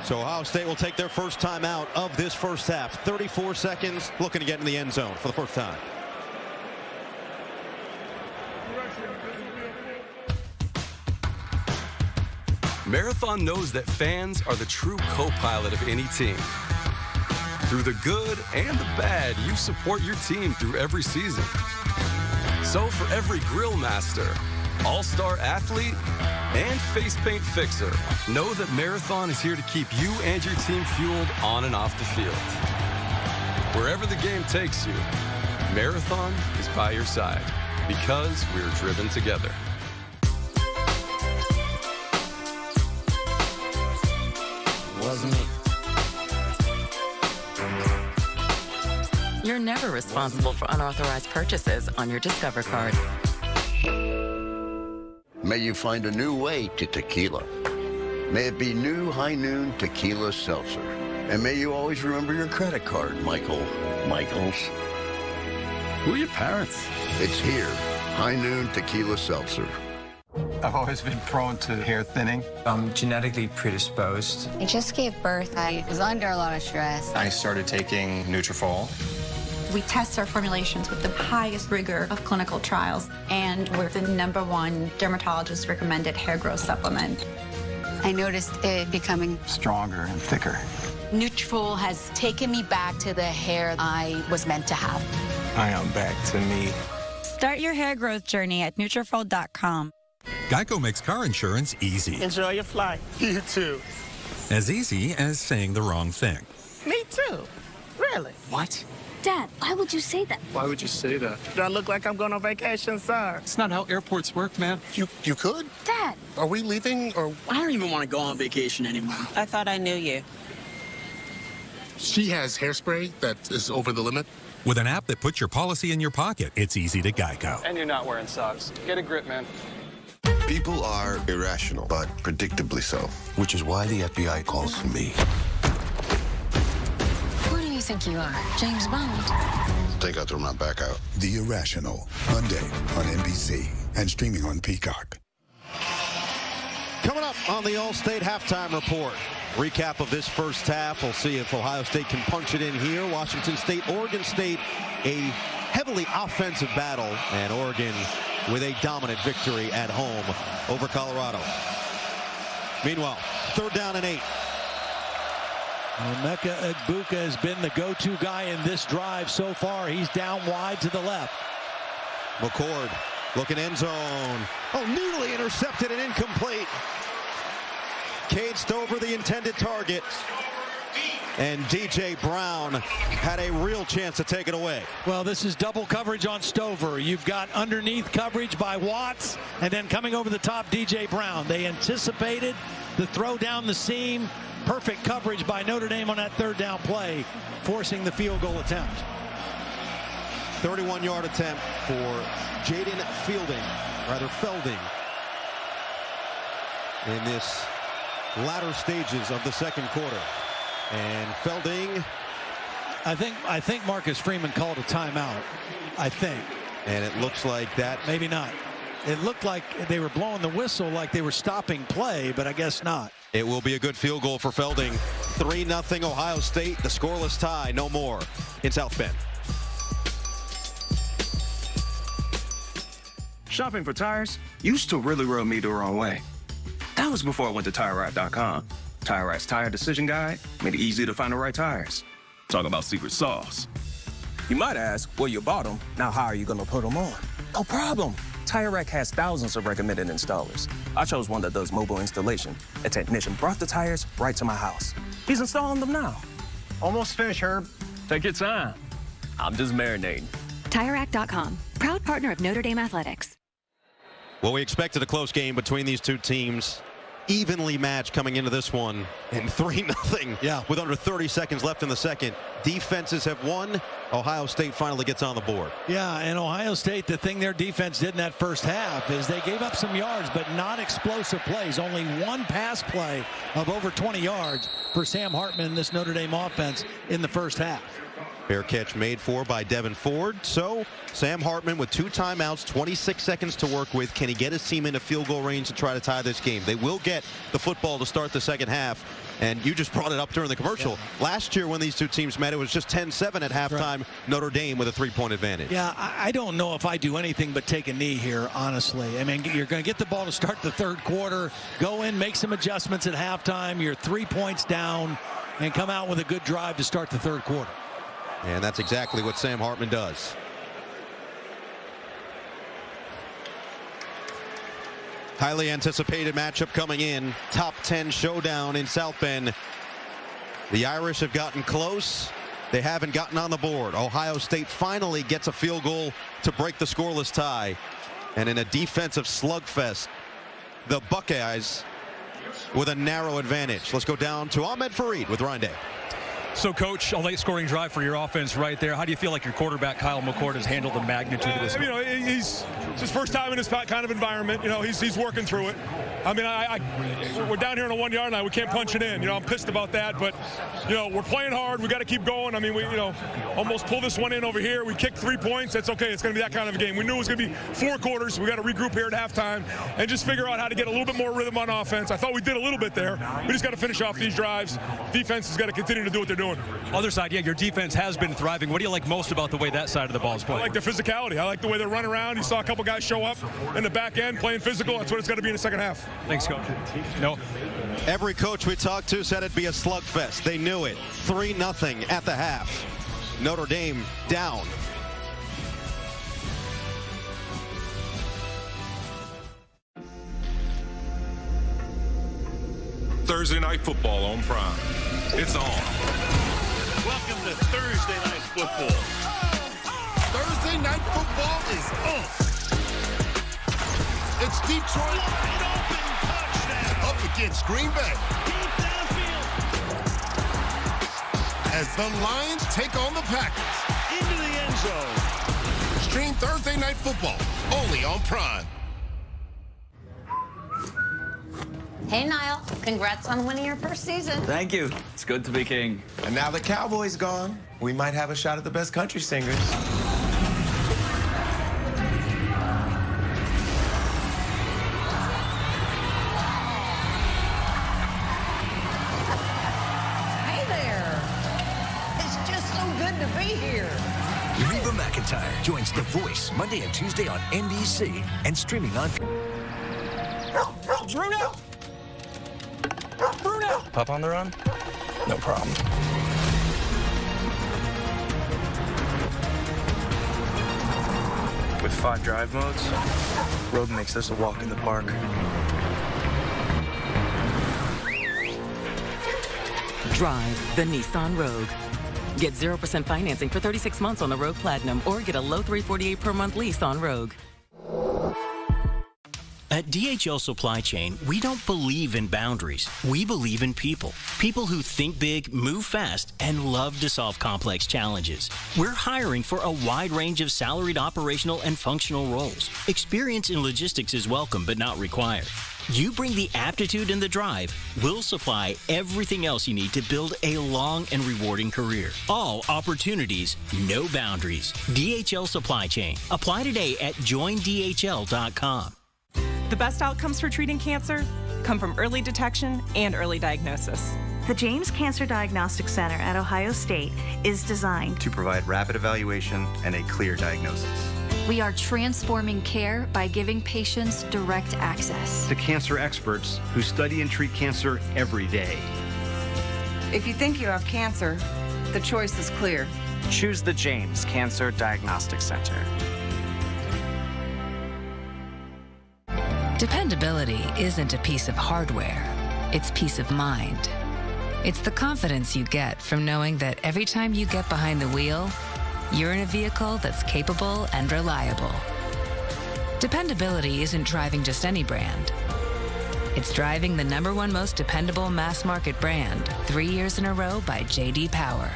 So Ohio State will take their first time out of this first half. 34 seconds, looking to get in the end zone for the first time. Marathon knows that fans are the true co-pilot of any team. Through the good and the bad, you support your team through every season. So for every grill master all-star athlete, and face paint fixer, know that Marathon is here to keep you and your team fueled on and off the field. Wherever the game takes you, Marathon is by your side because we're driven together. Wasn't me. You're never responsible for unauthorized purchases on your Discover card. May you find a new way to tequila. May it be new High Noon Tequila Seltzer. And may you always remember your credit card, Michaels. Who are your parents? It's here, High Noon Tequila Seltzer. I've always been prone to hair thinning. I'm genetically predisposed. I just gave birth. I was under a lot of stress. I started taking Nutrafol. We test our formulations with the highest rigor of clinical trials, and we're the #1 dermatologist recommended hair growth supplement. I noticed it becoming Stronger and thicker. Nutrafol has taken me back to the hair I was meant to have. I am back to me. Start your hair growth journey at Nutrafol.com. Geico makes car insurance easy. Enjoy your flight. You too. As easy as saying the wrong thing. Me too. Really? What? Dad, why would you say that? Why would you say that? Do I look like I'm going on vacation, sir? It's not how airports work, man. You could? Dad! Are we leaving or? I don't even want to go on vacation anymore. I thought I knew you. She has hairspray that is over the limit. With an app that puts your policy in your pocket, it's easy to Geico. And you're not wearing socks. Get a grip, man. People are irrational, but predictably so. Which is why the FBI calls me. Who do you think you are? James Bond? I think I threw my back out. The Irrational, Monday on NBC and streaming on Peacock. Coming up on the All-State Halftime Report. Recap of this first half. We'll see if Ohio State can punch it in here. Washington State, Oregon State, a heavily offensive battle, and Oregon with a dominant victory at home over Colorado. Meanwhile, 3rd down and 8. Emeka Egbuka has been the go-to guy in this drive so far. He's down wide to the left. McCord looking end zone. Oh, nearly intercepted and incomplete. Caged over the intended target. And DJ Brown had a real chance to take it away. Well, this is double coverage on Stover. You've got underneath coverage by Watts, and then coming over the top, DJ Brown. They anticipated the throw down the seam. Perfect coverage by Notre Dame on that 3rd down play, forcing the field goal attempt. 31-yard attempt for Jaden Felding in this latter stages of the 2nd quarter. And Felding, I think Marcus Freeman called a timeout. I think. And it looks like that. Maybe not. It looked like they were blowing the whistle like they were stopping play, but I guess not. It will be a good field goal for Felding. 3-0 Ohio State. The scoreless tie, no more in South Bend. Shopping for tires used to really rub me the wrong way. That was before I went to TireRack.com. TireRack's tire decision guide made it easy to find the right tires. Talk about secret sauce. You might ask, well, you bought them. Now how are you going to put them on? No problem. TireRack has thousands of recommended installers. I chose one that does mobile installation. A technician brought the tires right to my house. He's installing them now. Almost finished, Herb. Take your time. I'm just marinating. TireRack.com, proud partner of Notre Dame Athletics. Well, we expected a close game between these two teams. Evenly matched coming into this one, and 3-0 with under 30 seconds left in the second. Defenses have won. Ohio State finally gets on the board. Yeah, and Ohio State, the thing their defense did in that first half is they gave up some yards, but not explosive plays. Only one pass play of over 20 yards for Sam Hartman in this Notre Dame offense in the first half. Fair catch made for by Devin Ford. So Sam Hartman with 2 timeouts, 26 seconds to work with. Can he get his team into field goal range to try to tie this game? They will get the football to start the second half. And you just brought it up during the commercial. Yeah. Last year when these two teams met, it was just 10-7 at halftime. Right. Notre Dame with a 3-point advantage. Yeah, I don't know if I do anything but take a knee here, honestly. I mean, you're going to get the ball to start the 3rd quarter, go in, make some adjustments at halftime. You're 3 points down, and come out with a good drive to start the 3rd quarter. And that's exactly what Sam Hartman does. Highly anticipated matchup coming in. Top 10 showdown in South Bend. The Irish have gotten close. They haven't gotten on the board. Ohio State finally gets a field goal to break the scoreless tie. And in a defensive slugfest, the Buckeyes with a narrow advantage. Let's go down to Ahmed Fareed with Ryan Day. So, Coach, a late scoring drive for your offense right there. How do you feel like your quarterback, Kyle McCord, has handled the magnitude of this? You know, it's his first time in this kind of environment. You know, he's working through it. I mean, we're down here on a 1 yard line. We can't punch it in. You know, I'm pissed about that. But, you know, we're playing hard. We got to keep going. I mean, we, you know, almost pulled this one in over here. We kicked 3 points. That's okay. It's going to be that kind of a game. We knew it was going to be 4 quarters. We got to regroup here at halftime and just figure out how to get a little bit more rhythm on offense. I thought we did a little bit there. We just got to finish off these drives. Defense has got to continue to do what they're doing. Other side, yeah, your defense has been thriving. What do you like most about the way that side of the ball is playing? I like the physicality. I like the way they run around. You saw a couple guys show up in the back end playing physical. That's what it's got to be in the second half. Thanks, Coach. No. Every coach we talked to said it'd be a slugfest. They knew it. 3-0 at the half. Notre Dame down. Thursday Night Football on Prime. It's on. Welcome to Thursday Night Football. Thursday Night Football is on. It's Detroit up against Green Bay. Deep downfield. As the Lions take on the Packers. Into the end zone. Stream Thursday Night Football only on Prime. Hey, Niall. Congrats on winning your first season. Thank you. It's good to be king. And now the Cowboys gone, we might have a shot at the best country singers. Hey there. It's just so good to be here. Reba McEntire joins The Voice Monday and Tuesday on NBC and streaming on... Bruno! Bruno! Pup on the run? No problem. With 5 drive modes, road makes this a walk in the park. Drive the Nissan Rogue. Get 0% financing for 36 months on the Rogue Platinum or get a low $348 per month lease on Rogue. At DHL Supply Chain, we don't believe in boundaries. We believe in people. People who think big, move fast, and love to solve complex challenges. We're hiring for a wide range of salaried operational and functional roles. Experience in logistics is welcome but not required. You bring the aptitude and the drive. We'll supply everything else you need to build a long and rewarding career. All opportunities, no boundaries. DHL Supply Chain. Apply today at joindhl.com. The best outcomes for treating cancer come from early detection and early diagnosis. The James Cancer Diagnostic Center at Ohio State is designed to provide rapid evaluation and a clear diagnosis. We are transforming care by giving patients direct access to cancer experts who study and treat cancer every day. If you think you have cancer, the choice is clear. Choose the James Cancer Diagnostic Center. Dependability isn't a piece of hardware, it's peace of mind. It's the confidence you get from knowing that every time you get behind the wheel, you're in a vehicle that's capable and reliable. Dependability isn't driving just any brand. It's driving the #1 most dependable mass market brand 3 years in a row by J.D. Power.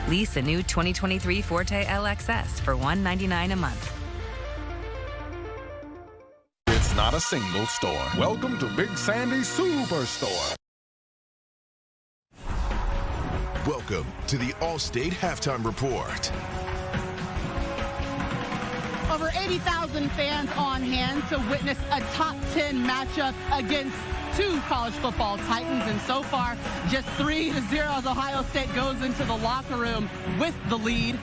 Lease a new 2023 Forte LXS for $199 a month. It's not a single store. Welcome to Big Sandy's Superstore. Welcome to the Allstate Halftime Report. Over 80,000 fans on hand to witness a top 10 matchup against 2 college football titans, and so far just 3-0 as Ohio State goes into the locker room with the lead.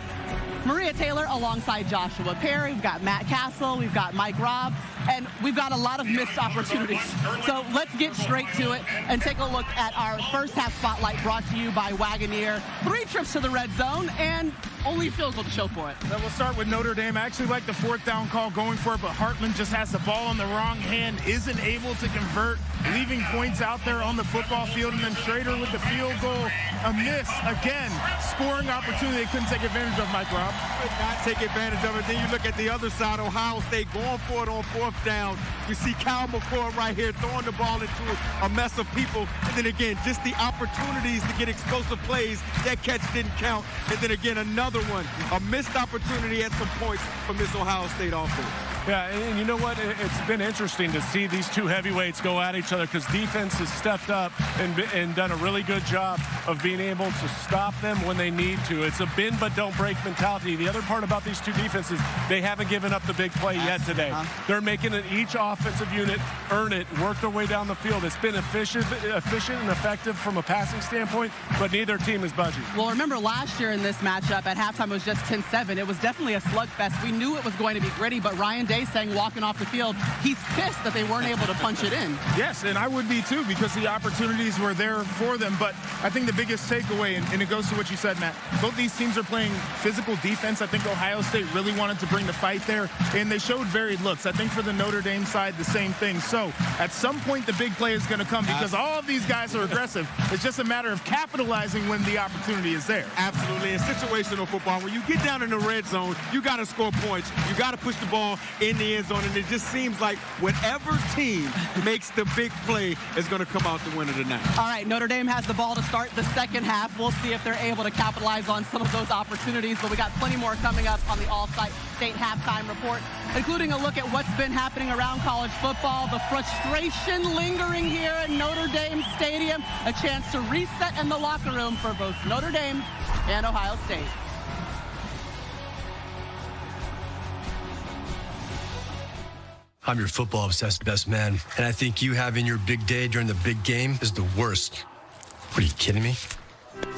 Maria Taylor alongside Joshua Perry. We've got Matt Castle. We've got Mike Robb. And we've got a lot of missed opportunities. So let's get straight to it and take a look at our first half spotlight brought to you by Wagoneer. 3 trips to the red zone and only field goal to show for it. Then we'll start with Notre Dame. I actually like the 4th down call going for it, but Hartman just has the ball in the wrong hand, isn't able to convert, leaving points out there on the football field, and then Schrader with the field goal, a miss. Again, scoring opportunity they couldn't take advantage of, Mike Rob. Could not take advantage of it. Then you look at the other side, Ohio State going for it on 4th down. You see Kyle McCord right here throwing the ball into a mess of people. And then again, just the opportunities to get explosive plays. That catch didn't count. And then again, another one, a missed opportunity at some points from this Ohio State offense. Yeah, and you know what? It's been interesting to see these two heavyweights go at each other because defense has stepped up and done a really good job of being able to stop them when they need to. It's a bend but don't break mentality. The other part about these two defenses, they haven't given up the big play yet today. They're making it each offensive unit earn it, work their way down the field. It's been efficient and effective from a passing standpoint, but neither team is budging. Well, remember last year in this matchup, at halftime it was just 10-7. It was definitely a slugfest. We knew it was going to be gritty, but Ryan Day saying walking off the field, he's pissed that they weren't able to punch it in. Yes, and I would be too because the opportunities were there for them. But I think the biggest takeaway, and it goes to what you said, Matt, both these teams are playing physical defense. I think Ohio State really wanted to bring the fight there, and they showed varied looks. I think for the Notre Dame side, the same thing. So at some point, the big play is going to come because all of these guys are aggressive. It's just a matter of capitalizing when the opportunity is there. Absolutely. It's situational football. When you get down in the red zone, you got to score points. You got to push the ball in the end zone, and it just seems like whatever team makes the big play is going to come out the winner tonight. All right, Notre Dame has the ball to start the second half. We'll see if they're able to capitalize on some of those opportunities, but we got plenty more coming up on the All-State halftime report, including a look at what's been happening around college football, the frustration lingering here at Notre Dame Stadium, a chance to reset in the locker room for both Notre Dame and Ohio State. I'm your football-obsessed best man, and I think you having your big day during the big game is the worst. What, are you kidding me?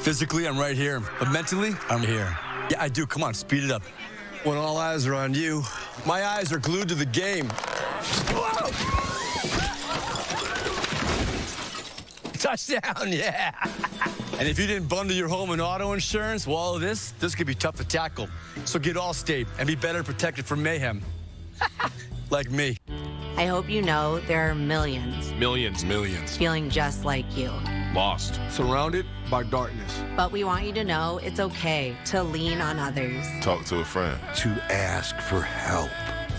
Physically, I'm right here, but mentally, I'm here. Yeah, I do. Come on, speed it up. When all eyes are on you, my eyes are glued to the game. Whoa! Touchdown, yeah. And if you didn't bundle your home and auto insurance, well, all of this could be tough to tackle. So get Allstate and be better protected from mayhem. Like me. I hope you know there are millions feeling just like you. Lost. Surrounded by darkness. But we want you to know it's okay to lean on others. Talk to a friend. To ask for help.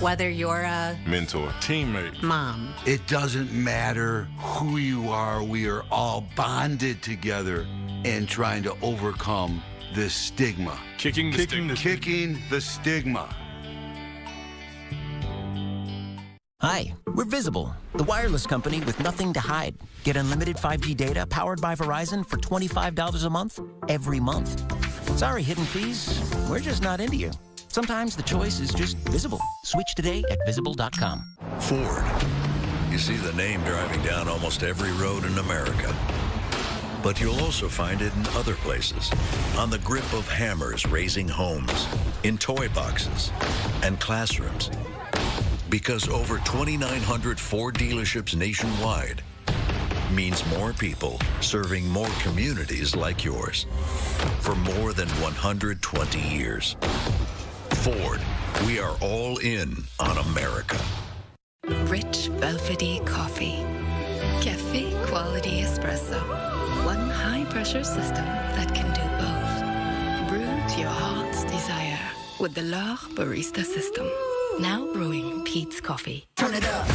Whether you're a mentor, teammate, mom. It doesn't matter who you are. We are all bonded together and trying to overcome this stigma. Kicking the stigma. Hi, we're Visible, the wireless company with nothing to hide. Get unlimited 5G data powered by Verizon for $25 a month, every month. Sorry, hidden fees, we're just not into you. Sometimes the choice is just visible. Switch today at visible.com. Ford. You see the name driving down almost every road in America. But you'll also find it in other places. On the grip of hammers raising homes, in toy boxes, and classrooms. Because over 2,900 Ford dealerships nationwide means more people serving more communities like yours for more than 120 years. Ford, we are all in on America. Rich, velvety coffee. Cafe quality espresso. One high-pressure system that can do both. Brew to your heart's desire with the L'Or Barista System. Now brewing Pete's Coffee. Turn it up.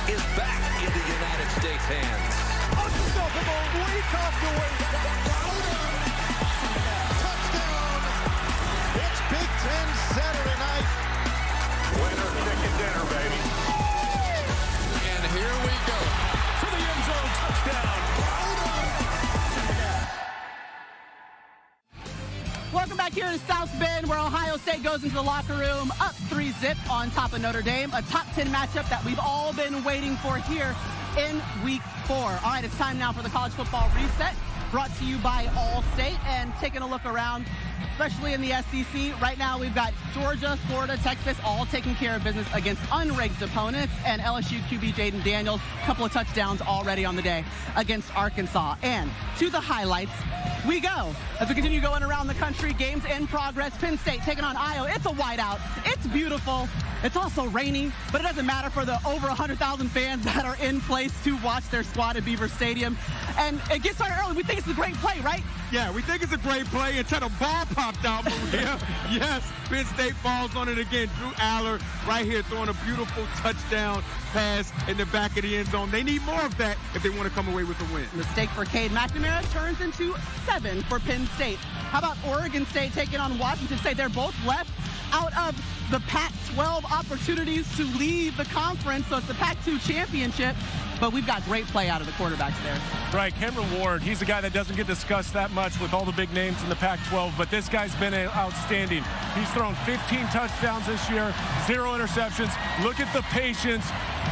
Is back in the United States hands. Unstoppable, week after week. Touchdown. It's Big Ten Saturday night. Winner, chicken dinner, baby. And here we go. For the end zone touchdown. Welcome back here to South Bend, where Ohio State goes into the locker room up 3-zip on top of Notre Dame. A top 10 matchup that we've all been waiting for here in week 4. All right, it's time now for the college football reset. brought to you by Allstate. And taking a look around, especially in the SEC, right now we've got Georgia, Florida, Texas, all taking care of business against unranked opponents. And LSU QB Jaden Daniels, a couple of touchdowns already on the day against Arkansas. And to the highlights we go. As we continue going around the country, games in progress. Penn State taking on Iowa. It's a whiteout. It's beautiful. It's also rainy, but it doesn't matter for the over 100,000 fans that are in place to watch their squad at Beaver Stadium. And it gets started early. We think it's a great play, right? Yeah, we think it's a great play until the ball popped out, Maria. Yes, Penn State falls on it again. Drew Aller right here throwing a beautiful touchdown pass in the back of the end zone. They need more of that if they want to come away with a win. Mistake for Cade McNamara turns into 7 for Penn State. How about Oregon State taking on Washington State? They're both left out of the Pac-12 opportunities to leave the conference, so it's the Pac-2 championship. But we've got great play out of the quarterbacks there. Right, Cameron Ward, he's a guy that doesn't get discussed that much with all the big names in the Pac-12, but this guy's been outstanding. He's thrown 15 touchdowns this year, 0 interceptions. Look at the patience.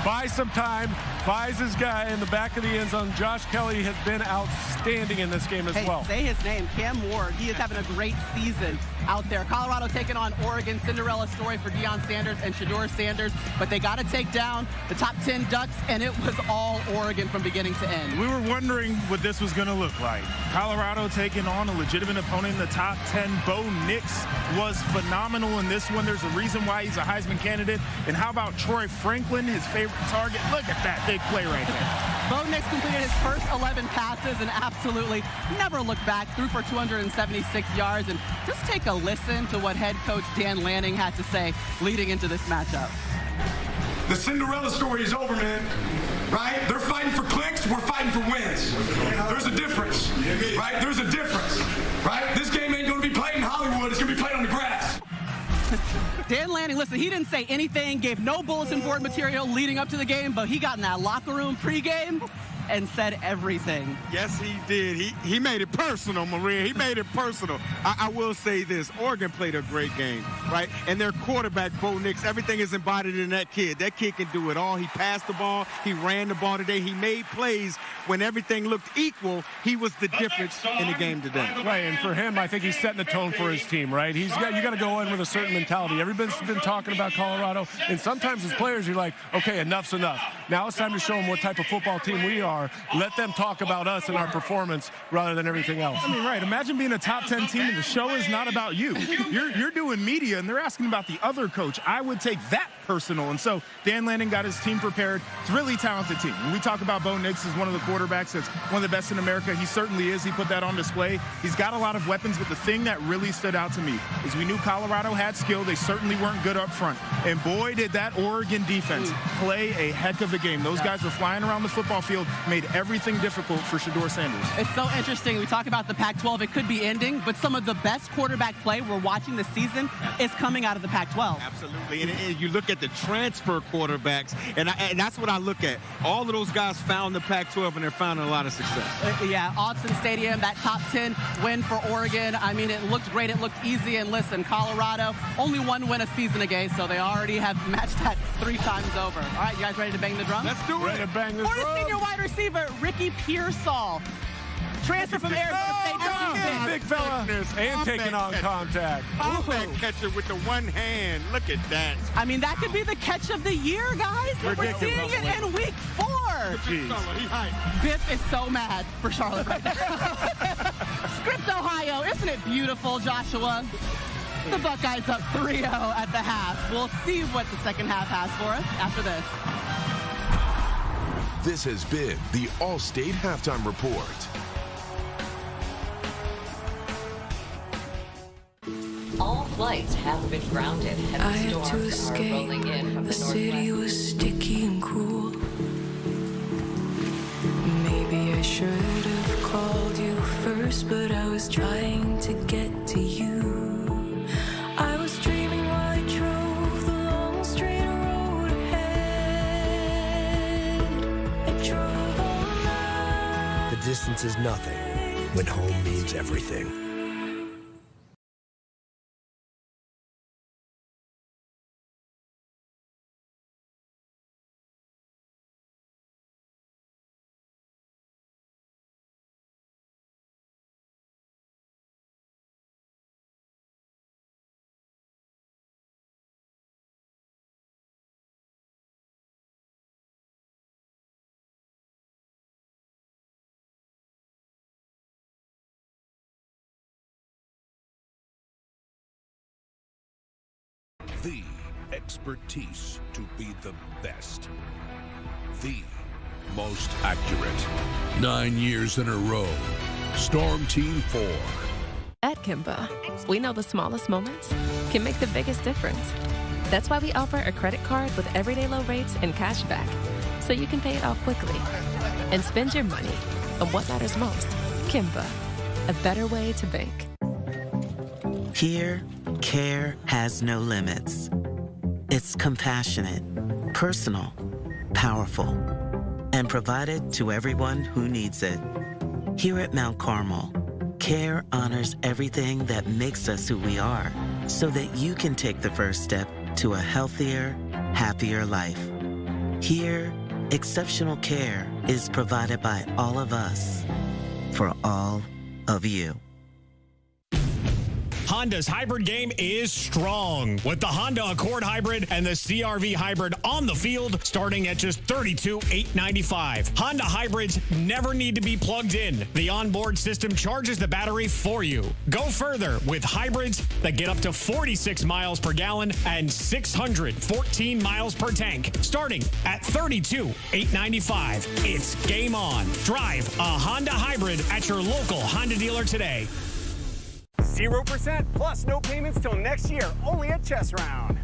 Buy some time. Buys his guy in the back of the end zone. Josh Kelly has been outstanding in this game as well. Say his name, Cam Ward. He is having a great season out there. Colorado taking on Oregon. Cinderella story for Deion Sanders and Shedeur Sanders, but they got to take down the top 10 Ducks, and it was all Oregon from beginning to end. We were wondering what this was going to look like. Colorado taking on a legitimate opponent in the top 10. Bo Nix was phenomenal in this one. There's a reason why he's a Heisman candidate. And how about Troy Franklin, his favorite target? Look at that big play right there. Bo Nix completed his first 11 passes and absolutely never looked back. Threw for 276 yards. And just take a listen to what head coach Dan Lanning had to say leading into this matchup. The Cinderella story is over, man. Right? They're fighting for clicks. We're fighting for wins. There's a difference. Right? There's a difference. Right? This game ain't going to be played in Hollywood. It's going to be played on the grass. Dan Lanning, listen, he didn't say anything, gave no bulletin board material leading up to the game, but he got in that locker room pregame and said everything. Yes, he did. He made it personal, Maria. He made it personal. I will say this. Oregon played a great game, right? And their quarterback, Bo Nix, everything is embodied in that kid. That kid can do it all. He passed the ball. He ran the ball today. He made plays when everything looked equal. He was the difference in the game today. Right, and for him, I think he's setting the tone for his team, right? You got to go in with a certain mentality. Everybody's been talking about Colorado, and sometimes as players, you're like, okay, enough's enough. Now it's time to show them what type of football team we are. Let them talk about us and our performance rather than everything else. I mean, right. Imagine being a top 10 team and the show is not about you. You're doing media and they're asking about the other coach. I would take that personal. And so Dan Lanning got his team prepared. It's a really talented team. When we talk about Bo Nix as one of the quarterbacks that's one of the best in America, he certainly is. He put that on display. He's got a lot of weapons, but the thing that really stood out to me is we knew Colorado had skill. They certainly weren't good up front. And boy, did that Oregon defense play a heck of a game. Those guys were flying around the football field, made everything difficult for Shedeur Sanders. It's so interesting. We talk about the Pac-12. It could be ending, but some of the best quarterback play we're watching this season is coming out of the Pac-12. Absolutely. And you look at the transfer quarterbacks, and that's what I look at. All of those guys found the Pac-12, and they're finding a lot of success. Yeah, Autzen Stadium, that top 10 win for Oregon. I mean, it looked great. It looked easy. And listen, Colorado, only one win a season ago, so they already have matched that 3 times over. All right, you guys ready to bang the drum? Let's do it. Ready to bang the drum. Florida senior wide receiver Ricky Pearsall. Transfer from Arizona State. Big fella. And taking on contact. That catcher with the one hand. Look at that. I mean, that could be the catch of the year, guys. We're seeing it in week 4. Biff is so mad for Charlotte right now. Script, Ohio. Isn't it beautiful, Joshua? The Buckeyes up 3-0 at the half. We'll see what the second half has for us after this. This has been the Allstate Halftime Report. All flights have been grounded. Heavy storms are rolling in from the city was sticky and cruel. Maybe I should have called you first, but I was trying to get to you. I was dreaming while I drove the long straight road ahead. I drove all night. The distance is nothing when home means everything. The expertise to be the best. The most accurate. 9 years in a row. Storm Team 4. At Kimba, we know the smallest moments can make the biggest difference. That's why we offer a credit card with everyday low rates and cash back, so you can pay it off quickly and spend your money on what matters most. Kimba, a better way to bank. Here, care has no limits. It's compassionate, personal, powerful, and provided to everyone who needs it. Here at Mount Carmel, care honors everything that makes us who we are, so that you can take the first step to a healthier, happier life. Here, exceptional care is provided by all of us, for all of you. Honda's hybrid game is strong with the Honda Accord Hybrid and the CR-V Hybrid on the field starting at just $32,895. Honda hybrids never need to be plugged in. The onboard system charges the battery for you. Go further with hybrids that get up to 46 miles per gallon and 614 miles per tank starting at $32,895. It's game on. Drive a Honda hybrid at your local Honda dealer today. 0% plus no payments till next year, only at Chess Round.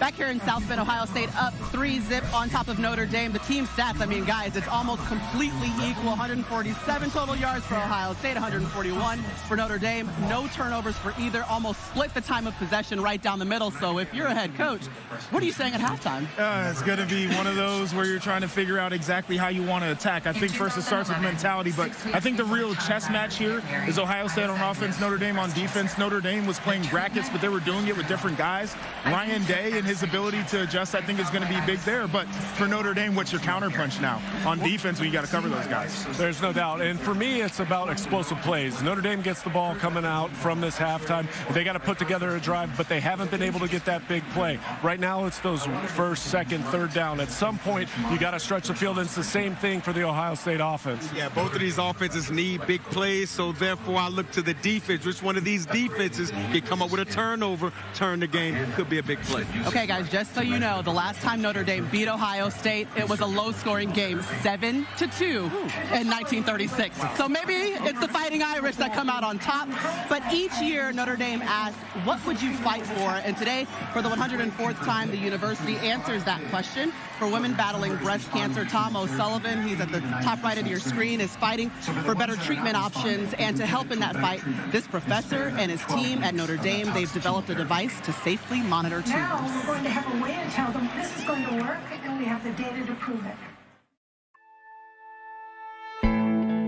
Back here in South Bend, Ohio State up 3-0 on top of Notre Dame. The team stats, I mean, guys, it's almost completely equal. 147 total yards for Ohio State, 141 for Notre Dame. No turnovers for either. Almost split the time of possession right down the middle. So if you're a head coach, what are you saying at halftime? It's going to be one of those where you're trying to figure out exactly how you want to attack. I think first it starts with mentality, but I think the real chess match here is Ohio State on offense, Notre Dame on defense. Notre Dame was playing brackets, but they were doing it with different guys. Ryan Day and his ability to adjust, I think, is going to be big there. But for Notre Dame, what's your counterpunch now? On defense, we got to cover those guys. There's no doubt. And for me, it's about explosive plays. Notre Dame gets the ball coming out from this halftime. They got to put together a drive, but they haven't been able to get that big play. Right now, it's those first, second, third down. At some point, you got to stretch the field. And it's the same thing for the Ohio State offense. Yeah, both of these offenses need big plays, so therefore I look to the defense. Which one of these defenses can come up with a turnover, turn the game? Could be a big play. Okay, guys, just so you know, the last time Notre Dame beat Ohio State, it was a low-scoring game, 7-2 in 1936. So maybe it's the Fighting Irish that come out on top. But each year, Notre Dame asks, what would you fight for? And today, for the 104th time, the university answers that question. For women battling breast cancer, Tom O'Sullivan, he's at the top right of your screen, is fighting for better treatment options. And to help in that fight, this professor and his team at Notre Dame, they've developed a device to safely monitor tumors. Now we're going to have a way to tell them this is going to work, and we have the data to prove it.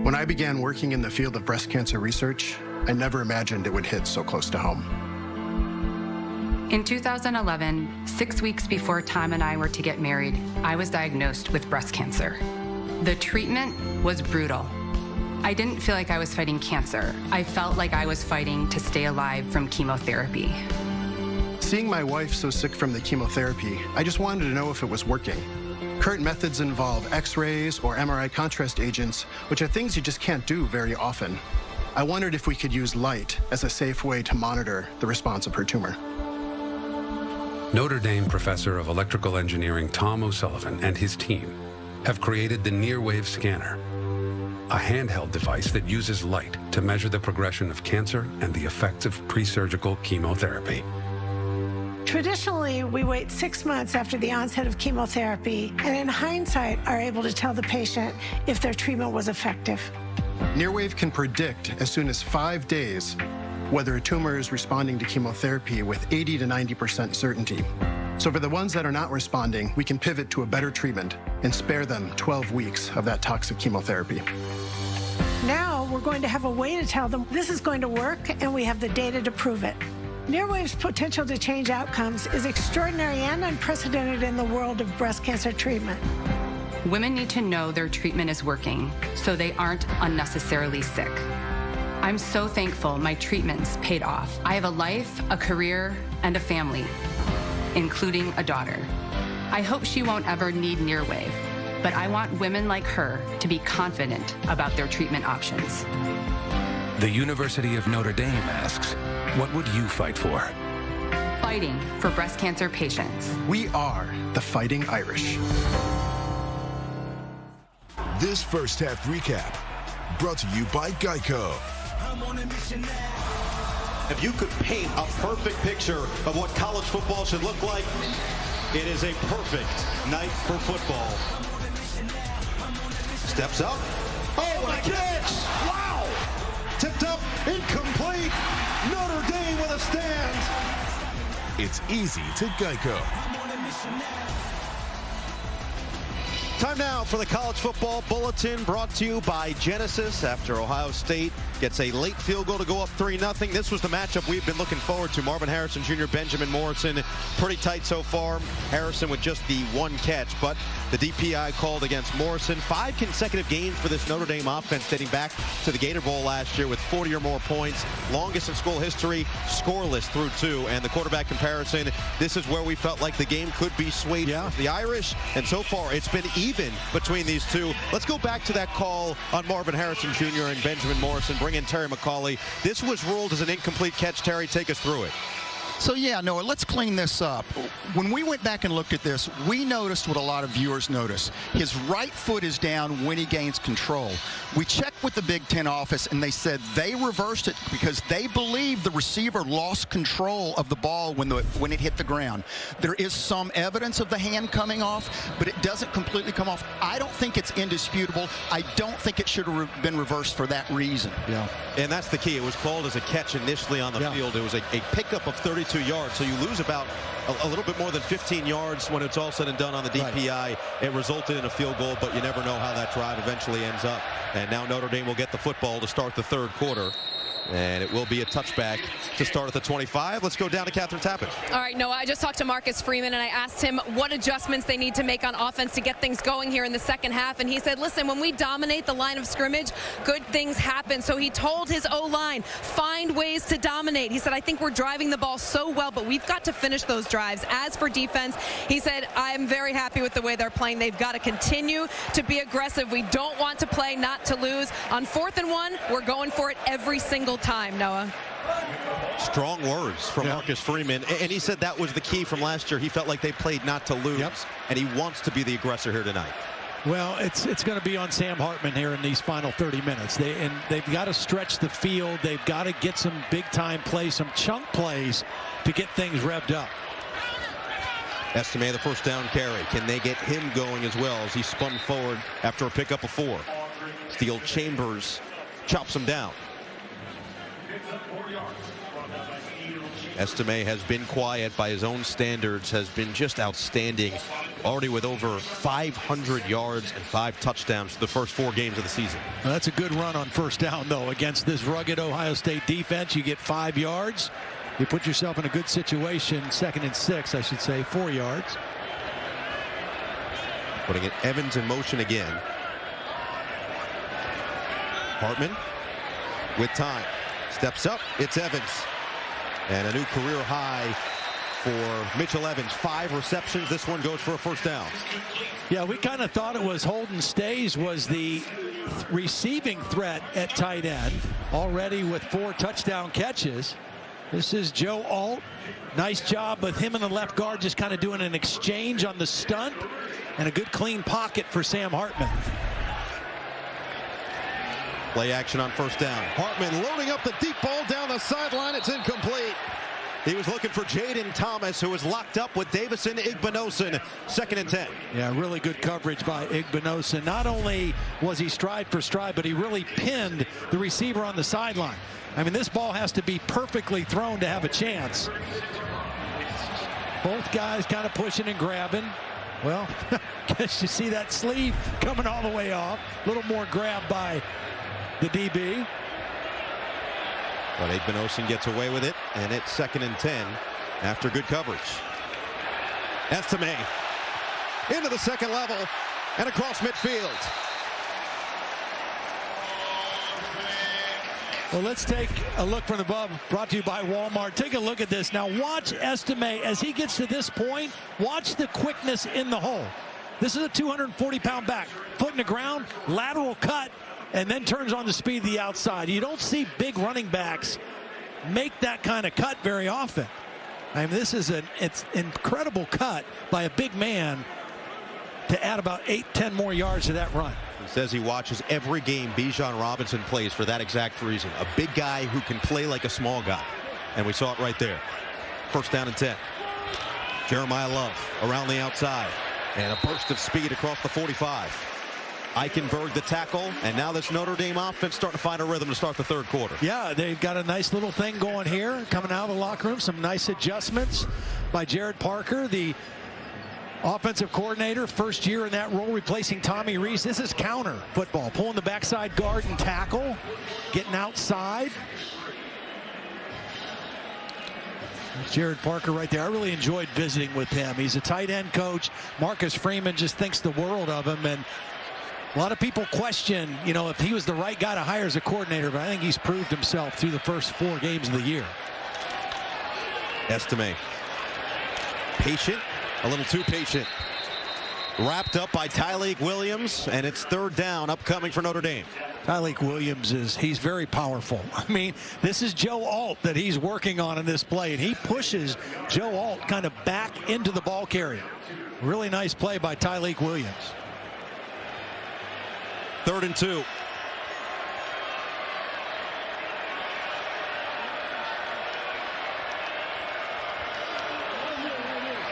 When I began working in the field of breast cancer research, I never imagined it would hit so close to home. In 2011, 6 weeks before Tom and I were to get married, I was diagnosed with breast cancer. The treatment was brutal. I didn't feel like I was fighting cancer. I felt like I was fighting to stay alive from chemotherapy. Seeing my wife so sick from the chemotherapy, I just wanted to know if it was working. Current methods involve X-rays or MRI contrast agents, which are things you just can't do very often. I wondered if we could use light as a safe way to monitor the response of her tumor. Notre Dame professor of electrical engineering Tom O'Sullivan and his team have created the Near-Wave Scanner, a handheld device that uses light to measure the progression of cancer and the effects of pre-surgical chemotherapy. Traditionally, we wait 6 months after the onset of chemotherapy, and in hindsight, are able to tell the patient if their treatment was effective. Nearwave can predict as soon as 5 days whether a tumor is responding to chemotherapy with 80 to 90% certainty. So for the ones that are not responding, we can pivot to a better treatment and spare them 12 weeks of that toxic chemotherapy. Now, we're going to have a way to tell them this is going to work, and we have the data to prove it. Nearwave's potential to change outcomes is extraordinary and unprecedented in the world of breast cancer treatment. Women need to know their treatment is working so they aren't unnecessarily sick. I'm so thankful my treatments paid off. I have a life, a career, and a family, including a daughter. I hope she won't ever need Nearwave, but I want women like her to be confident about their treatment options. The University of Notre Dame asks, What would you fight for? Fighting for breast cancer patients. We are the Fighting Irish. This first half recap brought to you by Geico. If you could paint a perfect picture of what college football should look like, it is a perfect night for football. Steps up. Oh, what a catch! Wow! Tipped up, incomplete. Notre Dame with a stand. It's easy to Geico. Time now for the College Football Bulletin, brought to you by Genesis. After Ohio State gets a late field goal to go up 3-0. This was the matchup we've been looking forward to. Marvin Harrison Jr., Benjamin Morrison, pretty tight so far. Harrison with just the one catch, but the DPI called against Morrison. 5 consecutive games for this Notre Dame offense dating back to the Gator Bowl last year with 40 or more points. Longest in school history, scoreless through 2. And the quarterback comparison, this is where we felt like the game could be swayed for the Irish. And so far, it's been even between these two. Let's go back to that call on Marvin Harrison Jr. and Benjamin Morrison. Bring in Terry McCauley. This was ruled as an incomplete catch. Terry, take us through it. So, yeah, Noah, let's clean this up. When we went back and looked at this, we noticed what a lot of viewers notice. His right foot is down when he gains control. We checked with the Big Ten office, and they said they reversed it because they believe the receiver lost control of the ball when it hit the ground. There is some evidence of the hand coming off, but it doesn't completely come off. I don't think it's indisputable. I don't think it should have been reversed for that reason. Yeah, and that's the key. It was called as a catch initially on the field. It was a pickup of 32 yards, so you lose about a little bit more than 15 yards when it's all said and done on the DPI. Right. It resulted in a field goal, but you never know how that drive eventually ends up. And now Notre Dame will get the football to start the third quarter. And it will be a touchback to start at the 25. Let's go down to Catherine Tappan. All right, Noah, I just talked to Marcus Freeman, and I asked him what adjustments they need to make on offense to get things going here in the second half. And he said, listen, when we dominate the line of scrimmage, good things happen. So he told his O-line, find ways to dominate. He said, I think we're driving the ball so well, but we've got to finish those drives. As for defense, he said, I'm very happy with the way they're playing. They've got to continue to be aggressive. We don't want to play not to lose. On 4th and 1, we're going for it every single time, Noah. Strong words from Marcus Freeman, and he said that was the key from last year. He felt like they played not to lose, and he wants to be the aggressor here tonight. Well, it's going to be on Sam Hartman here in these final 30 minutes. They've got to stretch the field. They've got to get some big-time plays, some chunk plays to get things revved up. Estime, the first down carry. Can they get him going as well as he spun forward after a pickup of 4? Steele Chambers chops him down. Estime has been quiet by his own standards, has been just outstanding, already with over 500 yards and 5 touchdowns the first 4 games of the season. Well, that's a good run on first down, though. Against this rugged Ohio State defense, you get 5 yards. You put yourself in a good situation. 2nd and 6, I should say, 4 yards. Putting it Evans in motion again. Hartman with time. Steps up. It's Evans. And a new career high for Mitchell Evans. 5 receptions. This one goes for a first down. Yeah, we kind of thought it was Holden Stays was the receiving threat at tight end, already with 4 touchdown catches. This is Joe Alt. Nice job with him and the left guard just kind of doing an exchange on the stunt, and a good clean pocket for Sam Hartman. Play action on first down. Hartman loading up the deep ball down the sideline. It's incomplete. He was looking for Jaden Thomas, who was locked up with Davison Igbinosun. 2nd and 10. Yeah, really good coverage by Igbinosun. Not only was he stride for stride, but he really pinned the receiver on the sideline. I mean, this ball has to be perfectly thrown to have a chance. Both guys kind of pushing and grabbing. Well, guess you see that sleeve coming all the way off. A little more grab by the DB. But Igbinosun gets away with it, and it's 2nd and 10 after good coverage. Estime into the second level and across midfield. Well, let's take a look from above, brought to you by Walmart. Take a look at this. Now watch Estime as he gets to this point. Watch the quickness in the hole. This is a 240-pound back. Foot in the ground, lateral cut, and then turns on the speed of the outside. You don't see big running backs make that kind of cut very often. I mean, this is an incredible cut by a big man to add about 8-10 more yards to that run. He says he watches every game Bijan Robinson plays for that exact reason. A big guy who can play like a small guy. And we saw it right there. First down and 10. Jeremiah Love around the outside. And a burst of speed across the 45. Eichenberg the tackle, and now this Notre Dame offense starting to find a rhythm to start the third quarter. Yeah, they've got a nice little thing going here, coming out of the locker room. Some nice adjustments by Jared Parker, the offensive coordinator, first year in that role, replacing Tommy Rees. This is counter football, pulling the backside guard and tackle, getting outside. Jared Parker right there. I really enjoyed visiting with him. He's a tight end coach. Marcus Freeman just thinks the world of him, and a lot of people question, you know, if he was the right guy to hire as a coordinator, but I think he's proved himself through the first 4 games of the year. Estime. Patient, a little too patient. Wrapped up by Tyleik Williams, and it's third down upcoming for Notre Dame. Tyleik Williams he's very powerful. I mean, this is Joe Alt that he's working on in this play, and he pushes Joe Alt kind of back into the ball carrier. Really nice play by Tyleik Williams. 3rd and 2.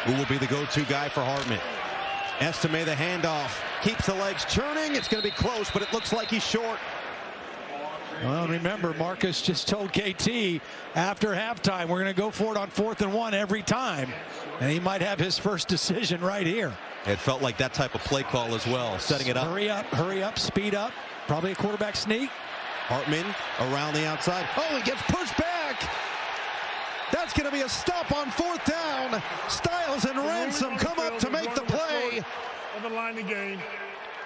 Who will be the go-to guy for Hartman? Estime the handoff. Keeps the legs churning. It's going to be close, but it looks like he's short. Well, remember, Marcus just told KT after halftime, we're going to go for it on 4th and 1 every time. And he might have his first decision right here. It felt like that type of play call as well, setting it up. Hurry up, speed up. Probably a quarterback sneak. Hartman around the outside. Oh, he gets pushed back. That's going to be a stop on 4th down. Styles and Ransom come up to make the play. On the line again.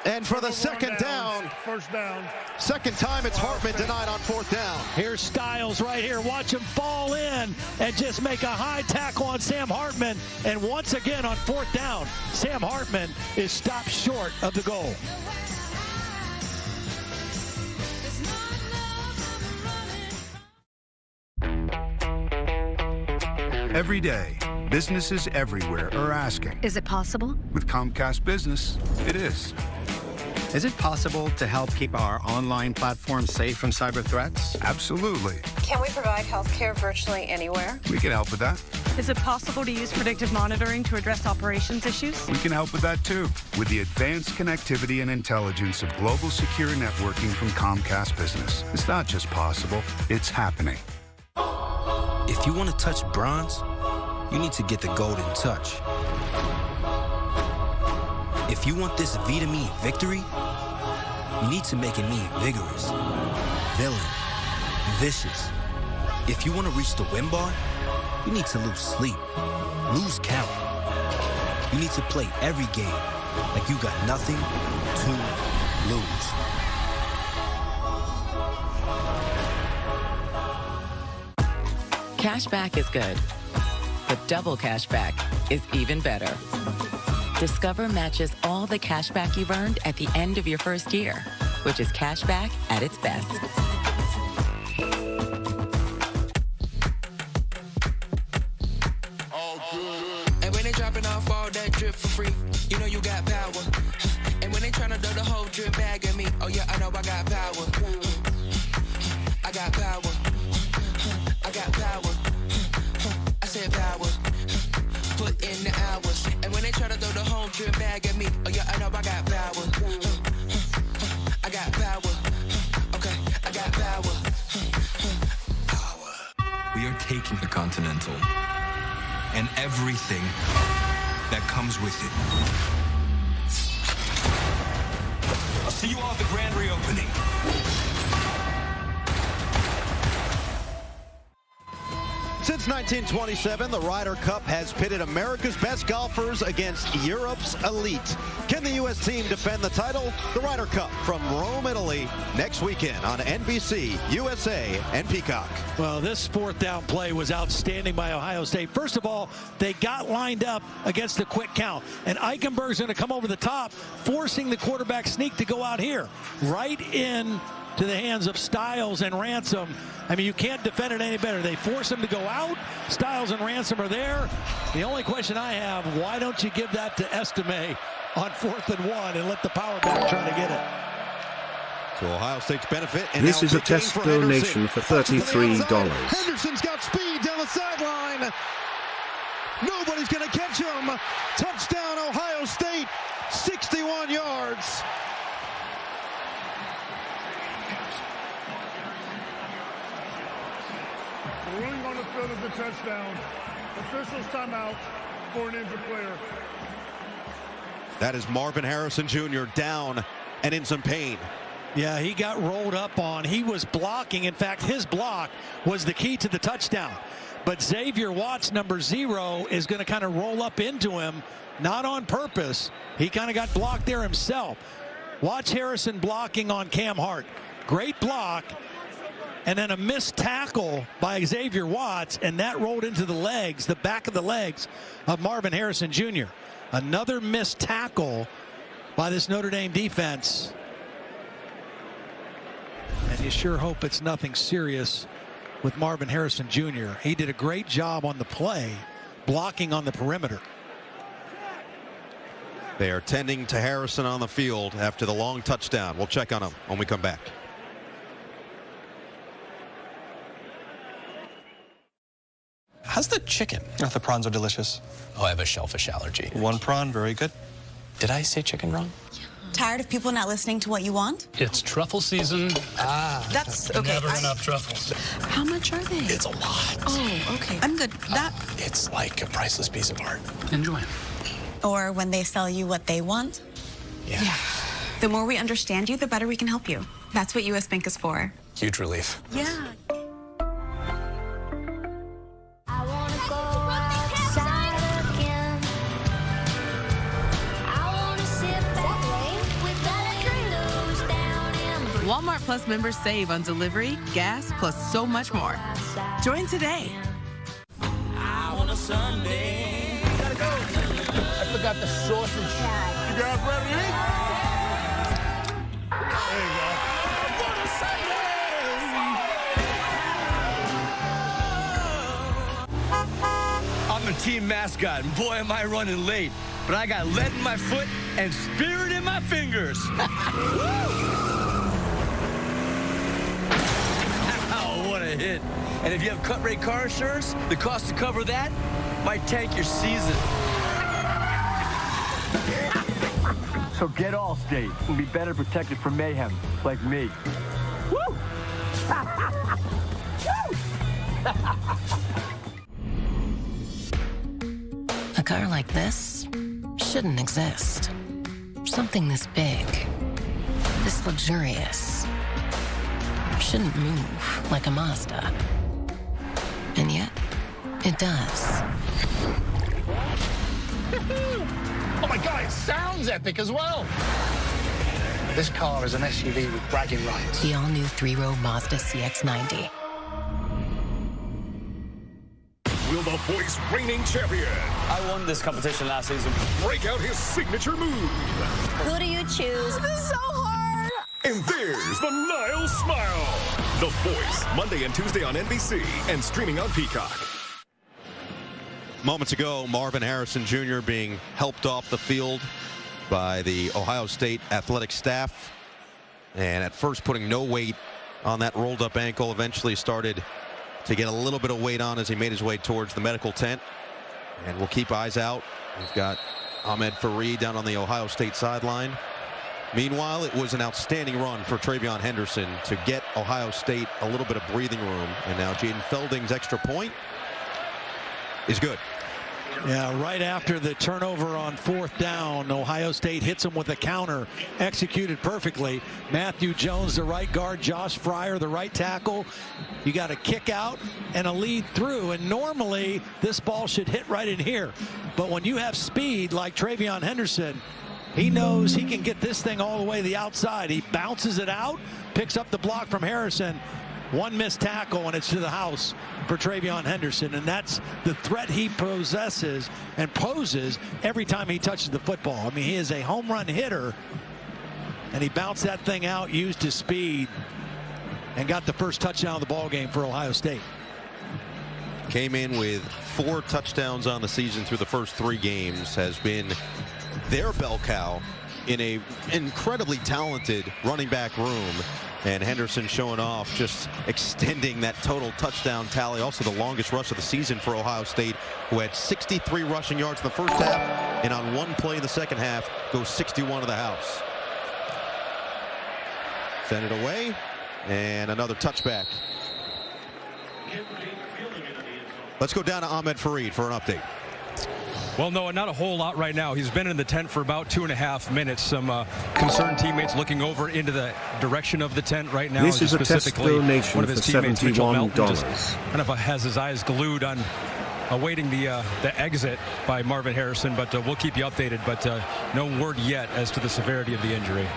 And for the second down, first down. Second time it's Hartman denied on 4th down. Here's Styles right here. Watch him fall in and just make a high tackle on Sam Hartman. And once again on 4th down, Sam Hartman is stopped short of the goal. Every day, businesses everywhere are asking, is it possible? With Comcast Business, it is. Is it possible to help keep our online platform safe from cyber threats? Absolutely. Can we provide health care virtually anywhere? We can help with that. Is it possible to use predictive monitoring to address operations issues? We can help with that too. With the advanced connectivity and intelligence of global secure networking from Comcast Business. It's not just possible, it's happening. If you want to touch bronze, you need to get the golden touch. If you want this V to me victory, you need to make it mean vigorous, villain, vicious. If you want to reach the win bar, you need to lose sleep, lose count. You need to play every game like you got nothing to lose. Cashback is good, but double cashback is even better. Discover matches all the cashback you've earned at the end of your first year, which is cashback at its best. And when they dropping off all that drip for free, you know you got power. And when they tryna do the whole drip bag at me, oh yeah, I know I got power. I got power. I got power. I said power. Put in the hours. And when they try to throw the home drip bag at me, oh yeah, I know I got power. I got power. Okay, I got power. We are taking the Continental and everything that comes with it. I'll see you all at the grand reopening. Since 1927, the Ryder Cup has pitted America's best golfers against Europe's elite. Can the U.S. team defend the title? The Ryder Cup from Rome, Italy, next weekend on NBC, USA, and Peacock. Well, this 4th down play was outstanding by Ohio State. First of all, they got lined up against the quick count, and Eichenberg's going to come over the top, forcing the quarterback sneak to go out here, right in to the hands of Styles and Ransom. I mean, you can't defend it any better. They force him to go out. Styles and Ransom are there. The only question I have, why don't you give that to Estime on 4th and 1 and let the power back try to get it? To Ohio State's benefit. And this is a test donation for $33. Henderson's got speed down the sideline. Nobody's going to catch him. Touchdown, Ohio State. 61 yards. Ruling on the field is a touchdown. Officials timeout for an injured player. That is Marvin Harrison Jr. down and in some pain. Yeah, he got rolled up on. He was blocking. In fact, his block was the key to the touchdown. But Xavier Watts, number 0, is going to kind of roll up into him, not on purpose. He kind of got blocked there himself. Watch Harrison blocking on Cam Hart. Great block. And then a missed tackle by Xavier Watts, and that rolled into the legs, the back of the legs of Marvin Harrison Jr. Another missed tackle by this Notre Dame defense. And you sure hope it's nothing serious with Marvin Harrison Jr. He did a great job on the play, blocking on the perimeter. They are tending to Harrison on the field after the long touchdown. We'll check on him when we come back. How's the chicken? Oh, the prawns are delicious. Oh, I have a shellfish allergy. One prawn, very good. Did I say chicken wrong? Tired of people not listening to what you want? It's truffle season. That's okay. Never enough truffles. How much are they? It's a lot. Oh, okay. I'm good. It's like a priceless piece of art. Enjoy. Or when they sell you what they want? Yeah. The more we understand you, the better we can help you. That's what US Bank is for. Huge relief. Yeah. Walmart Plus members save on delivery, gas, plus so much more. Join today. On a Sunday. Gotta go. I forgot the sausage. You guys ready to eat? There you go. I'm the team mascot, and boy, am I running late. But I got lead in my foot and spirit in my fingers. Ow, what a hit. And if you have cut-rate car insurance, the cost to cover that might tank your season. So get Allstate and be better protected from mayhem, like me. Woo! A car like this shouldn't exist. Something this big, this luxurious, shouldn't move like a Mazda. And yet, it does. Oh my God, it sounds epic as well. This car is an SUV with bragging rights. The all-new 3-row Mazda CX-90. Will the voice reigning champion I won this competition last season. break out his signature move? Who do you choose? This is so hard. And there's the Nile Smile. The Voice, Monday and Tuesday on NBC and streaming on Peacock. Moments ago, Marvin Harrison Jr. being helped off the field by the Ohio State athletic staff. And at first putting no weight on that rolled up ankle, eventually started to get a little bit of weight on as he made his way towards the medical tent. And we'll keep eyes out. We've got Ahmed Fareed down on the Ohio State sideline. Meanwhile, it was an outstanding run for Travion Henderson to get Ohio State a little bit of breathing room. And now Jaden Felding's extra point is good. Yeah, right after the turnover on 4th down, Ohio State hits him with a counter, executed perfectly. Matthew Jones, the right guard, Josh Fryer, the right tackle. You got a kick out and a lead through, and normally this ball should hit right in here. But when you have speed like Travion Henderson, he knows he can get this thing all the way to the outside. He bounces it out, picks up the block from Harrison. One missed tackle, and it's to the house for Travion Henderson, and that's the threat he possesses and poses every time he touches the football. I mean, he is a home run hitter, and he bounced that thing out, used his speed, and got the first touchdown of the ball game for Ohio State. Came in with 4 touchdowns on the season through the first 3 games. Has been their bell cow in a incredibly talented running back room. And Henderson showing off, just extending that total touchdown tally. Also the longest rush of the season for Ohio State, who had 63 rushing yards in the first half, and on 1 play in the second half goes 61 to the house. Send it away, and another touchback. Let's go down to Ahmed Fareed for an update. Well, no, not a whole lot right now. He's been in the tent for about 2.5 minutes. Some concerned teammates looking over into the direction of the tent right now. This is a test donation one of his for teammates, Mitchell Melton, just $71. kind of has his eyes glued on awaiting the exit by Marvin Harrison, but we'll keep you updated. But no word yet as to the severity of the injury.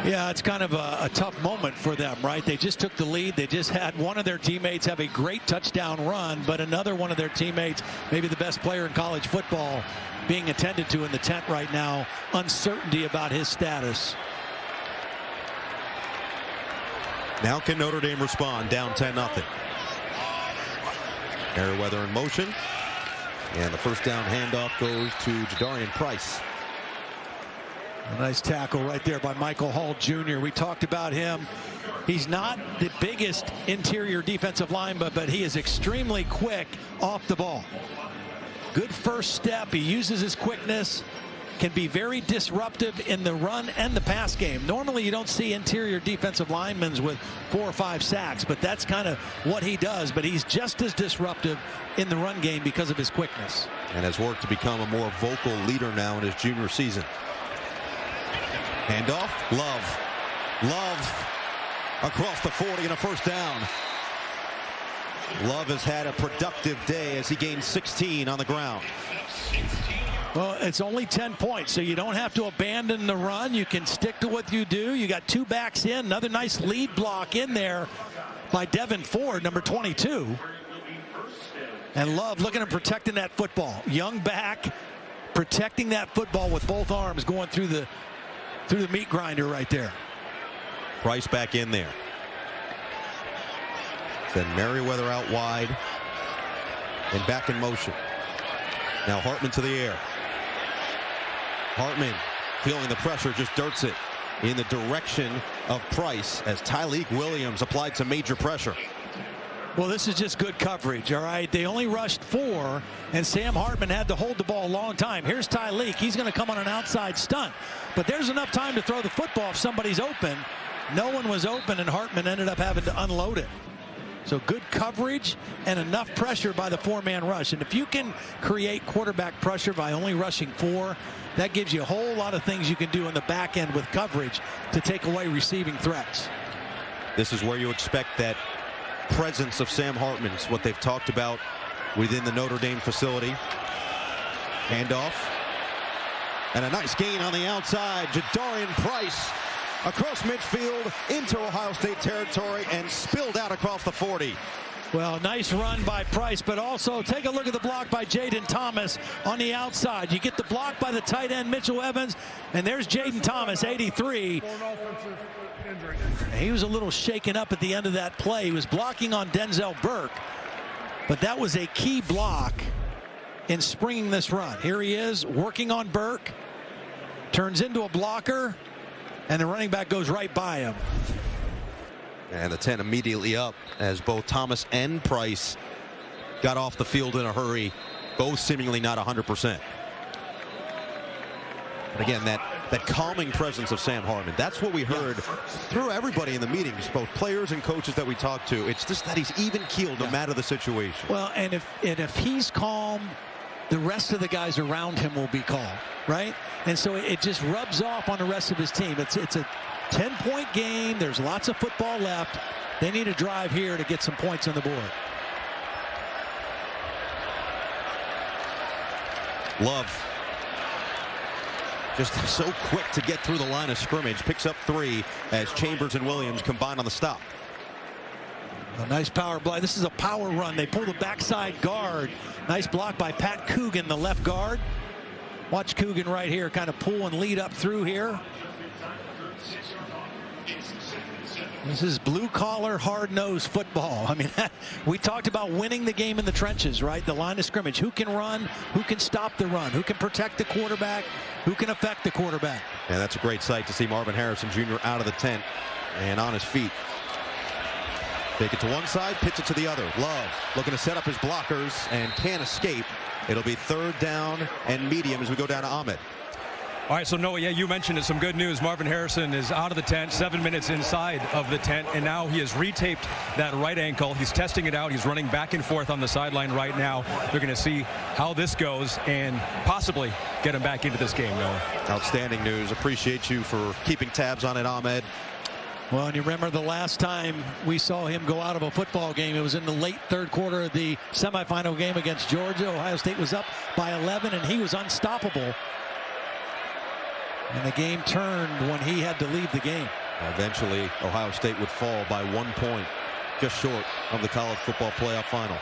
Yeah, it's kind of a tough moment for them, right? They just took the lead. They just had one of their teammates have a great touchdown run, but another one of their teammates, maybe the best player in college football, being attended to in the tent right now. Uncertainty about his status. Now can Notre Dame respond, down 10-0. Merriweather in motion, and the first down handoff goes to Jadarian Price. A nice tackle right there by Michael Hall Jr. We talked about him. He's not the biggest interior defensive lineman, but he is extremely quick off the ball. Good first step. He uses his quickness. Can be very disruptive in the run and the pass game. Normally you don't see interior defensive linemen with 4 or 5 sacks, but that's kind of what he does. But he's just as disruptive in the run game because of his quickness. And has worked to become a more vocal leader now in his junior season. Handoff, Love across the 40 and a first down. Love has had a productive day as he gains 16 on the ground. Well, it's only 10 points, so you don't have to abandon the run. You can stick to what you do. You got 2 backs in. Another nice lead block in there by Devin Ford, number 22. And Love looking at protecting that football. Young back, protecting that football with both arms, going through the meat grinder right there. Price back in there. Then Merriweather out wide and back in motion. Now Hartman to the air. Hartman feeling the pressure, just dirts it in the direction of Price as Tyleik Williams applied some major pressure. Well, this is just good coverage, all right? They only rushed 4, and Sam Hartman had to hold the ball a long time. Here's Tyleik. He's going to come on an outside stunt. But there's enough time to throw the football if somebody's open. No one was open, and Hartman ended up having to unload it. So good coverage and enough pressure by the 4-man rush. And if you can create quarterback pressure by only rushing 4, that gives you a whole lot of things you can do in the back end with coverage to take away receiving threats. This is where you expect that presence of Sam Hartman's, what they've talked about within the Notre Dame facility. Handoff. And a nice gain on the outside. Jadarian Price across midfield into Ohio State territory and spilled out across the 40. Well, nice run by Price, but also take a look at the block by Jaden Thomas on the outside. You get the block by the tight end Mitchell Evans, and there's Jaden Thomas, 83. He was a little shaken up at the end of that play. He was blocking on Denzel Burke, but that was a key block in springing this run. Here he is working on Burke, turns into a blocker, and the running back goes right by him. And the 10 immediately up as both Thomas and Price got off the field in a hurry, both seemingly not 100%. But again, that calming presence of Sam Hartman, that's what we heard through everybody in the meetings, both players and coaches that we talked to. It's just that he's even-keeled no matter the situation. Well, and if he's calm, the rest of the guys around him will be calm, right? And so it just rubs off on the rest of his team. It's a 10-point game. There's lots of football left. They need a drive here to get some points on the board. Love just so quick to get through the line of scrimmage. Picks up 3 as Chambers and Williams combine on the stop. A nice power block. This is a power run. They pull the backside guard. Nice block by Pat Coogan, the left guard. Watch Coogan right here kind of pull and lead up through here. This is blue-collar, hard-nosed football. I mean, we talked about winning the game in the trenches, right? The line of scrimmage. Who can run? Who can stop the run? Who can protect the quarterback? Who can affect the quarterback? Yeah, that's a great sight to see Marvin Harrison Jr. out of the tent and on his feet. Take it to one side, pitch it to the other. Love looking to set up his blockers and can't escape. It'll be 3rd down and medium as we go down to Ahmed. All right, so Noah, yeah, you mentioned it. Some good news. Marvin Harrison is out of the tent, 7 minutes inside of the tent, and now he has retaped that right ankle. He's testing it out. He's running back and forth on the sideline right now. They're going to see how this goes and possibly get him back into this game, Noah. Outstanding news. Appreciate you for keeping tabs on it, Ahmed. Well, and you remember the last time we saw him go out of a football game, it was in the late 3rd quarter of the semifinal game against Georgia. Ohio State was up by 11, and he was unstoppable. And the game turned when he had to leave the game. Eventually, Ohio State would fall by 1 point, just short of the college football playoff final.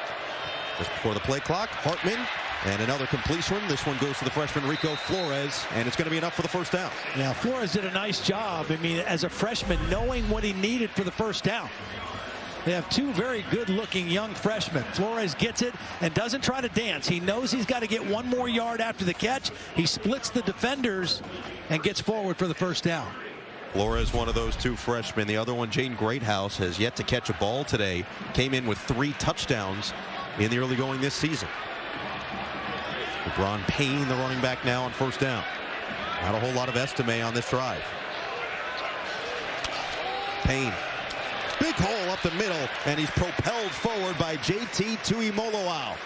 Just before the play clock, Hartman, and another completion. This one goes to the freshman Rico Flores, and it's going to be enough for the 1st down. Yeah, Flores did a nice job. I mean, as a freshman, knowing what he needed for the 1st down. They have 2 very good-looking young freshmen. Flores gets it and doesn't try to dance. He knows he's got to get 1 more yard after the catch. He splits the defenders and gets forward for the 1st down. Flores, one of those 2 freshmen. The other one, Jane Greathouse, has yet to catch a ball today. Came in with 3 touchdowns in the early going this season. LeBron Payne, the running back, now on 1st down. Not a whole lot of estimate on this drive. Payne. Big hole up the middle, and he's propelled forward by J.T. Tuimoloau.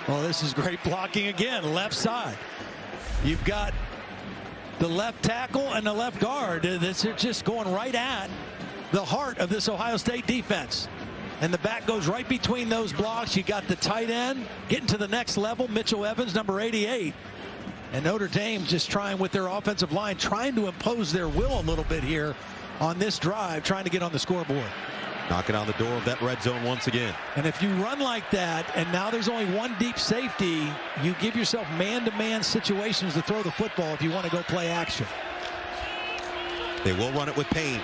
Well, this is great blocking again, left side. You've got the left tackle and the left guard. This is just going right at the heart of this Ohio State defense. And the back goes right between those blocks. You got the tight end getting to the next level, Mitchell Evans, number 88. And Notre Dame just trying with their offensive line, trying to impose their will a little bit here on this drive, trying to get on the scoreboard. Knocking on the door of that red zone once again. And if you run like that, and now there's only 1 deep safety, you give yourself man-to-man situations to throw the football if you want to go play action. They will run it with Payne.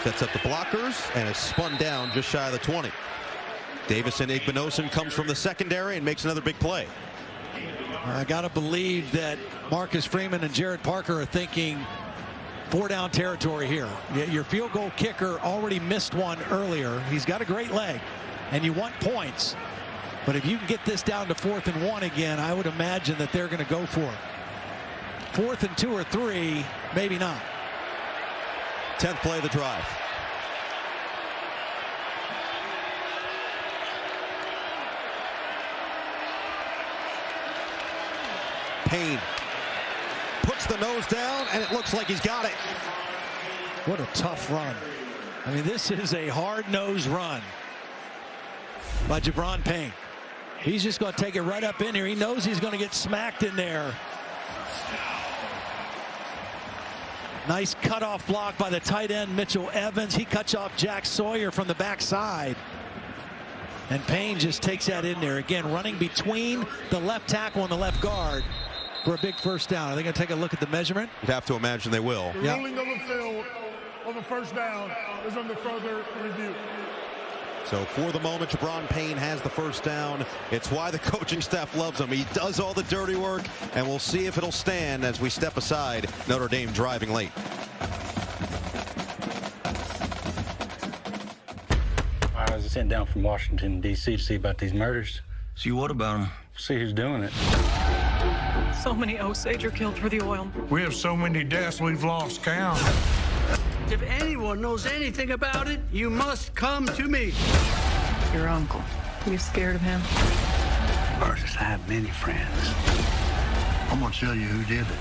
Sets up the blockers and is spun down just shy of the 20. Davison Igbinosun comes from the secondary and makes another big play. I got to believe that Marcus Freeman and Jared Parker are thinking 4-down territory here. Your field goal kicker already missed one earlier. He's got a great leg, and you want points. But if you can get this down to 4th and 1 again, I would imagine that they're going to go for it. 4th and 2 or 3, maybe not. 10th play of the drive. Payne puts the nose down, and it looks like he's got it. What a tough run. I mean, this is a hard-nosed run by Jabron Payne. He's just going to take it right up in here. He knows he's going to get smacked in there. Nice cutoff block by the tight end, Mitchell Evans. He cuts off Jack Sawyer from the backside. And Payne just takes that in there. Again, running between the left tackle and the left guard for a big 1st down. Are they going to take a look at the measurement? You'd have to imagine they will. The ruling of the field on the 1st down is under further review. So for the moment, Jabron Payne has the 1st down. It's why the coaching staff loves him. He does all the dirty work, and we'll see if it'll stand as we step aside. Notre Dame driving late. I was sent down from Washington, D.C. to see about these murders. See what about them? See who's doing it. So many Osage are killed for the oil. We have so many deaths we've lost count. If anyone knows anything about it, you must come to me. Your uncle. You scared of him? Artist, I have many friends. I'm gonna tell you who did it.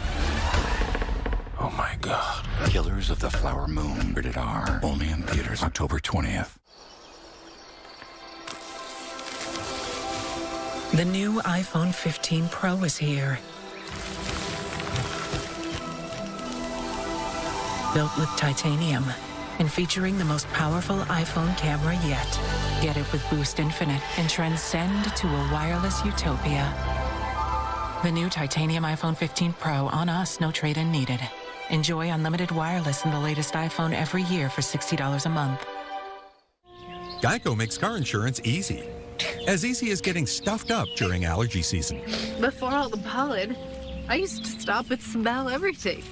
Oh my God. Killers of the Flower Moon. Rated R. Only in theaters October 20th. The new iPhone 15 Pro is here. Built with titanium and featuring the most powerful iPhone camera yet. Get it with Boost Infinite and transcend to a wireless utopia. The new titanium iPhone 15 Pro, on us, no trade-in needed. Enjoy unlimited wireless and the latest iPhone every year for $60 a month. Geico makes car insurance easy. As easy as getting stuffed up during allergy season. Before all the pollen, I used to stop and smell everything.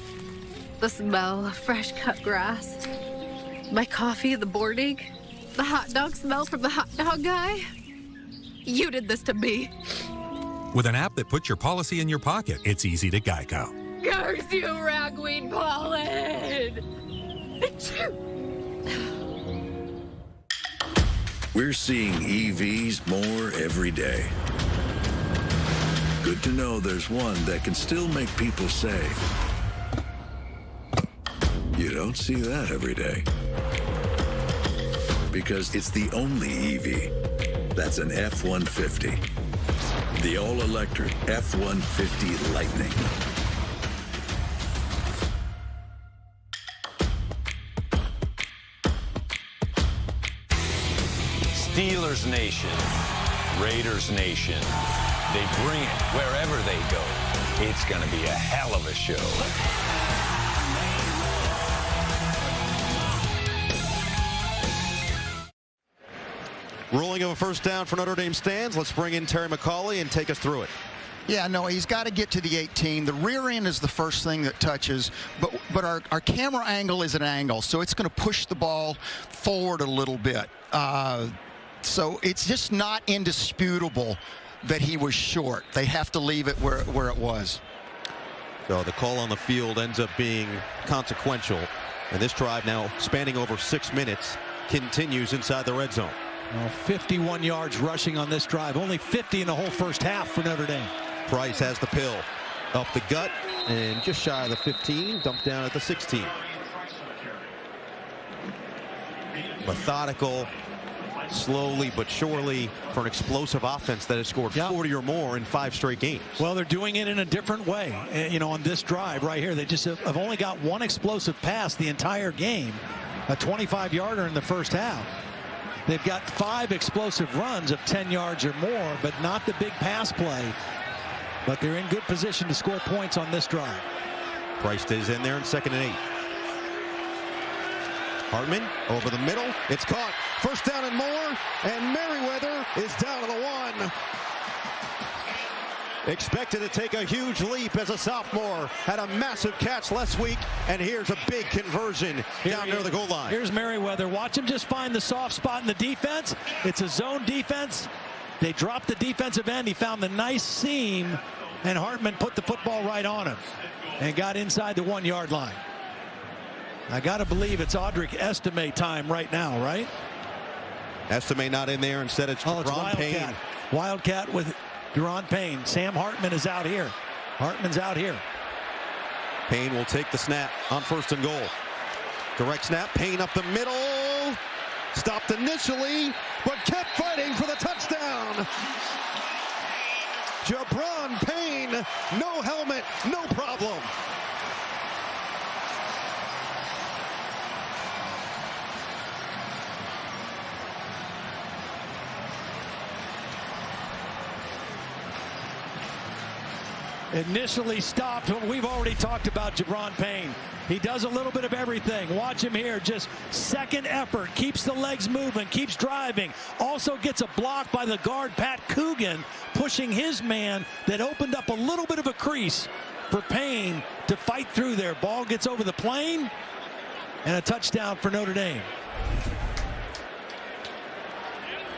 The smell of fresh cut grass, my coffee in the morning, the hot dog smell from the hot dog guy. You did this to me. With an app that puts your policy in your pocket, it's easy to Geico. Curse you, ragweed pollen! We're seeing EVs more every day. Good to know there's one that can still make people say, you don't see that every day. Because it's the only EV that's an F-150. The all-electric F-150 Lightning. Steelers Nation, Raiders Nation, they bring it wherever they go. It's going to be a hell of a show. Ruling of a first down for Notre Dame stands. Let's bring in Terry McCauley and take us through it. Yeah, no, he's got to get to the 18. The rear end is the first thing that touches, but our camera angle is an angle, so it's going to push the ball forward a little bit. So it's just not indisputable that he was short. They have to leave it where it was. So the call on the field ends up being consequential. And this drive now spanning over 6 minutes continues inside the red zone. Well, 51 yards rushing on this drive. Only 50 in the whole first half for Notre Dame. Price has the pill. Up the gut and just shy of the 15. Dumped down at the 16. Methodical, slowly but surely for an explosive offense that has scored 40 or more in 5 straight games. Well, they're doing it in a different way. You know, on this drive right here, they just have only got one explosive pass the entire game. A 25-yarder in the first half. They've got 5 explosive runs of 10 yards or more, but not the big pass play. But they're in good position to score points on this drive. Price stays in there in 2nd and 8. Hartman over the middle. It's caught. First down and more. And Merriweather is down to the 1. Expected to take a huge leap as a sophomore. Had a massive catch last week. And here's a big conversion down near the goal line. Here's Merriweather. Watch him just find the soft spot in the defense. It's a zone defense. They dropped the defensive end. He found the nice seam. And Hartman put the football right on him. And got inside the 1-yard line. I got to believe it's Audric Estime time right now, right? Estime not in there. Instead, it's Deron Payne. Wildcat with Deron Payne. Sam Hartman is out here. Hartman's out here. Payne will take the snap on 1st and goal. Direct snap. Payne up the middle. Stopped initially, but kept fighting for the touchdown. Jabron Payne, no helmet, no problem. Initially stopped, but we've already talked about Jabron Payne. He does a little bit of everything. Watch him here, just second effort, keeps the legs moving, keeps driving. Also gets a block by the guard, Pat Coogan, pushing his man that opened up a little bit of a crease for Payne to fight through there. Ball gets over the plane, and a touchdown for Notre Dame.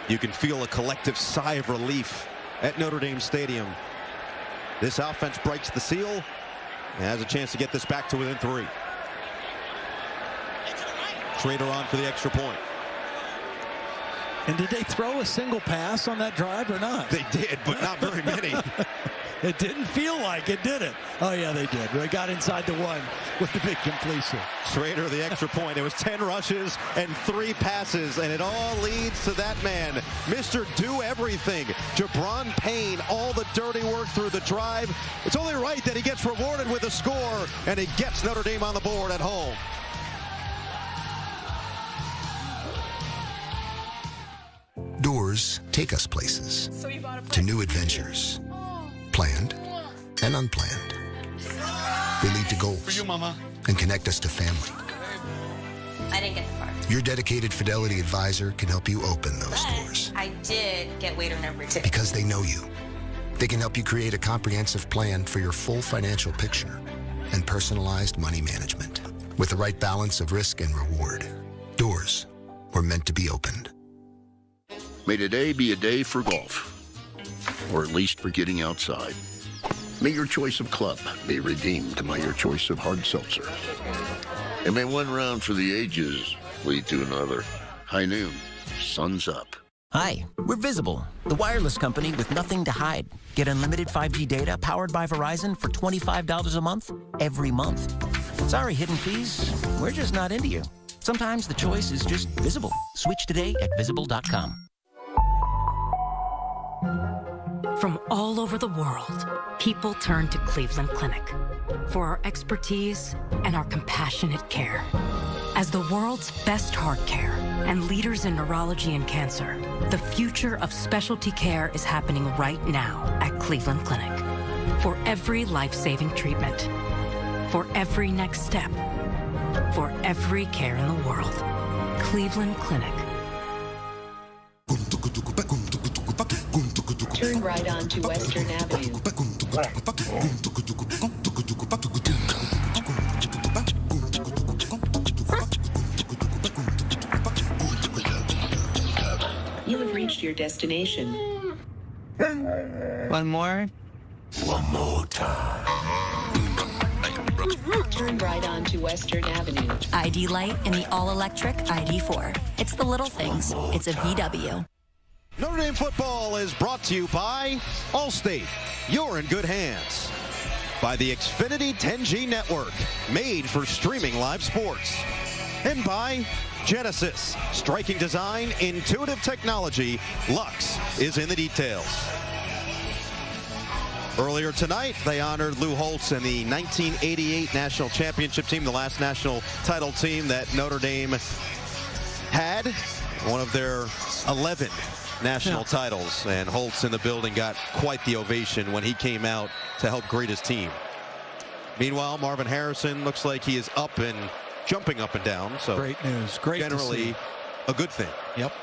You can feel a collective sigh of relief at Notre Dame Stadium. This offense breaks the seal and has a chance to get this back to within 3. Schrader on for the extra point. And did they throw a single pass on that drive or not? They did, but not very many. It didn't feel like it, did it? Oh, yeah, they did. They got inside the 1 with the big completion. Schrader, the extra point. It was 10 rushes and 3 passes, and it all leads to that man, Mr. Do Everything. Jabron Payne, all the dirty work through the drive. It's only right that he gets rewarded with a score, and he gets Notre Dame on the board at home. Doors take us places, to new adventures, planned and unplanned. They lead to goals For you, Mama. and connect us to family. I didn't get the car. Your dedicated Fidelity advisor can help you open those doors. I did get waiter number 2. Because they know you. They can help you create a comprehensive plan for your full financial picture and personalized money management with the right balance of risk and reward. Doors were meant to be opened. May today be a day for golf, or at least for getting outside. May your choice of club be redeemed by your choice of hard seltzer. And may one round for the ages lead to another. High noon, sun's up. Hi, we're Visible, the wireless company with nothing to hide. Get unlimited 5G data powered by Verizon for $25 a month, every month. Sorry, hidden fees, we're just not into you. Sometimes the choice is just visible. Switch today at visible.com. From all over the world, people turn to Cleveland Clinic for our expertise and our compassionate care. As the world's best heart care and leaders in neurology and cancer, the future of specialty care is happening right now at Cleveland Clinic. For every life-saving treatment, for every next step, for every care in the world, Cleveland Clinic. Turn right onto Western Avenue. You have reached your destination. One more? One more time. Turn right onto Western Avenue. ID Light in the all-electric ID4. It's the little things. It's a VW. Notre Dame football is brought to you by Allstate. You're in good hands. By the Xfinity 10G network, made for streaming live sports. And by Genesis. Striking design, intuitive technology. Lux is in the details. Earlier tonight, they honored Lou Holtz and the 1988 national championship team, the last national title team that Notre Dame had. One of their 11 national titles, and Holtz in the building got quite the ovation when he came out to help greet his team. Meanwhile, Marvin Harrison looks like he is up and jumping up and down, so great news. Great, generally a good thing. Yep.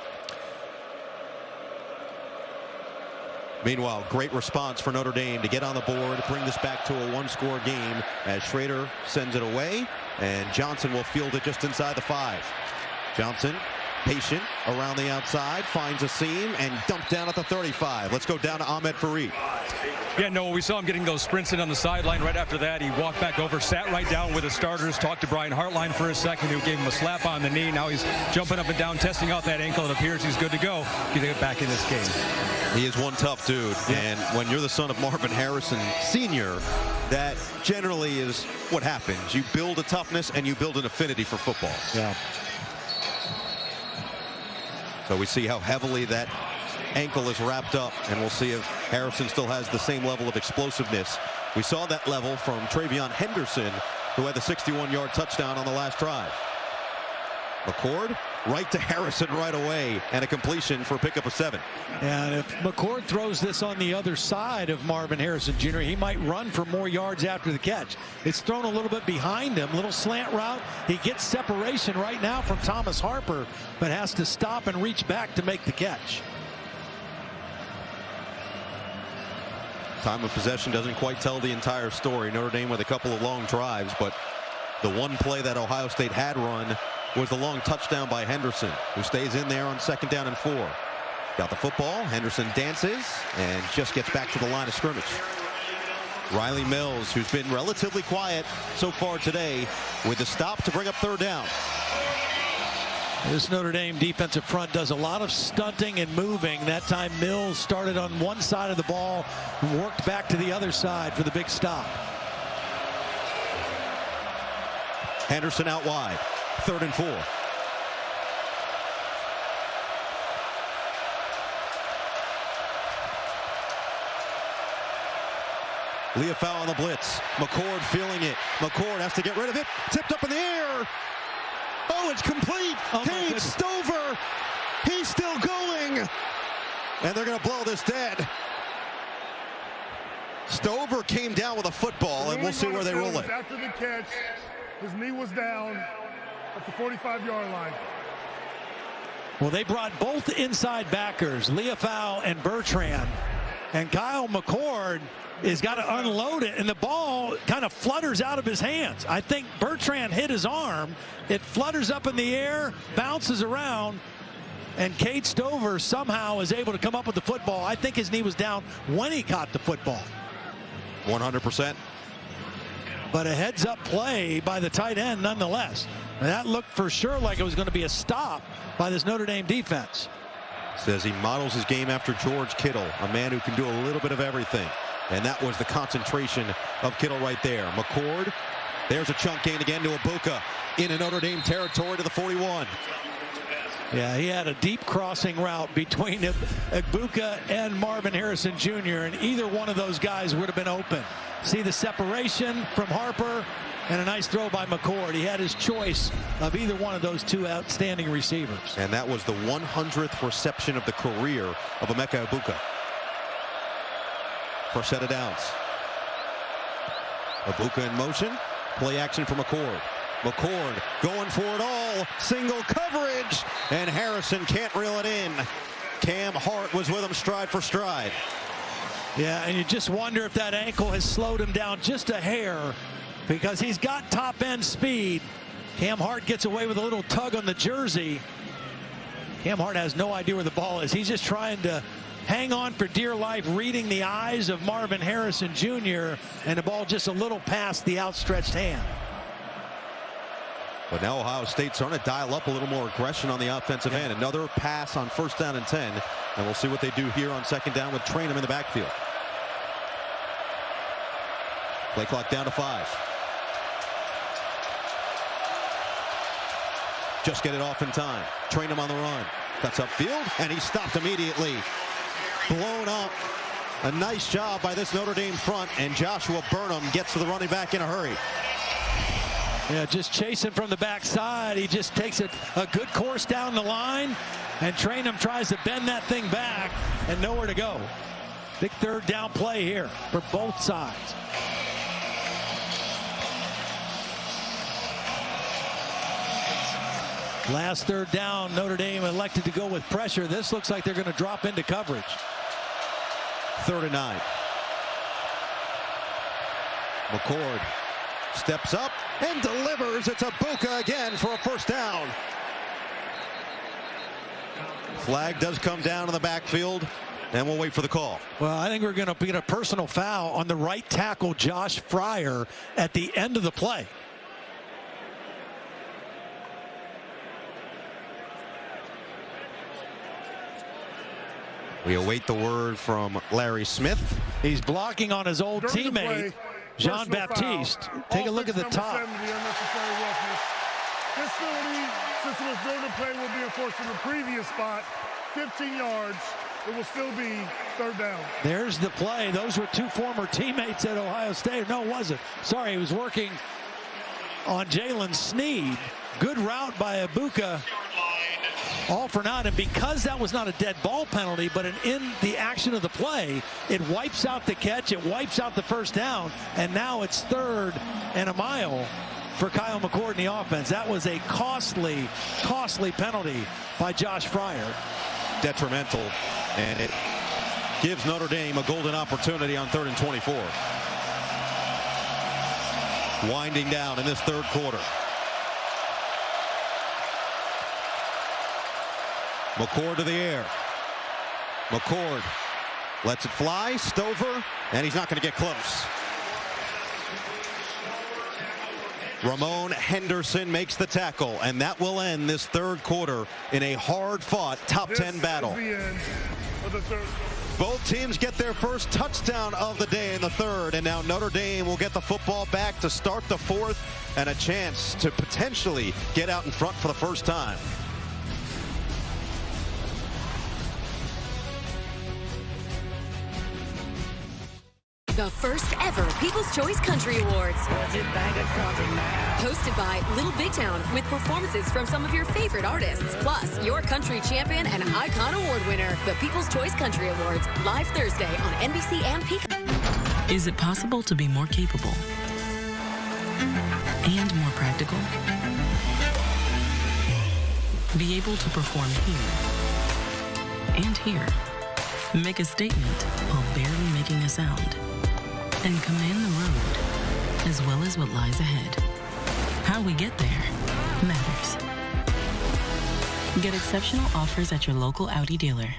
Meanwhile, great response for Notre Dame to get on the board, bring this back to a one-score game as Schrader sends it away, and Johnson will field it just inside the 5. Johnson, patient around the outside, finds a seam and dumped down at the 35. Let's go down to Ahmed Fareed. Yeah, no, we saw him getting those sprints in on the sideline. Right after that, he walked back over, sat right down with the starters, talked to Brian Hartline for a second, who gave him a slap on the knee. Now he's jumping up and down, testing out that ankle. It appears he's good to go. Get back in this game. He is one tough dude, and when you're the son of Marvin Harrison Sr., that generally is what happens. You build a toughness and you build an affinity for football. Yeah. So we see how heavily that ankle is wrapped up, and we'll see if Harrison still has the same level of explosiveness. We saw that level from Travion Henderson, who had the 61-yard touchdown on the last drive. McCord right to Harrison right away, and a completion for a pickup of 7. And if McCord throws this on the other side of Marvin Harrison Jr., he might run for more yards after the catch. It's thrown a little bit behind him, little slant route. He gets separation right now from Thomas Harper, but has to stop and reach back to make the catch. Time of possession doesn't quite tell the entire story. Notre Dame with a couple of long drives, but the one play that Ohio State had run was the long touchdown by Henderson, who stays in there on 2nd down and 4. Got the football. Henderson dances and just gets back to the line of scrimmage. Riley Mills, who's been relatively quiet so far today, with the stop to bring up 3rd down. This Notre Dame defensive front does a lot of stunting and moving. That time Mills started on one side of the ball and worked back to the other side for the big stop. Henderson out wide. 3rd and 4. Leofau on the blitz. McCord feeling it. McCord has to get rid of it. Tipped up in the air. Oh, it's complete. Cade Stover. He's still going. And they're going to blow this dead. Stover came down with a football, and we'll see where they roll it. After the catch, His knee was down at the 45-yard line. Well, they brought both inside backers, Leofau and Bertrand. And Kyle McCord has got to unload it, and the ball kind of flutters out of his hands. I think Bertrand hit his arm. It flutters up in the air, bounces around, and Cade Stover somehow is able to come up with the football. I think his knee was down when he caught the football. 100%. But a heads-up play by the tight end nonetheless. And that looked for sure like it was going to be a stop by this Notre Dame defense. Says he models his game after George Kittle, a man who can do a little bit of everything. And that was the concentration of Kittle right there. McCord, there's a chunk gain again to Ibuka into Notre Dame territory to the 41. Yeah, he had a deep crossing route between Ibuka and Marvin Harrison Jr., and either one of those guys would have been open. See the separation from Harper, and a nice throw by McCord. He had his choice of either one of those two outstanding receivers. And that was the 100th reception of the career of Emeka Ibuka. First set of downs. Ibuka in motion. Play action for McCord. McCord going for it all. Single coverage. And Harrison can't reel it in. Cam Hart was with him stride for stride. Yeah, and you just wonder if that ankle has slowed him down just a hair, because he's got top end speed. Cam Hart gets away with a little tug on the jersey. Cam Hart has no idea where the ball is. He's just trying to hang on for dear life, reading the eyes of Marvin Harrison Jr., and the ball just a little past the outstretched hand. But now Ohio State's trying to dial up a little more aggression on the offensive end. Another pass on 1st down and 10. And we'll see what they do here on 2nd down with Trainum in the backfield. Play clock down to 5. Just get it off in time. Trainum on the run. Cuts upfield, and he's stopped immediately. Blown up. A nice job by this Notre Dame front, and Joshua Burnham gets to the running back in a hurry. Yeah, just chasing from the backside. He just takes a good course down the line, and Trainum tries to bend that thing back, and nowhere to go. Big 3rd down play here for both sides. Last 3rd down, Notre Dame elected to go with pressure. This looks like they're going to drop into coverage. 3rd and 9. McCord steps up and delivers. It's Ibuka again for a 1st down. Flag does come down in the backfield, and we'll wait for the call. Well, I think we're going to get a personal foul on the right tackle, Josh Fryer, at the end of the play. We await the word from Larry Smith. He's blocking on his old teammate, Jean Baptiste. Take a look at the top. This penalty, since it was during the play, will be enforced in the previous spot. 15 yards. It will still be 3rd down. There's the play. Those were 2 former teammates at Ohio State. No, it wasn't. Sorry, he was working on Jalen Sneed. Good route by Ibuka. All for naught, and because that was not a dead ball penalty, but in the action of the play, it wipes out the catch, it wipes out the 1st down, and now it's 3rd and a mile for Kyle McCord in the offense. That was a costly, costly penalty by Josh Fryer. Detrimental, and it gives Notre Dame a golden opportunity on 3rd and 24. Winding down in this 3rd quarter. McCord to the air. McCord lets it fly. Stover, and he's not going to get close. Ramon Henderson makes the tackle, and that will end this 3rd quarter in a hard-fought top 10 battle. This is the end of the 3rd. Both teams get their first touchdown of the day in the 3rd, and now Notre Dame will get the football back to start the 4th and a chance to potentially get out in front for the first time. The first ever People's Choice Country Awards. Hosted by Little Big Town with performances from some of your favorite artists. Plus, your country champion and icon award winner. The People's Choice Country Awards. Live Thursday on NBC and Peacock. Is it possible to be more capable? and more practical. Be able to perform here and here. Make a statement while barely making a sound. And command the road, as well as what lies ahead. How we get there matters. Get exceptional offers at your local Audi dealer.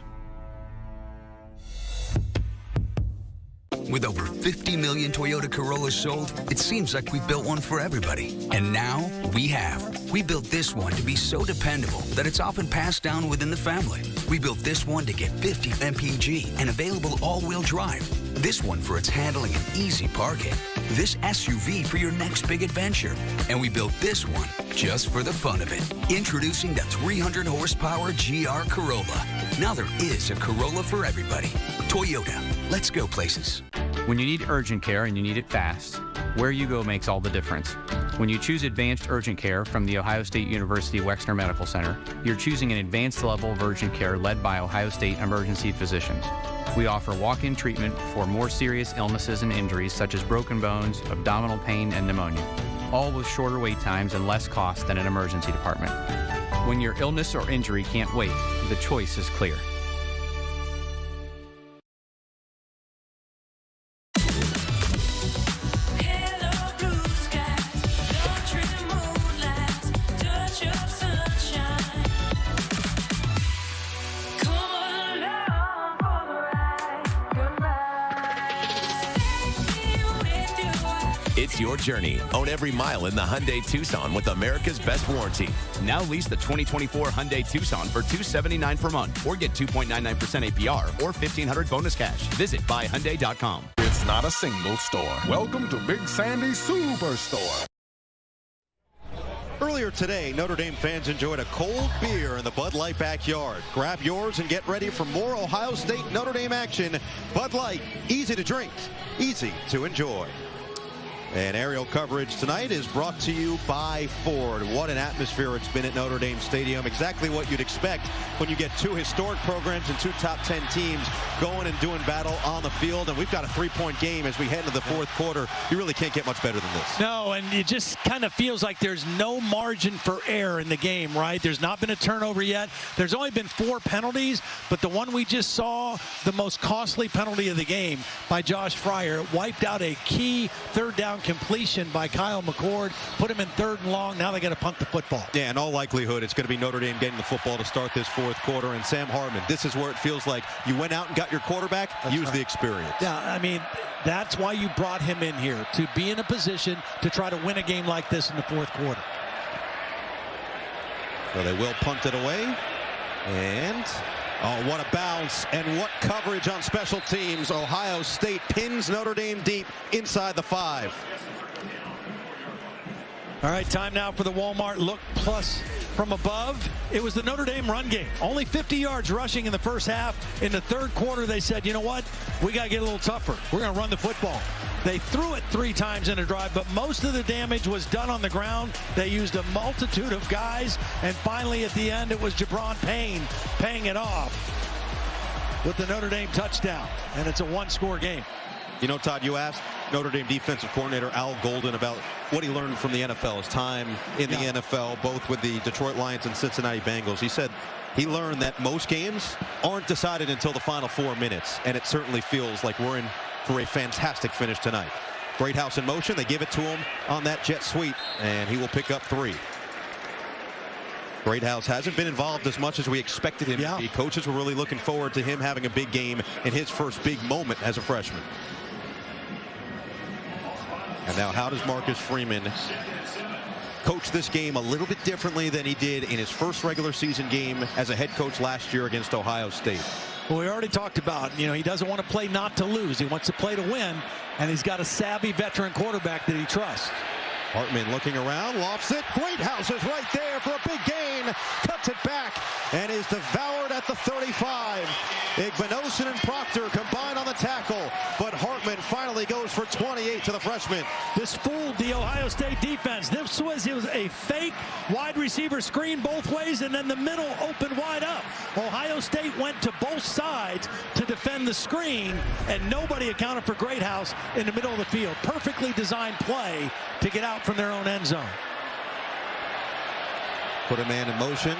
With over 50 million Toyota Corollas sold, it seems like we built one for everybody. And now we have. We built this one to be so dependable that it's often passed down within the family. We built this one to get 50 mpg and available all-wheel drive. This one for its handling and easy parking. This SUV for your next big adventure. And we built this one just for the fun of it. Introducing the 300 horsepower GR Corolla. Now there is a Corolla for everybody. Toyota, let's go places. When you need urgent care and you need it fast, where you go makes all the difference. When you choose advanced urgent care from the Ohio State University Wexner Medical Center, you're choosing an advanced level of urgent care led by Ohio State emergency physicians. We offer walk-in treatment for more serious illnesses and injuries such as broken bones, abdominal pain, and pneumonia, all with shorter wait times and less cost than an emergency department. When your illness or injury can't wait, the choice is clear. It's your journey. Own every mile in the Hyundai Tucson with America's best warranty. Now lease the 2024 Hyundai Tucson for $279 per month or get 2.99% APR or $1,500 bonus cash. Visit buyhyundai.com. It's not a single store. Welcome to Big Sandy's Superstore. Earlier today, Notre Dame fans enjoyed a cold beer in the Bud Light backyard. Grab yours and get ready for more Ohio State Notre Dame action. Bud Light, easy to drink, easy to enjoy. And aerial coverage tonight is brought to you by Ford. What an atmosphere it's been at Notre Dame Stadium. Exactly what you'd expect when you get two historic programs and two top 10 teams going and doing battle on the field. And we've got a 3-point game as we head into the fourth quarter. You really can't get much better than this. No, and it just kind of feels like there's no margin for error in the game, right? There's not been a turnover yet. There's only been 4 penalties, but the one we just saw, the most costly penalty of the game by Josh Fryer, wiped out a key third down completion by Kyle McCord, put him in 3rd and long. Now they got to punt the football. Yeah, in all likelihood, it's going to be Notre Dame getting the football to start this fourth quarter. And Sam Hartman, this is where it feels like you went out and got your quarterback, use the experience. Yeah, I mean, that's why you brought him in here, to be in a position to try to win a game like this in the fourth quarter. So they will punt it away. And oh, what a bounce and what coverage on special teams. Ohio State pins Notre Dame deep inside the 5. All right, time now for the Walmart Look Plus from above. It was the Notre Dame run game. Only 50 yards rushing in the first half. In the third quarter, they said, you know what? We got to get a little tougher. We're going to run the football. They threw it 3 times in a drive, but most of the damage was done on the ground. They used a multitude of guys, and finally at the end, it was Jabron Payne paying it off with the Notre Dame touchdown, and it's a 1-score game. You know, Todd, you asked Notre Dame defensive coordinator Al Golden about what he learned from the NFL, his time in the NFL, both with the Detroit Lions and Cincinnati Bengals. He said he learned that most games aren't decided until the final 4 minutes, and it certainly feels like we're in for a fantastic finish tonight. Greathouse in motion. They give it to him on that jet sweep, and he will pick up 3. Greathouse hasn't been involved as much as we expected him to be. Coaches were really looking forward to him having a big game in his first big moment as a freshman. And now how does Marcus Freeman coach this game a little bit differently than he did in his first regular season game as a head coach last year against Ohio State? Well, we already talked about, you know, he doesn't want to play not to lose. He wants to play to win, and he's got a savvy veteran quarterback that he trusts. Hartman looking around, lofts it. Greathouse is right there for a big gain. Cuts it back and is devoured at the 35. Igbinosun and Proctor combine on the tackle, but Hartman finally goes for 28 to the freshman. This fooled the Ohio State defense. It was a fake wide receiver screen both ways, and then the middle opened wide up. Ohio State went to both sides to defend the screen, and nobody accounted for Greathouse in the middle of the field. Perfectly designed play to get out out from their own end zone. Put a man in motion.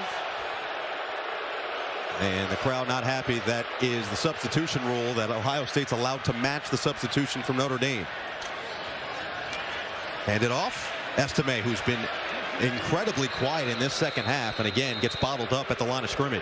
And the crowd not happy. That is the substitution rule that Ohio State's allowed to match the substitution from Notre Dame. Hand it off. Estime, who's been incredibly quiet in this second half, and again gets bottled up at the line of scrimmage.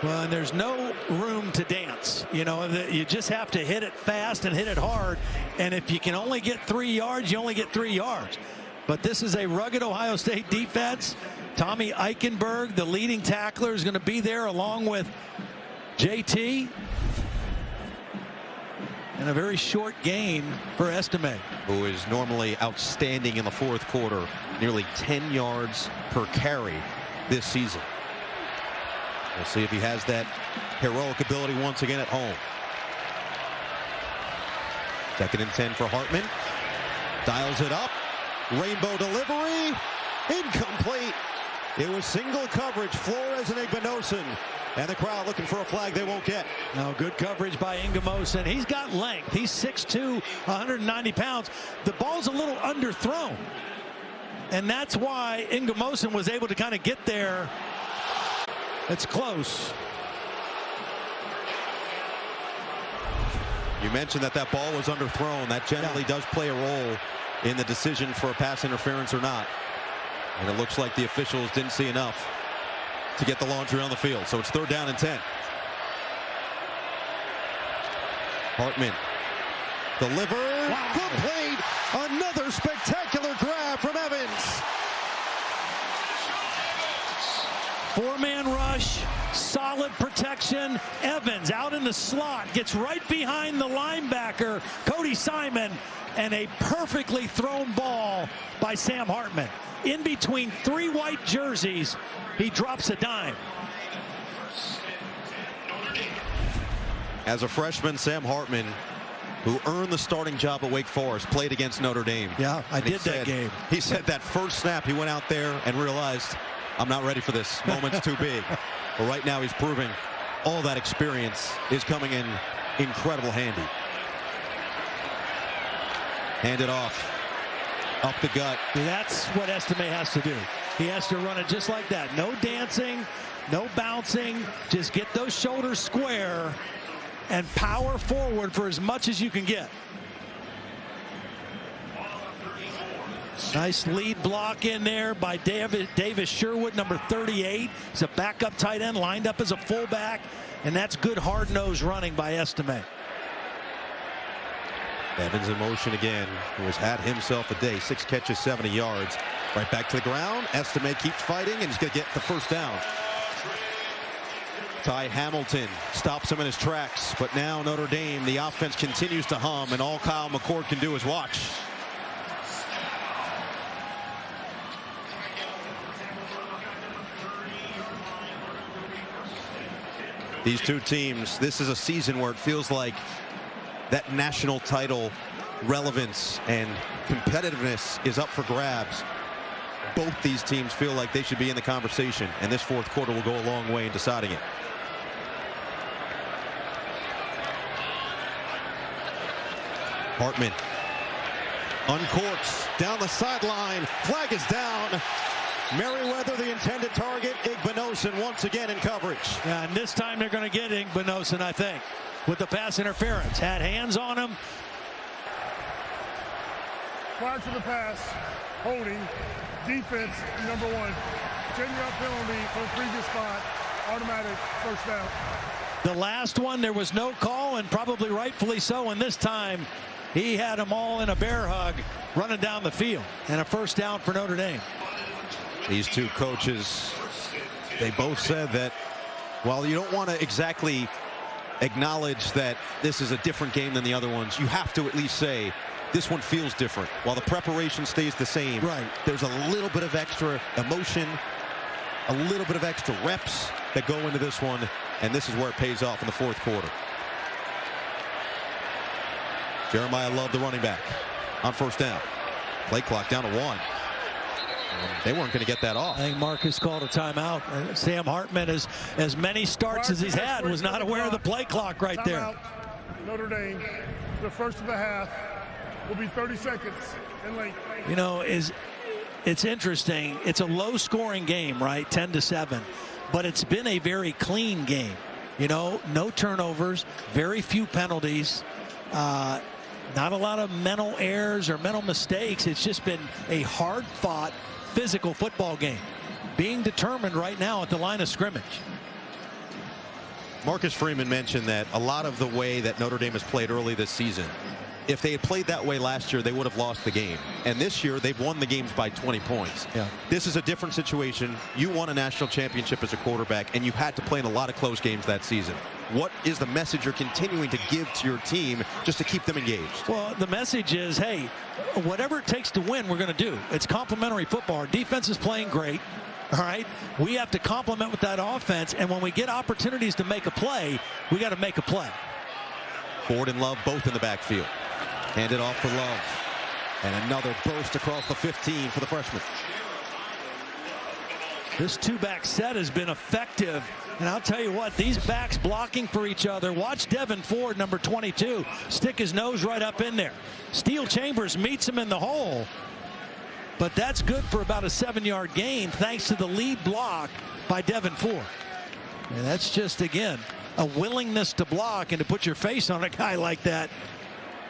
Well, and there's no room to dance. You know, you just have to hit it fast and hit it hard. And if you can only get 3 yards, you only get 3 yards. But this is a rugged Ohio State defense. Tommy Eichenberg, the leading tackler, is going to be there along with JT. And a very short gain for Estime, who is normally outstanding in the fourth quarter, nearly 10 yards per carry this season. We'll see if he has that heroic ability once again at home. 2nd and 10 for Hartman. Dials it up. Rainbow delivery. Incomplete. It was single coverage. Flores and Igbinosun. And the crowd looking for a flag they won't get. Now, good coverage by Igbinosun. He's got length. He's 6'2", 190 pounds. The ball's a little underthrown. And that's why Igbinosun was able to kind of get there. It's close. You mentioned that ball was underthrown. That generally does play a role in the decision for a pass interference or not. And it looks like the officials didn't see enough to get the laundry on the field. So it's 3rd down and 10. Hartman. Delivered. Wow. Complete. Another spectacular grab from Evans. 4-man rush, solid protection. Evans out in the slot, gets right behind the linebacker, Cody Simon, and a perfectly thrown ball by Sam Hartman. In between 3 white jerseys, he drops a dime. As a freshman, Sam Hartman, who earned the starting job at Wake Forest, played against Notre Dame. Yeah, I did that game. He said that first snap he went out there and realized, I'm not ready for this. Moment's too big. But right now he's proving all that experience is coming in incredible handy. Hand it off. Up the gut. That's what Estime has to do. He has to run it just like that. No dancing, no bouncing. Just get those shoulders square and power forward for as much as you can get. Nice lead block in there by Davis Sherwood, number 38. He's a backup tight end, lined up as a fullback, and that's good hard-nosed running by Estime. Evans in motion again, who has had himself a day. 6 catches, 70 yards. Right back to the ground. Estime keeps fighting, and he's going to get the first down. Ty Hamilton stops him in his tracks, but now Notre Dame, the offense continues to hum, and all Kyle McCord can do is watch. These two teams, this is a season where it feels like that national title relevance and competitiveness is up for grabs. Both these teams feel like they should be in the conversation, and this fourth quarter will go a long way in deciding it. Hartman uncorks down the sideline. Flag is down. Merriweather, the intended target. Igbinosun once again in coverage. Yeah, and this time they're going to get Igbinosun, I think, with the pass interference. Had hands on him. Prior to the pass, holding, defense, number 1. 10-yard penalty for the previous spot, automatic first down. The last one, there was no call, and probably rightfully so, and this time he had them all in a bear hug running down the field, and a first down for Notre Dame. These two coaches, they both said that while you don't want to exactly acknowledge that this is a different game than the other ones, you have to at least say this one feels different. While the preparation stays the same, right, there's a little bit of extra emotion, a little bit of extra reps that go into this one, and this is where it pays off in the fourth quarter. Jeremiah Love, the running back, on first down. Play clock down to 1. They weren't going to get that off. I think Marcus called a timeout. Sam Hartman, as many starts as he's had, was not aware of the play clock right there. Notre Dame, the first of the half. will be 30 seconds in length. You know, it's interesting. It's a low-scoring game, right? 10-7. But it's been a very clean game. You know, no turnovers, very few penalties, not a lot of mental errors or mental mistakes. It's just been a hard-fought, physical football game being determined right now at the line of scrimmage. Marcus Freeman mentioned that a lot of the way that Notre Dame has played early this season, if they had played that way last year, they would have lost the game. And this year, they've won the games by 20 points. Yeah. This is a different situation. You won a national championship as a quarterback, and you had to play in a lot of close games that season. What is the message you're continuing to give to your team just to keep them engaged? Well, the message is, hey, whatever it takes to win, we're going to do. It's complementary football. Our defense is playing great. All right, we have to complement with that offense, and when we get opportunities to make a play, we got to make a play. Ford and Love both in the backfield. Hand it off for Love. And another burst across the 15 for the freshman. This two-back set has been effective. And I'll tell you what, these backs blocking for each other. Watch Devin Ford, number 22, stick his nose right up in there. Steele Chambers meets him in the hole. But that's good for about a 7-yard gain thanks to the lead block by Devin Ford. And that's just, again, a willingness to block and to put your face on a guy like that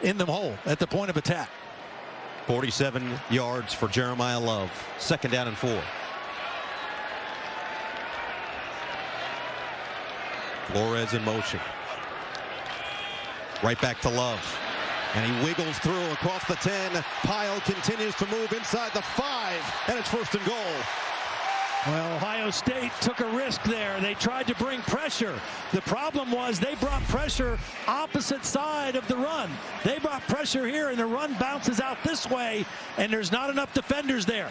in the hole at the point of attack. 47 yards for Jeremiah Love. 2nd down and 4. Flores in motion. Right back to Love. And he wiggles through across the 10. Pyle continues to move inside the 5. And it's 1st and goal. Well, Ohio State took a risk there. They tried to bring pressure. The problem was they brought pressure opposite side of the run. They brought pressure here, and the run bounces out this way, and there's not enough defenders there.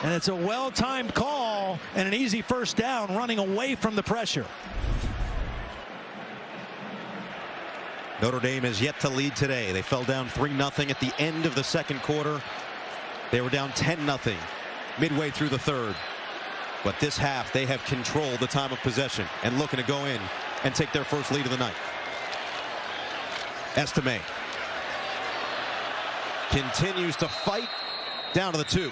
And it's a well-timed call and an easy 1st down running away from the pressure. Notre Dame has yet to lead today. They fell down 3-0 at the end of the 2nd quarter. They were down 10-0 midway through the 3rd. But this half, they have controlled the time of possession and looking to go in and take their first lead of the night. Estime continues to fight down to the 2.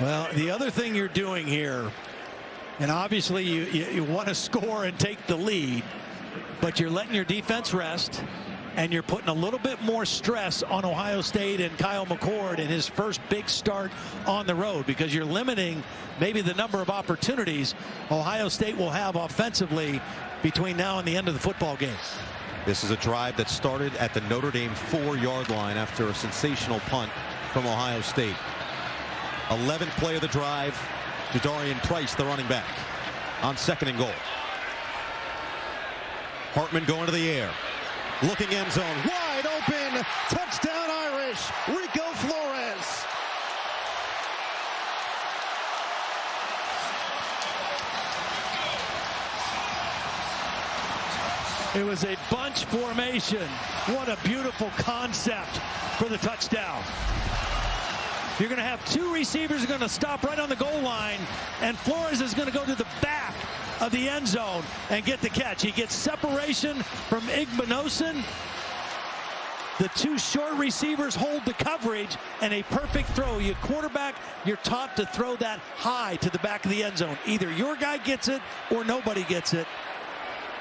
Well, the other thing you're doing here, and obviously you want to score and take the lead, but you're letting your defense rest, and you're putting a little bit more stress on Ohio State and Kyle McCord in his first big start on the road, because you're limiting maybe the number of opportunities Ohio State will have offensively between now and the end of the football game. This is a drive that started at the Notre Dame 4-yard line after a sensational punt from Ohio State. 11th play of the drive, Jadarian Price, the running back, on 2nd and goal. Hartman going to the air. Looking end zone. Wide open. Touchdown Irish. Rico Flores. It was a bunch formation. What a beautiful concept for the touchdown. You're going to have 2 receivers going to stop right on the goal line, and Flores is going to go to the back of the end zone and get the catch. He gets separation from Igbinosun. The 2 short receivers hold the coverage, and a perfect throw. You quarterback, you're taught to throw that high to the back of the end zone. Either your guy gets it or nobody gets it.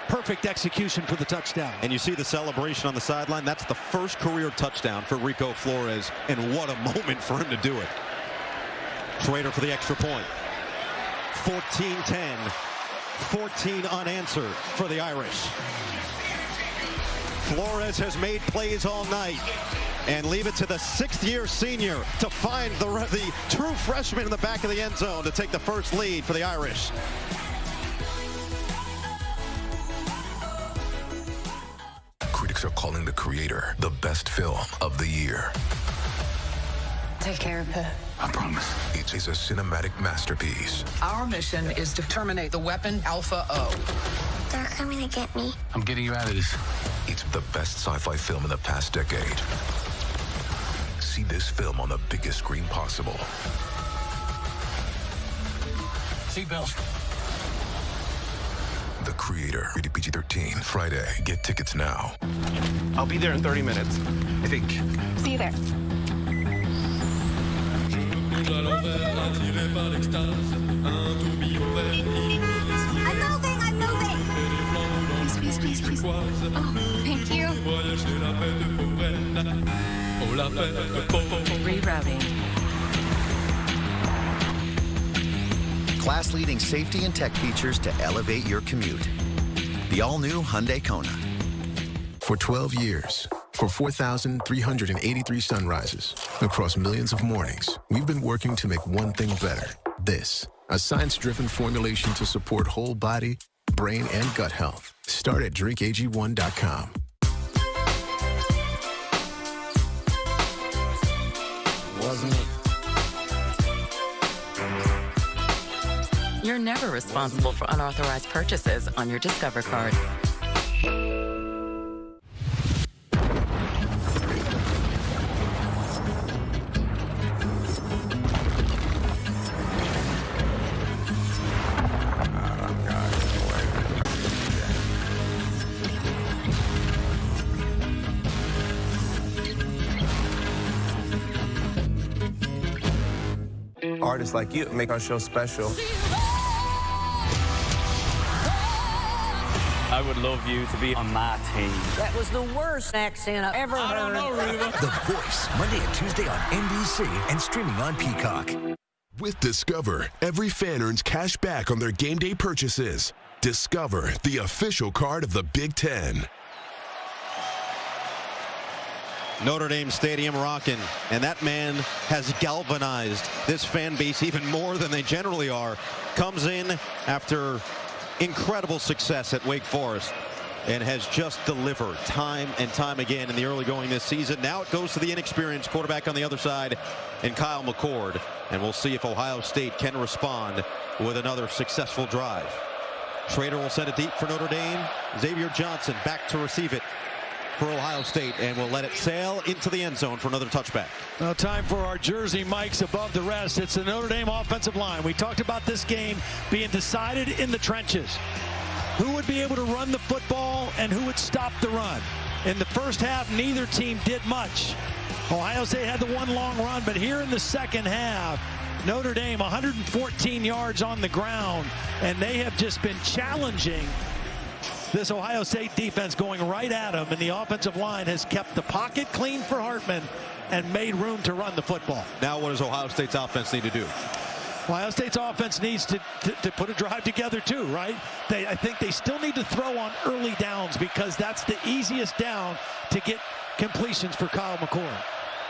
Perfect execution for the touchdown. And you see the celebration on the sideline. That's the first career touchdown for Rico Flores, and what a moment for him to do it. Schrader for the extra point. 14-10. 14 unanswered for the Irish. Flores has made plays all night, and leave it to the 6th-year senior to find the true freshman in the back of the end zone to take the first lead for the Irish. Critics are calling The Creator the best film of the year. Take care of her. I promise. It is a cinematic masterpiece. Our mission is to terminate the weapon Alpha O. They're coming to get me. I'm getting you out of this. It's the best sci-fi film in the past decade. See this film on the biggest screen possible. Seatbelts. The creator. Rated PG-13. Friday. Get tickets now. I'll be there in 30 minutes, I think. See you there. I'm moving. Please. Oh, thank you. Rerouting. Class-leading safety and tech features to elevate your commute. The all-new Hyundai Kona. For 12 years, for 4,383 sunrises, across millions of mornings, we've been working to make one thing better. This, a science-driven formulation to support whole body, brain, and gut health. Start at drinkag1.com. Wasn't it? You're never responsible for unauthorized purchases on your Discover card. Artists like you make our show special. I would love you to be on my team. That was the worst accent I've ever heard. don't know, Reba. The Voice, Monday and Tuesday on NBC and streaming on Peacock. With Discover, every fan earns cash back on their game day purchases. Discover, the official card of the Big Ten. Notre Dame Stadium rocking, and that man has galvanized this fan base even more than they generally are. Comes in after incredible success at Wake Forest and has just delivered time and time again in the early going this season. Now it goes to the inexperienced quarterback on the other side in Kyle McCord, and we'll see if Ohio State can respond with another successful drive. Schrader will send it deep for Notre Dame. Xavier Johnson back to receive it for Ohio State, and will let it sail into the end zone for another touchback. Now time for our Jersey Mikes above the rest. It's the Notre Dame offensive line. We talked about this game being decided in the trenches. Who would be able to run the football and who would stop the run? In the first half, neither team did much. Ohio State had the one long run, but here in the second half, Notre Dame 114 yards on the ground, and they have just been challenging this Ohio State defense, going right at them, and the offensive line has kept the pocket clean for Hartman and made room to run the football. Now what does Ohio State's offense need to do? Ohio State's offense needs to put a drive together too, right? I think they still need to throw on early downs, because that's the easiest down to get completions for Kyle McCord.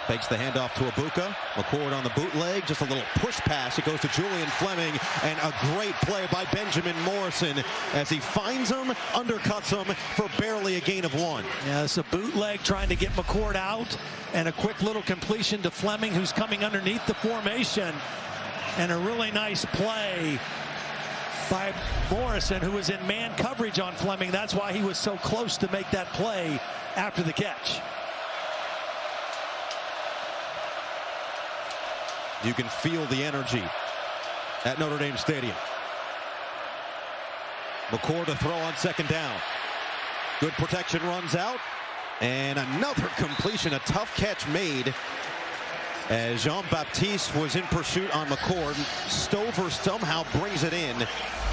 Fakes the handoff to Ibuka. McCord on the bootleg. Just a little push pass. It goes to Julian Fleming. And a great play by Benjamin Morrison as he finds him, undercuts him for barely a gain of one. Yeah, it's a bootleg trying to get McCord out. And a quick little completion to Fleming, who's coming underneath the formation. And a really nice play by Morrison, who was in man coverage on Fleming. That's why he was so close to make that play after the catch. You can feel the energy at Notre Dame Stadium. McCord to throw on second down. Good protection, runs out. And another completion, a tough catch made as Jean-Baptiste was in pursuit on McCord. Stover somehow brings it in,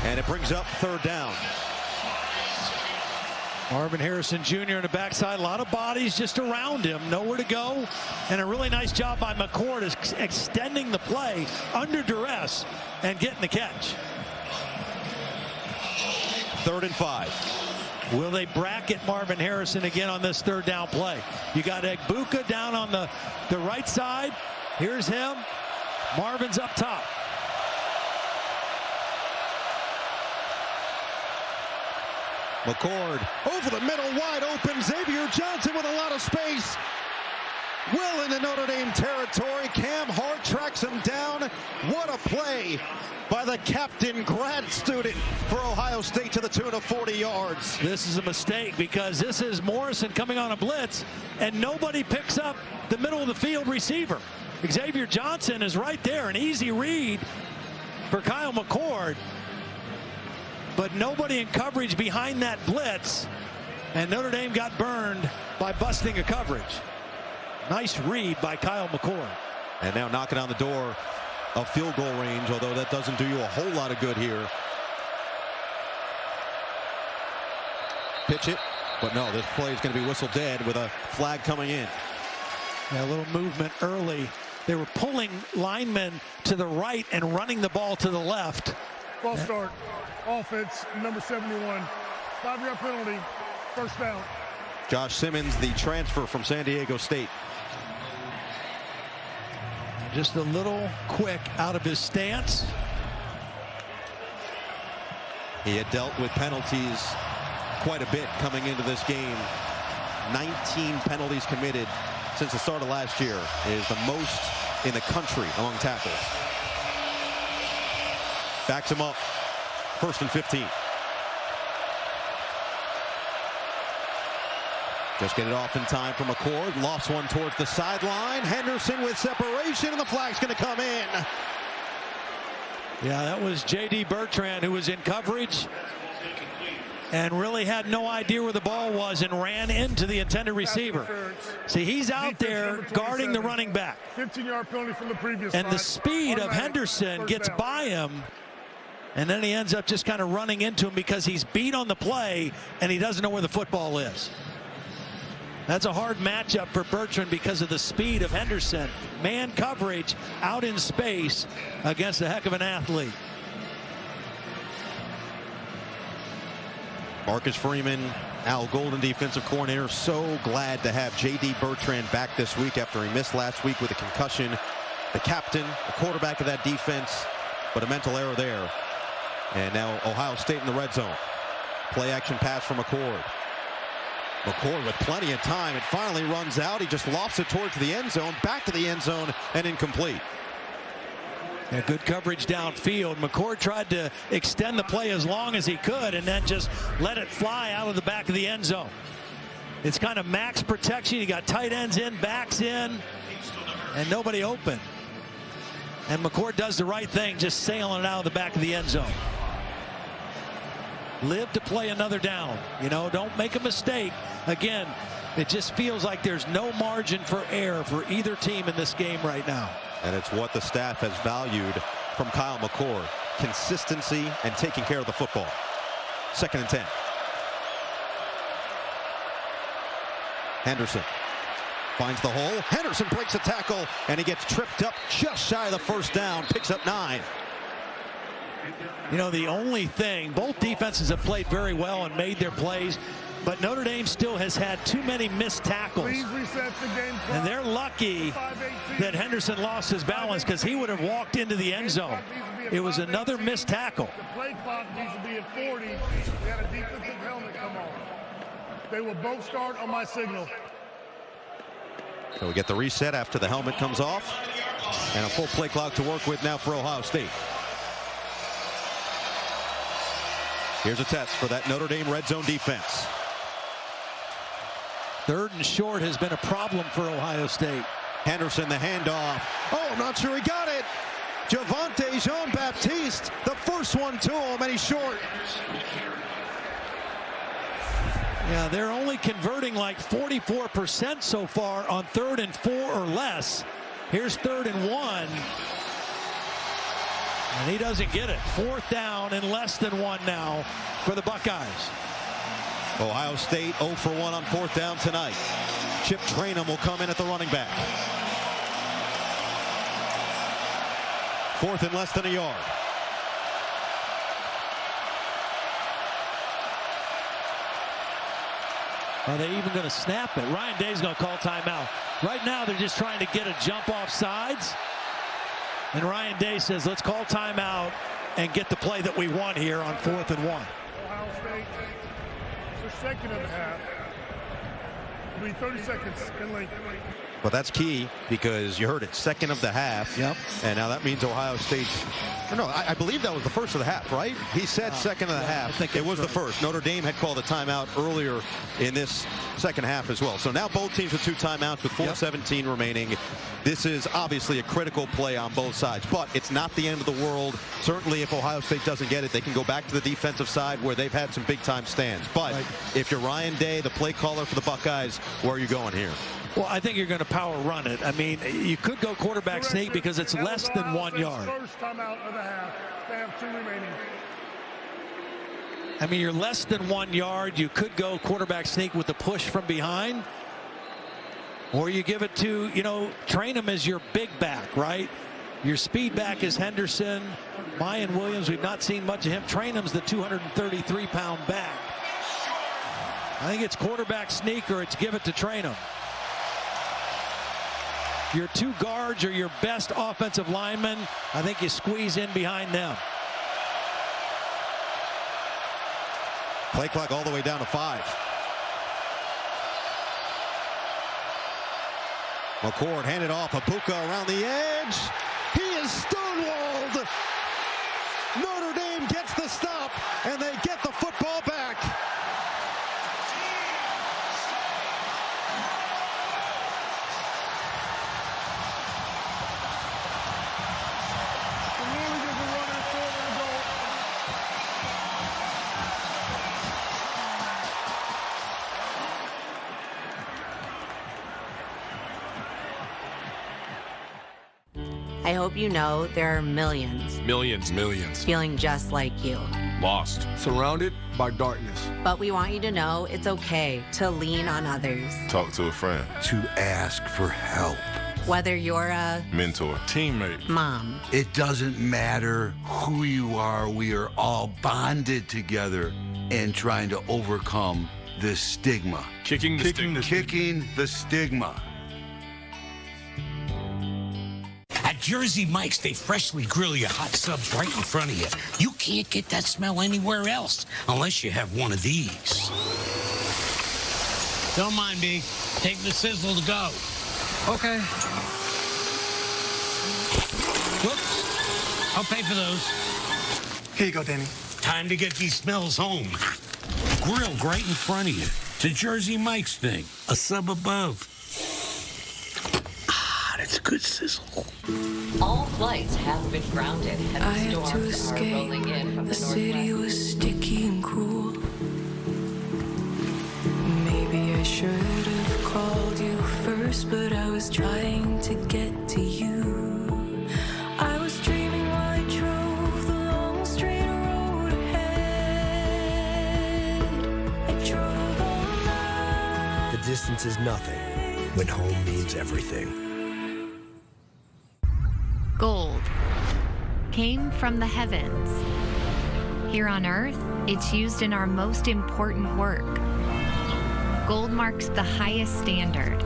and it brings up third down. Marvin Harrison Jr. in the backside. A lot of bodies just around him. Nowhere to go. And a really nice job by McCord is extending the play under duress and getting the catch. 3rd and 5. Will they bracket Marvin Harrison again on this third down play? You got Ibuka down on the right side. Here's him. Marvin's up top. McCord over the middle, wide open. Xavier Johnson with a lot of space. Well into Notre Dame territory. Cam Hart tracks him down. What a play by the captain grad student for Ohio State to the tune of 40 yards. This is a mistake, because this is Morrison coming on a blitz, and nobody picks up the middle of the field receiver. Xavier Johnson is right there. An easy read for Kyle McCord. but nobody in coverage behind that blitz. And Notre Dame got burned by busting a coverage. Nice read by Kyle McCord. And now knocking on the door of field goal range, although that doesn't do you a whole lot of good here. Pitch it, but no, this play is going to be whistled dead with a flag coming in. Yeah, a little movement early. They were pulling linemen to the right and running the ball to the left. False start. Offense, number 71. 5-yard penalty. First down. Josh Simmons, the transfer from San Diego State. Just a little quick out of his stance. He had dealt with penalties quite a bit coming into this game. 19 penalties committed since the start of last year, is the most in the country among tackles. Backs him up. 1st and 15. Just get it off in time for McCord. Lost one towards the sideline. Henderson with separation, and the flag's going to come in. Yeah, that was J.D. Bertrand, who was in coverage and really had no idea where the ball was and ran into the intended receiver. See, he's out there guarding the running back. 15-yard penalty from the previous and the speed of Henderson gets by him, and then he ends up just kind of running into him because he's beat on the play and he doesn't know where the football is. That's a hard matchup for Bertrand because of the speed of Henderson. Man coverage out in space against a heck of an athlete. Marcus Freeman, Al Golden, defensive coordinator, so glad to have J.D. Bertrand back this week after he missed last week with a concussion. The captain, the quarterback of that defense, but a mental error there. And now Ohio State in the red zone. Play action pass from McCord. McCord with plenty of time. It finally runs out. He just lofts it towards the end zone, back to the end zone, and incomplete. Yeah, good coverage downfield. McCord tried to extend the play as long as he could and then just let it fly out of the back of the end zone. It's kind of max protection. You got tight ends in, backs in, and nobody open. And McCord does the right thing, just sailing it out of the back of the end zone. Live to play another down. You know, don't make a mistake. Again, it just feels like there's no margin for error for either team in this game right now. And it's what the staff has valued from Kyle McCord. Consistency and taking care of the football. 2nd and 10. Henderson finds the hole. Henderson breaks a tackle, and he gets tripped up just shy of the first down. Picks up 9. You know, the only thing, both defenses have played very well and made their plays, but Notre Dame still has had too many missed tackles. Please reset the game clock. And they're lucky that Henderson lost his balance because he would have walked into the end zone. It was another missed tackle. The play clock needs to be at 40. They had a defensive helmet come off. They will both start on my signal. So we get the reset after the helmet comes off. And a full play clock to work with now for Ohio State. Here's a test for that Notre Dame red zone defense. 3rd and short has been a problem for Ohio State. Henderson, the handoff. Oh, I'm not sure he got it. Javonte Jean-Baptiste, the first one to him, and he's short. Yeah, they're only converting like 44% so far on 3rd and 4 or less. Here's 3rd and 1. And he doesn't get it. 4th down and less than 1 now for the Buckeyes. Ohio State 0 for 1 on 4th down tonight. Chip Traynham will come in at the running back. 4th and less than a yard. Are they even going to snap it? Ryan Day's going to call timeout. Right now they're just trying to get a jump off sides. And Ryan Day says, let's call timeout and get the play that we want here on 4th and 1. Ohio State, it's their 2nd of the half. It'll be 30 seconds in length. Well, that's key because you heard it, second of the half. Yep. And now that means Ohio State's, or no, I believe that was the first of the half, right? He said second of the half. I think it was the first. Notre Dame had called a timeout earlier in this second half as well. So now both teams with 2 timeouts with 4:17 remaining. This is obviously a critical play on both sides, but it's not the end of the world. Certainly if Ohio State doesn't get it, they can go back to the defensive side where they've had some big time stands. But if you're Ryan Day, the play caller for the Buckeyes, where are you going here? Well, I think you're going to power run it. I mean, you could go quarterback sneak because it's less than 1 yard. First timeout of the half. They have 2 remaining. I mean, you're less than 1 yard. You could go quarterback sneak with the push from behind. Or you give it to, train him as your big back, right? Your speed back is Henderson. Mayan Williams, we've not seen much of him. Trainum's the 233-pound back. I think it's quarterback sneak or it's give it to Trainum. Your 2 guards are your best offensive linemen. I think you squeeze in behind them. Play clock all the way down to 5. McCord handed off. Apuka around the edge. He is stonewalled. Notre Dame gets the stop, and they get the football back. I hope you know there are millions feeling just like you. Lost. Surrounded by darkness. But we want you to know it's okay to lean on others. Talk to a friend. To ask for help. Whether you're a mentor, teammate, mom. It doesn't matter who you are. We are all bonded together and trying to overcome this stigma. Kicking the stigma. At Jersey Mike's, they freshly grill your hot subs right in front of you. You can't get that smell anywhere else unless you have one of these. Don't mind me. Take the sizzle to go. Okay. Whoops. I'll pay for those. Here you go, Danny. Time to get these smells home. Grilled right in front of you. It's a Jersey Mike's thing. A sub above. That's a good sizzle. All flights have been grounded, and the storms are rolling in from the city was sticky and cruel. Maybe I should have called you first, but I was trying to get to you. I was dreaming while I drove the long straight road ahead. I drove all night. The distance is nothing when home means everything. Gold came from the heavens. Here on Earth, it's used in our most important work. Gold marks the highest standard.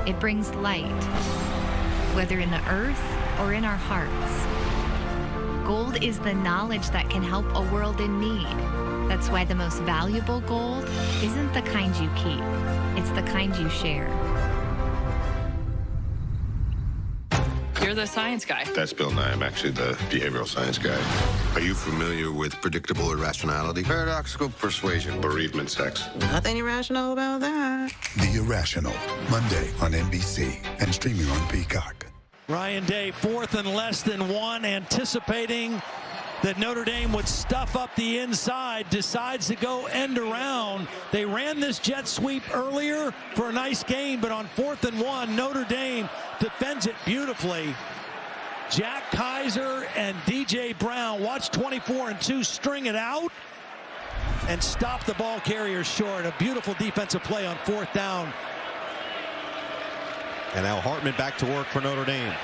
It brings light, whether in the earth or in our hearts. Gold is the knowledge that can help a world in need. That's why the most valuable gold isn't the kind you keep, it's the kind you share. You're the science guy. That's Bill Nye. I'm actually the behavioral science guy. Are you familiar with predictable irrationality? Paradoxical persuasion. Bereavement sex. Nothing irrational about that. The Irrational, Monday on NBC and streaming on Peacock. Ryan Day, 4th and less than 1, anticipating that Notre Dame would stuff up the inside, decides to go end around. They ran this jet sweep earlier for a nice gain, but on 4th and 1, Notre Dame defends it beautifully. Jack Kaiser and DJ Brown, watch 24 and 2 string it out and stop the ball carrier short. A beautiful defensive play on 4th down. And now Hartman back to work for Notre Dame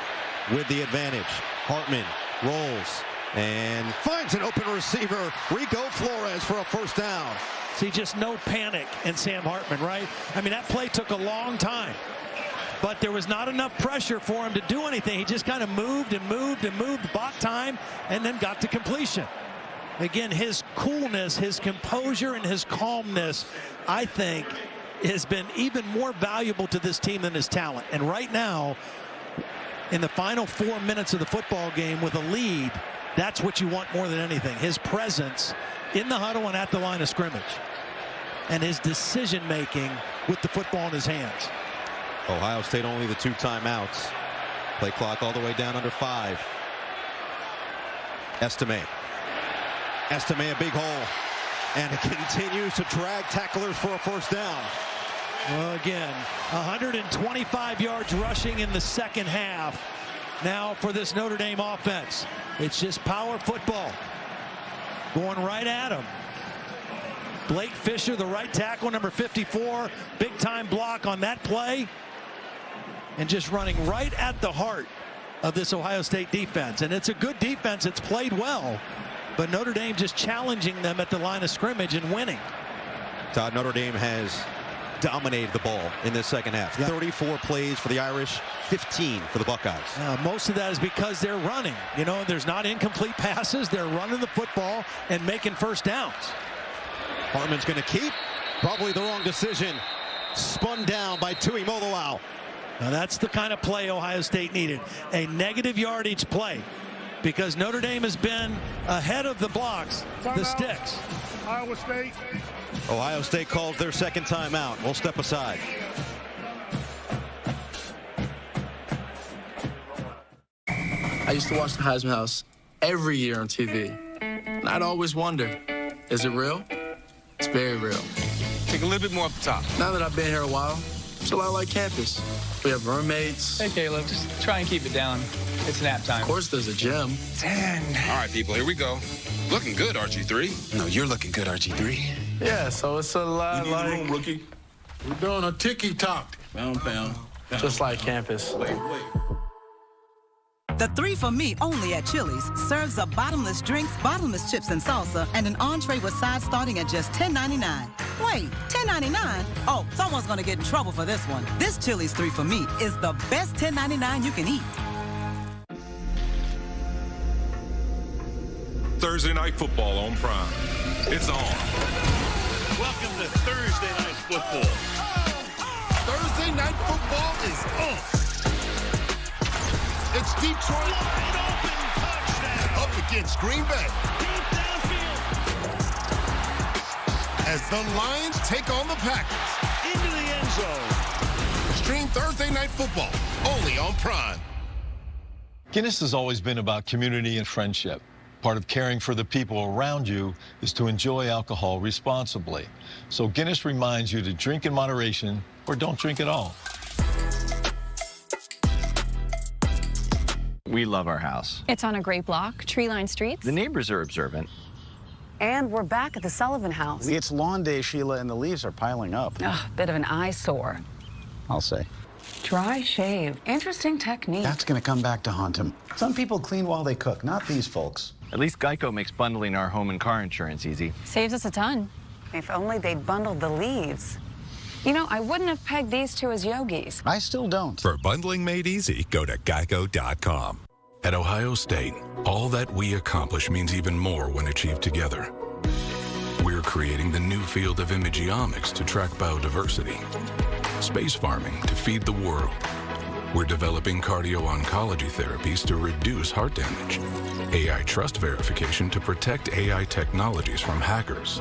with the advantage. Hartman rolls and finds an open receiver. Rico Flores for a first down. See, just no panic in Sam Hartman, right? I mean, that play took a long time, but there was not enough pressure for him to do anything. He just kind of moved and moved and moved, bought time, and then got to completion. Again, his coolness, his composure, and his calmness, I think, has been even more valuable to this team than his talent. And right now, in the final 4 minutes of the football game with a lead, that's what you want more than anything. His presence in the huddle and at the line of scrimmage. And his decision-making with the football in his hands. Ohio State only the 2 timeouts. Play clock all the way down under 5. Estime, a big hole. And it continues to drag tacklers for a first down. Well, again, 125 yards rushing in the second half. Now for this Notre Dame offense. It's just power football. Going right at him. Blake Fisher, the right tackle, number 54. Big time block on that play. And just running right at the heart of this Ohio State defense. And it's a good defense. It's played well. But Notre Dame just challenging them at the line of scrimmage and winning. Todd, Notre Dame has dominated the ball in this second half. Yep. 34 plays for the Irish, 15 for the Buckeyes. Most of that is because they're running. You know, there's not incomplete passes. They're running the football and making first downs. Hartman's going to keep. Probably the wrong decision. Spun down by Tui Moloau. Now that's the kind of play Ohio State needed. A negative yardage play. Because Notre Dame has been ahead of the blocks, the sticks. Iowa State. Ohio State calls their second timeout. We'll step aside. I used to watch the Heisman House every year on TV. And I'd always wonder, is it real? It's very real. Take a little bit more up the top. Now that I've been here a while, it's a lot like campus. We have roommates. Hey, Caleb, just try and keep it down. It's nap time. Of course, there's a gym. 10. All right, people, here we go. Looking good, RG3. No, you're looking good, RG3. Yeah, so it's a lot like... room, rookie. We're doing a ticky-tock. Pound. Just like campus. Wait. The 3 for Me only at Chili's serves up bottomless drinks, bottomless chips and salsa, and an entree with sides starting at just $10.99. Wait, $10.99? Oh, someone's gonna get in trouble for this one. This Chili's 3 for Me is the best $10.99 you can eat. Thursday Night Football on Prime. It's on. Welcome to Thursday Night Football. Thursday Night Football is on. It's Detroit wide open touchdown up against Green Bay. Deep downfield. As the Lions take on the Packers. Into the end zone. Stream Thursday Night Football only on Prime. Guinness has always been about community and friendship. Part of caring for the people around you is to enjoy alcohol responsibly. So Guinness reminds you to drink in moderation or don't drink at all. We love our house. It's on a great block, tree-lined streets. The neighbors are observant. And we're back at the Sullivan house. It's lawn day, Sheila, and the leaves are piling up. Ugh, bit of an eyesore. I'll say. Dry shave. Interesting technique. That's going to come back to haunt him. Some people clean while they cook, not these folks. At least Geico makes bundling our home and car insurance easy. Saves us a ton. If only they'd bundled the leaves. You know, I wouldn't have pegged these two as yogis. I still don't. For bundling made easy, go to geico.com. At Ohio State, all that we accomplish means even more when achieved together. We're creating the new field of imageomics to track biodiversity, space farming to feed the world. We're developing cardio-oncology therapies to reduce heart damage, AI trust verification to protect AI technologies from hackers,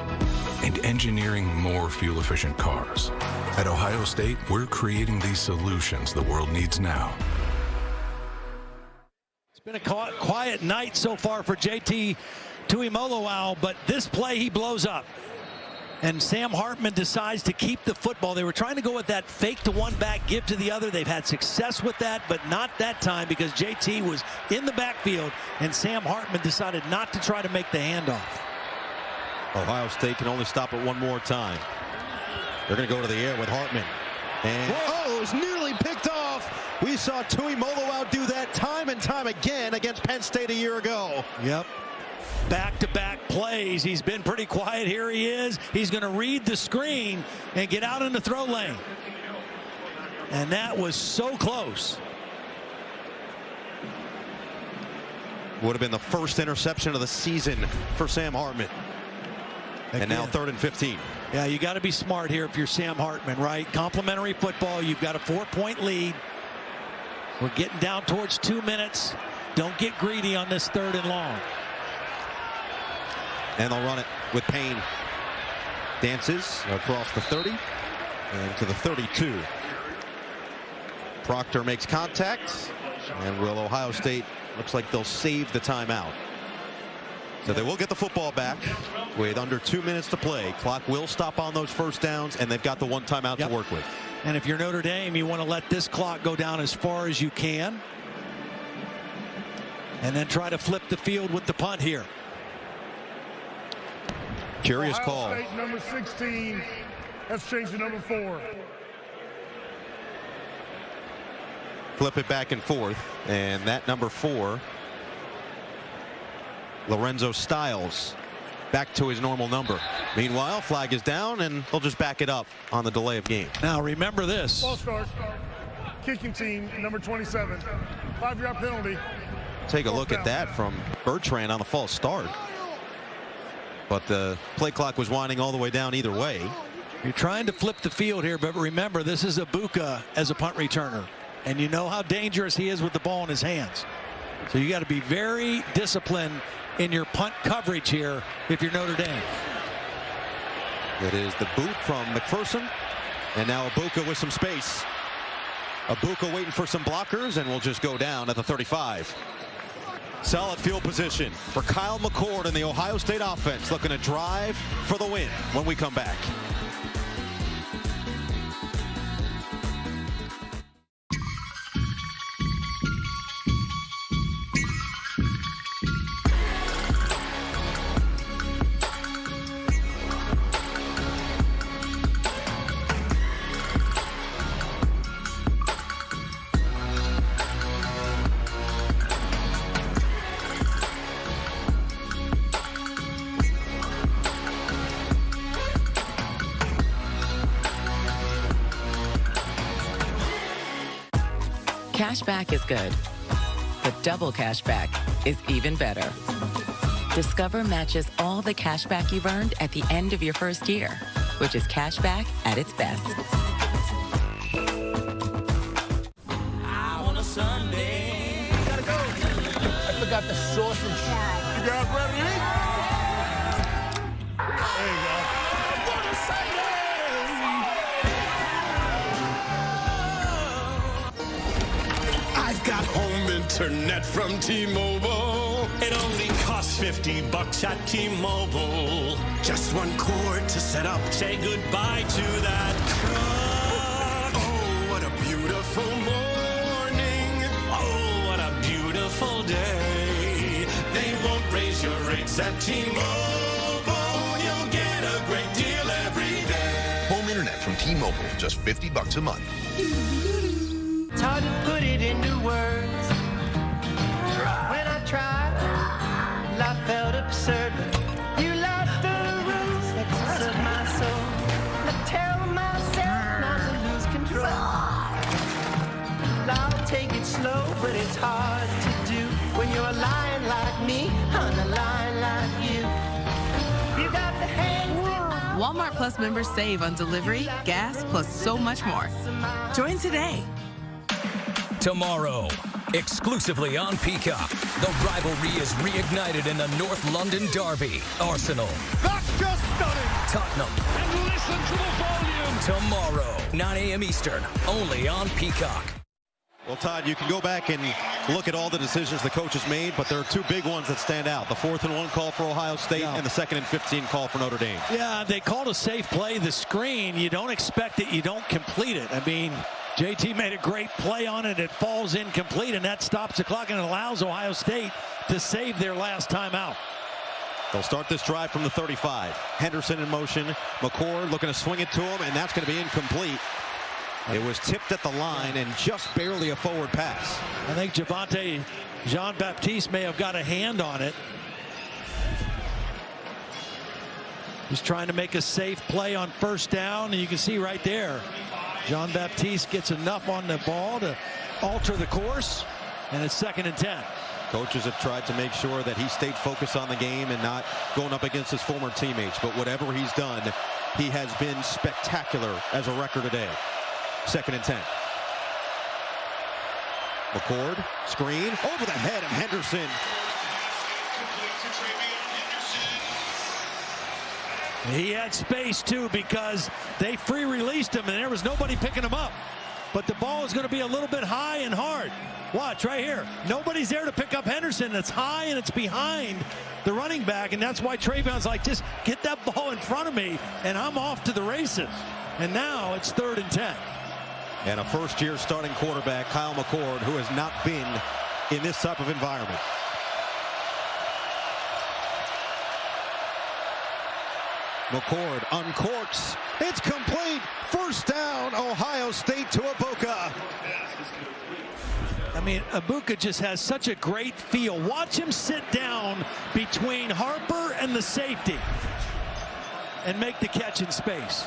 and engineering more fuel-efficient cars. At Ohio State, we're creating these solutions the world needs now. It's been a quiet night so far for JT Tuimoloau, but this play he blows up. And Sam Hartman decides to keep the football. They were trying to go with that fake to one back, give to the other. They've had success with that, but not that time because JT was in the backfield, and Sam Hartman decided not to try to make the handoff. Ohio State can only stop it one more time. They're going to go to the air with Hartman. And it was nearly picked off. We saw Tuimoloau do that time and time again against Penn State a year ago. Yep. Back-to-back plays. He's been pretty quiet. Here he is. He's going to read the screen and get out in the throw lane. And that was so close. Would have been the first interception of the season for Sam Hartman. And now 3rd and 15. Yeah, you got to be smart here if you're Sam Hartman, right? Complimentary football. You've got a 4-point lead. We're getting down towards 2 minutes. Don't get greedy on this 3rd and long. And they'll run it with Payne. Dances across the 30 and to the 32. Proctor makes contact, and will Ohio State, looks like they'll save the timeout. So they will get the football back with under 2 minutes to play. Clock will stop on those first downs, and they've got the one timeout to work with. And if you're Notre Dame, you want to let this clock go down as far as you can, and then try to flip the field with the punt here. Curious Ohio call. State, number 16. That's changed to number 4. Flip it back and forth, and that number 4, Lorenzo Styles, back to his normal number. Meanwhile, flag is down, and they'll just back it up on the delay of game. Now remember this. False start. Kicking team, number 27. 5-yard penalty. Take a look at that from Bertrand on the false start. But the play clock was winding all the way down either way. You're trying to flip the field here, but remember, this is Ibuka as a punt returner. And you know how dangerous he is with the ball in his hands. So you got to be very disciplined in your punt coverage here if you're Notre Dame. It is the boot from McPherson. And now Ibuka with some space. Ibuka waiting for some blockers, and will just go down at the 35. Solid field position for Kyle McCord and the Ohio State offense, looking to drive for the win when we come back. Cashback is good, but double cashback is even better. Discover matches all the cashback you've earned at the end of your first year, which is cashback at its best. On a Sunday. Gotta go. I forgot the sausage. You guys ready? There you go. I've got home internet from T-Mobile. It only costs $50 at T-Mobile. Just one cord to set up. Say goodbye to that truck. Oh, what a beautiful morning. Oh, what a beautiful day. They won't raise your rates at T-Mobile. You'll get a great deal every day. Home internet from T-Mobile, just $50 a month. It's hard to put it into words. When I tried, life felt absurd. You left the roots of my soul. I tell myself not to lose control. I'll take it slow, but it's hard to do when you're a lion like me on a line like you. You got the hands. Walmart Plus members save on delivery, gas, plus so much more. Join today. Tomorrow, exclusively on Peacock, the rivalry is reignited in the North London Derby. Arsenal. That's just stunning. Tottenham. And listen to the volume. Tomorrow, 9 a.m. Eastern, only on Peacock. Well, Todd, you can go back and look at all the decisions the coaches made, but there are two big ones that stand out. The 4th and 1 call for Ohio State and the 2nd and 15 call for Notre Dame. Yeah, they called a safe play, the screen. You don't expect it, you don't complete it. I mean, JT made a great play on it. It falls incomplete, and that stops the clock and allows Ohio State to save their last timeout. They'll start this drive from the 35. Henderson in motion. McCord looking to swing it to him, and that's going to be incomplete. It was tipped at the line and just barely a forward pass. I think Jean-Baptiste may have got a hand on it. He's trying to make a safe play on first down, and you can see right there, Jean-Baptiste gets enough on the ball to alter the course, and it's 2nd and 10. Coaches have tried to make sure that he stayed focused on the game and not going up against his former teammates. But whatever he's done, he has been spectacular as a wrecker today. 2nd and 10. McCord, screen, over the head of Henderson. He had space, too, because they free released him, and there was nobody picking him up. But the ball is going to be a little bit high and hard. Watch right here. Nobody's there to pick up Henderson. It's high and it's behind the running back, and that's why Trayvon's like, just get that ball in front of me, and I'm off to the races. And now it's 3rd and 10. And a first-year starting quarterback, Kyle McCord, who has not been in this type of environment. McCord uncorks. It's complete. 1st down, Ohio State to Ibuka. I mean, Ibuka just has such a great feel. Watch him sit down between Harper and the safety and make the catch in space.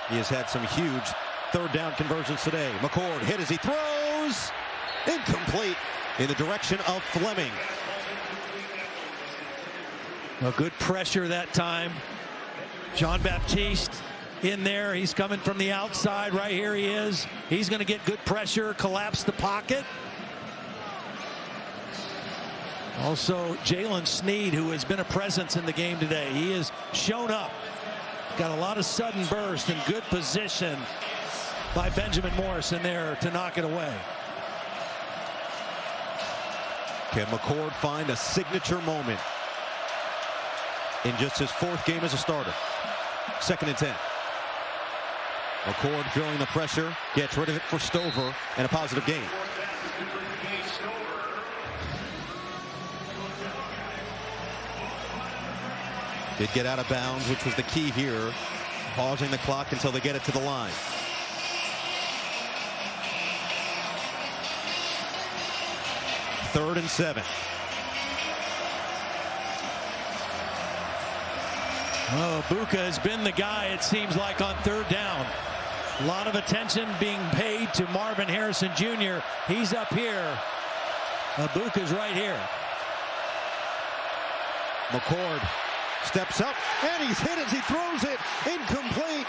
He has had some huge 3rd down conversions today. McCord hit as he throws. Incomplete in the direction of Fleming. A good pressure that time. Jean Baptiste in there. He's coming from the outside. Right here he is. He's going to get good pressure, collapse the pocket. Also, Jalen Sneed, who has been a presence in the game today. He has shown up. Got a lot of sudden burst and good position by Benjamin Morrison there to knock it away. Can McCord find a signature moment in just his 4th game as a starter? 2nd and 10. McCord feeling the pressure, gets rid of it for Stover, and a positive gain. Did get out of bounds, which was the key here, pausing the clock until they get it to the line. Third and 7. Oh, Ibuka has been the guy, it seems like, on 3rd down. A lot of attention being paid to Marvin Harrison Jr. He's up here. Ibuka's right here. McCord steps up, and he's hit as he throws it. Incomplete.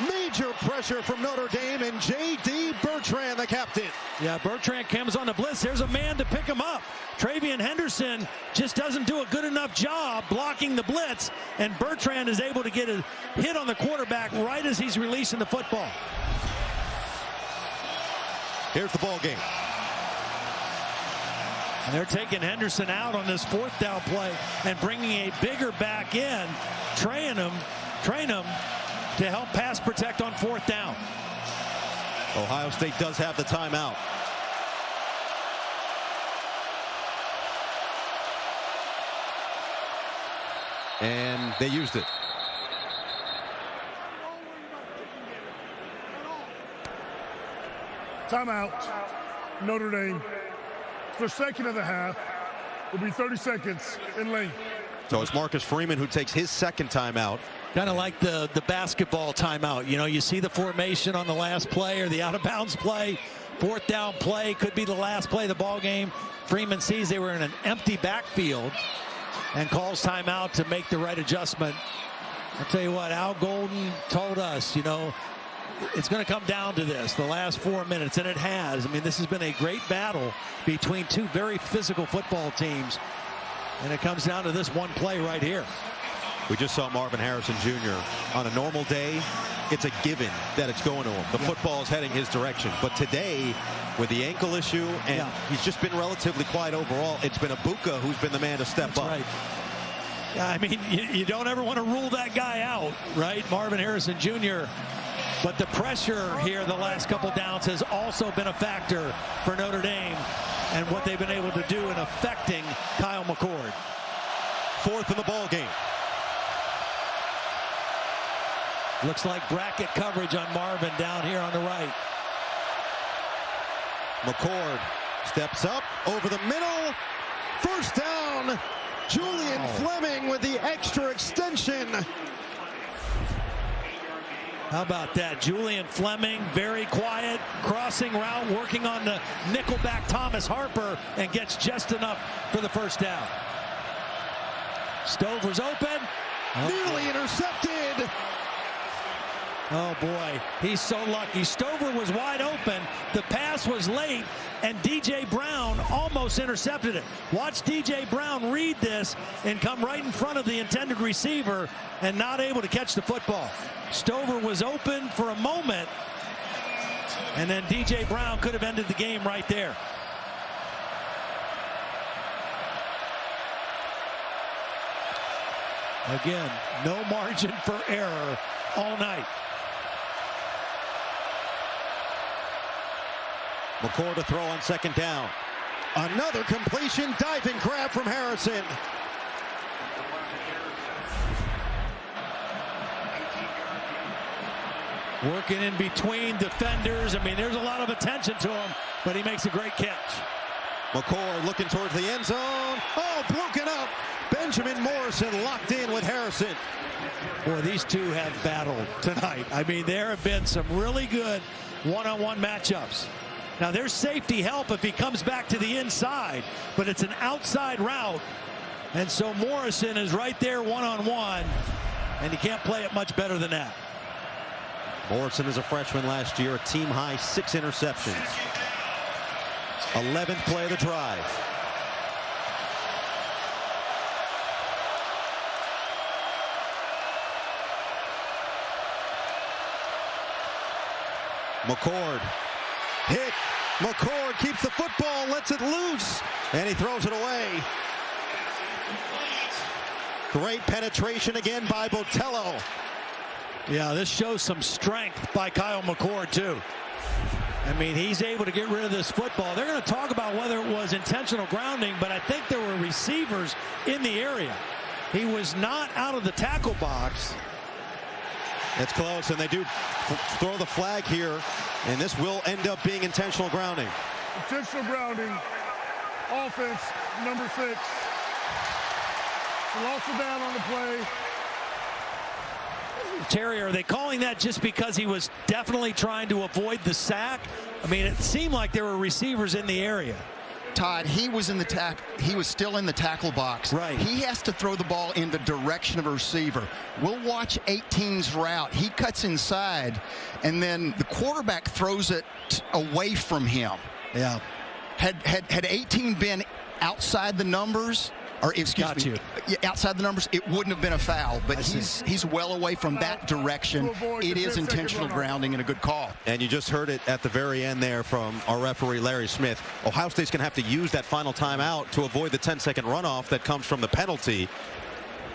Major pressure from Notre Dame, and J.D. Bertrand, the captain. Yeah, Bertrand comes on the blitz. There's a man to pick him up. Travian Henderson just doesn't do a good enough job blocking the blitz, and Bertrand is able to get a hit on the quarterback right as he's releasing the football. Here's the ball game. And they're taking Henderson out on this 4th down play and bringing a bigger back in, train him to help pass protect on 4th down. Ohio State does have the timeout. And they used it. Timeout. Notre Dame. The 2nd of the half will be 30 seconds in length. So it's Marcus Freeman who takes his 2nd timeout. Kind of like the basketball timeout. You know, you see the formation on the last play or the out-of-bounds play. 4th down play could be the last play of the ball game. Freeman sees they were in an empty backfield and calls timeout to make the right adjustment. I'll tell you what, Al Golden told us, you know, it's going to come down to this, the last 4 minutes, and it has. I mean, this has been a great battle between 2 very physical football teams, and it comes down to this one play right here. We just saw Marvin Harrison Jr. On a normal day, it's a given that it's going to him. The football is heading his direction. But today, with the ankle issue, and he's just been relatively quiet overall, it's been Ibuka who's been the man to step up. Right. Yeah, I mean, you don't ever want to rule that guy out, right? Marvin Harrison Jr. But the pressure here the last couple downs has also been a factor for Notre Dame and what they've been able to do in affecting Kyle McCord. 4th in the ball game. Looks like bracket coverage on Marvin down here on the right. McCord steps up over the middle. 1st down. Julian Fleming with the extra extension. How about that? Julian Fleming, very quiet, crossing route, working on the nickelback Thomas Harper, and gets just enough for the first down. Stover's open. Nearly intercepted. Oh, boy. He's so lucky. Stover was wide open. The pass was late, and D.J. Brown almost intercepted it. Watch D.J. Brown read this and come right in front of the intended receiver and not able to catch the football. Stover was open for a moment, and then D.J. Brown could have ended the game right there. Again, no margin for error all night. McCord to throw on second down. Another completion, diving grab from Harrison. Working in between defenders. I mean, there's a lot of attention to him, but he makes a great catch. McCord looking towards the end zone. Oh, broken up. Benjamin Morrison locked in with Harrison. Boy, these two have battled tonight. I mean, there have been some really good one-on-one matchups. Now, there's safety help if he comes back to the inside, but it's an outside route. And so Morrison is right there one-on-one, and he can't play it much better than that. Morrison is a freshman last year, a team-high 6 interceptions. 11th play of the drive. McCord hit. McCord keeps the football, lets it loose, and he throws it away. Great penetration again by Botello. Yeah, this shows some strength by Kyle McCord, too. I mean, he's able to get rid of this football. They're going to talk about whether it was intentional grounding, but I think there were receivers in the area. He was not out of the tackle box. It's close, and they do throw the flag here, and this will end up being intentional grounding. Intentional grounding, offense, number 6. Lost it down on the play. Terry, are they calling that just because he was definitely trying to avoid the sack? I mean, it seemed like there were receivers in the area. Todd, he was in the he was still in the tackle box. Right. He has to throw the ball in the direction of a receiver. We'll watch 18's route. He cuts inside, and then the quarterback throws it away from him. Yeah. Had 18 been outside the numbers, or excuse me, outside the numbers, it wouldn't have been a foul. But he's well away from that direction. It is intentional grounding and a good call. And you just heard it at the very end there from our referee, Larry Smith. Ohio State's going to have to use that final timeout to avoid the 10-second runoff that comes from the penalty.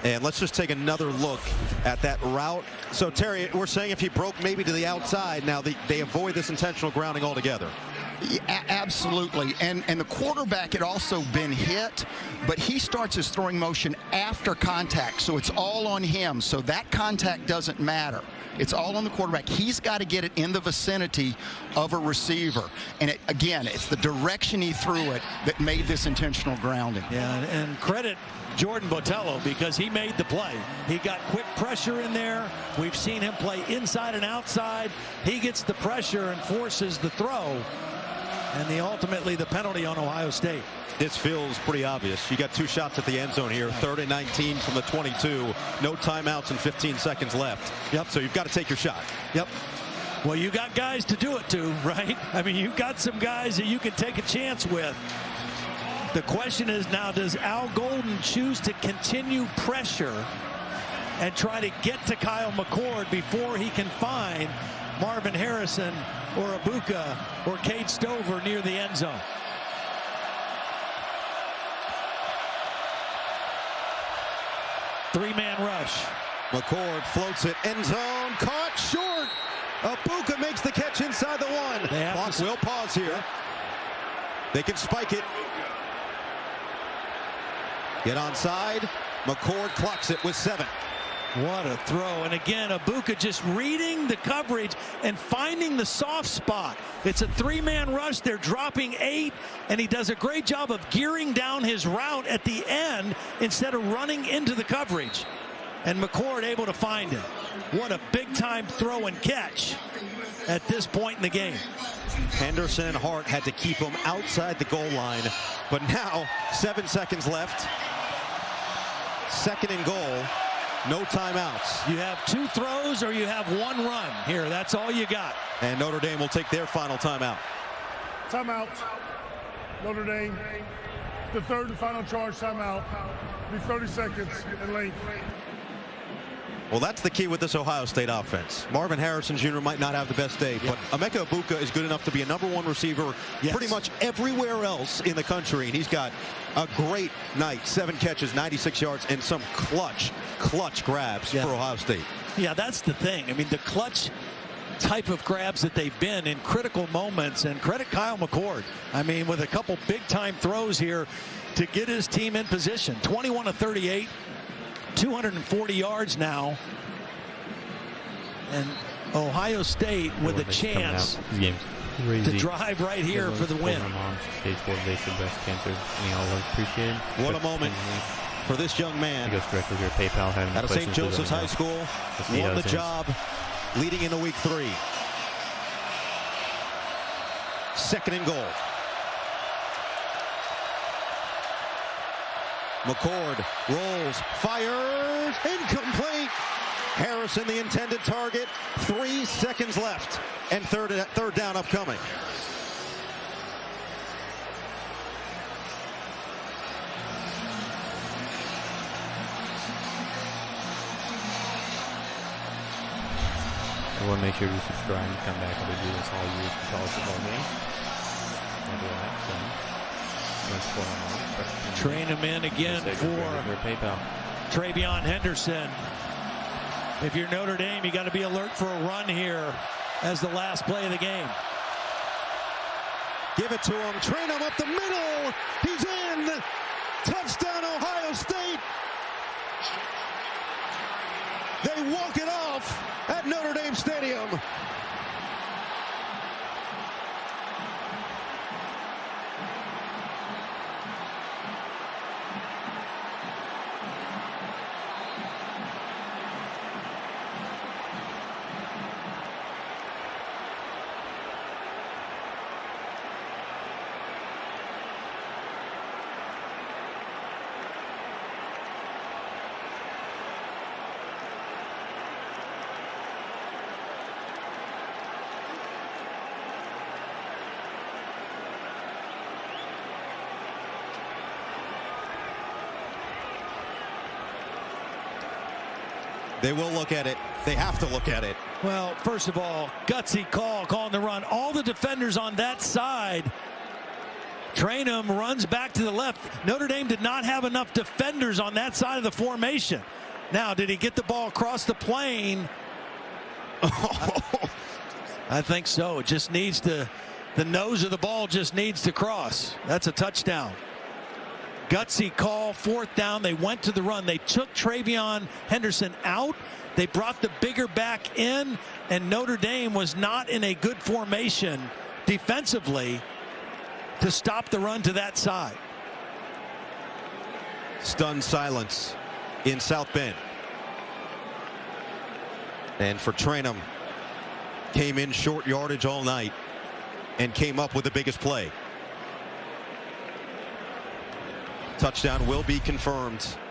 And let's just take another look at that route. So, Terry, we're saying if he broke maybe to the outside, now they avoid this intentional grounding altogether. Yeah, absolutely. And the quarterback had also been hit, but he starts his throwing motion after contact, so it's all on him. So that contact doesn't matter. It's all on the quarterback. He's got to get it in the vicinity of a receiver. And again, it's the direction he threw it that made this intentional grounding. Yeah, and credit Jordan Botello because he made the play. He got quick pressure in there. We've seen him play inside and outside. He gets the pressure and forces the throw. And ultimately the penalty on Ohio State. This feels pretty obvious. You got 2 shots at the end zone here. 3rd and 19 from the 22. No timeouts and 15 seconds left. Yep. So you've got to take your shot. Yep. Well, you got guys to do it to, right? I mean, you've got some guys that you can take a chance with. The question is now, does Al Golden choose to continue pressure and try to get to Kyle McCord before he can find Marvin Harrison or Abuka or Cade Stover near the end zone? Three-man rush. McCord floats it, end zone, caught short. Abuka makes the catch inside the 1. Clock will pause here. They can spike it. Get onside. McCord clocks it with 7. What a throw. And again, Abuka just reading the coverage and finding the soft spot. It's a 3-man rush. They're dropping 8, and he does a great job of gearing down his route at the end instead of running into the coverage. And McCord able to find it. What a big-time throw and catch at this point in the game. Henderson and Hart had to keep him outside the goal line, but now 7 seconds left. 2nd and goal. No timeouts. You have 2 throws or you have 1 run. Here, that's all you got. And Notre Dame will take their final timeout. Timeout. Notre Dame. The 3rd and final charge timeout. Be 30 seconds in length. Well, that's the key with this Ohio State offense. Marvin Harrison Jr. might not have the best day, but Emeka Egbuka is good enough to be a #1 receiver pretty much everywhere else in the country. And he's got a great night. 7 catches, 96 yards, and some clutch grabs for Ohio State. Yeah, that's the thing. I mean, the clutch type of grabs that they've been in critical moments, and credit Kyle McCord. I mean, with a couple big-time throws here to get his team in position. 21 of 38. 240 yards now, and Ohio State with a chance to drive right here for the win. What a moment for this young man. Out of St. Joseph's High School, won the job leading into week 3. 2nd and goal. McCord rolls, fires, incomplete. Harrison, the intended target. 3 seconds left, and third down upcoming. I want to make sure you subscribe and come back and we do this all year for college football games. Train him in again for Travion Henderson. If you're Notre Dame, you got to be alert for a run here as the last play of the game. Give it to him. Train him up the middle. He's in. Touchdown, Ohio State. They walk it off at Notre Dame Stadium. They will look at it. They have to look at it. Well, first of all, gutsy call, calling the run. All the defenders on that side. Trainum runs back to the left. Notre Dame did not have enough defenders on that side of the formation. Now, did he get the ball across the plane? I think so. It just needs to, the nose of the ball just needs to cross. That's a touchdown. Gutsy call, 4th down. They went to the run. They took Travion Henderson out. They brought the bigger back in, and Notre Dame was not in a good formation defensively to stop the run to that side. Stunned silence in South Bend. And for Trainum, came in short yardage all night and came up with the biggest play. Touchdown will be confirmed.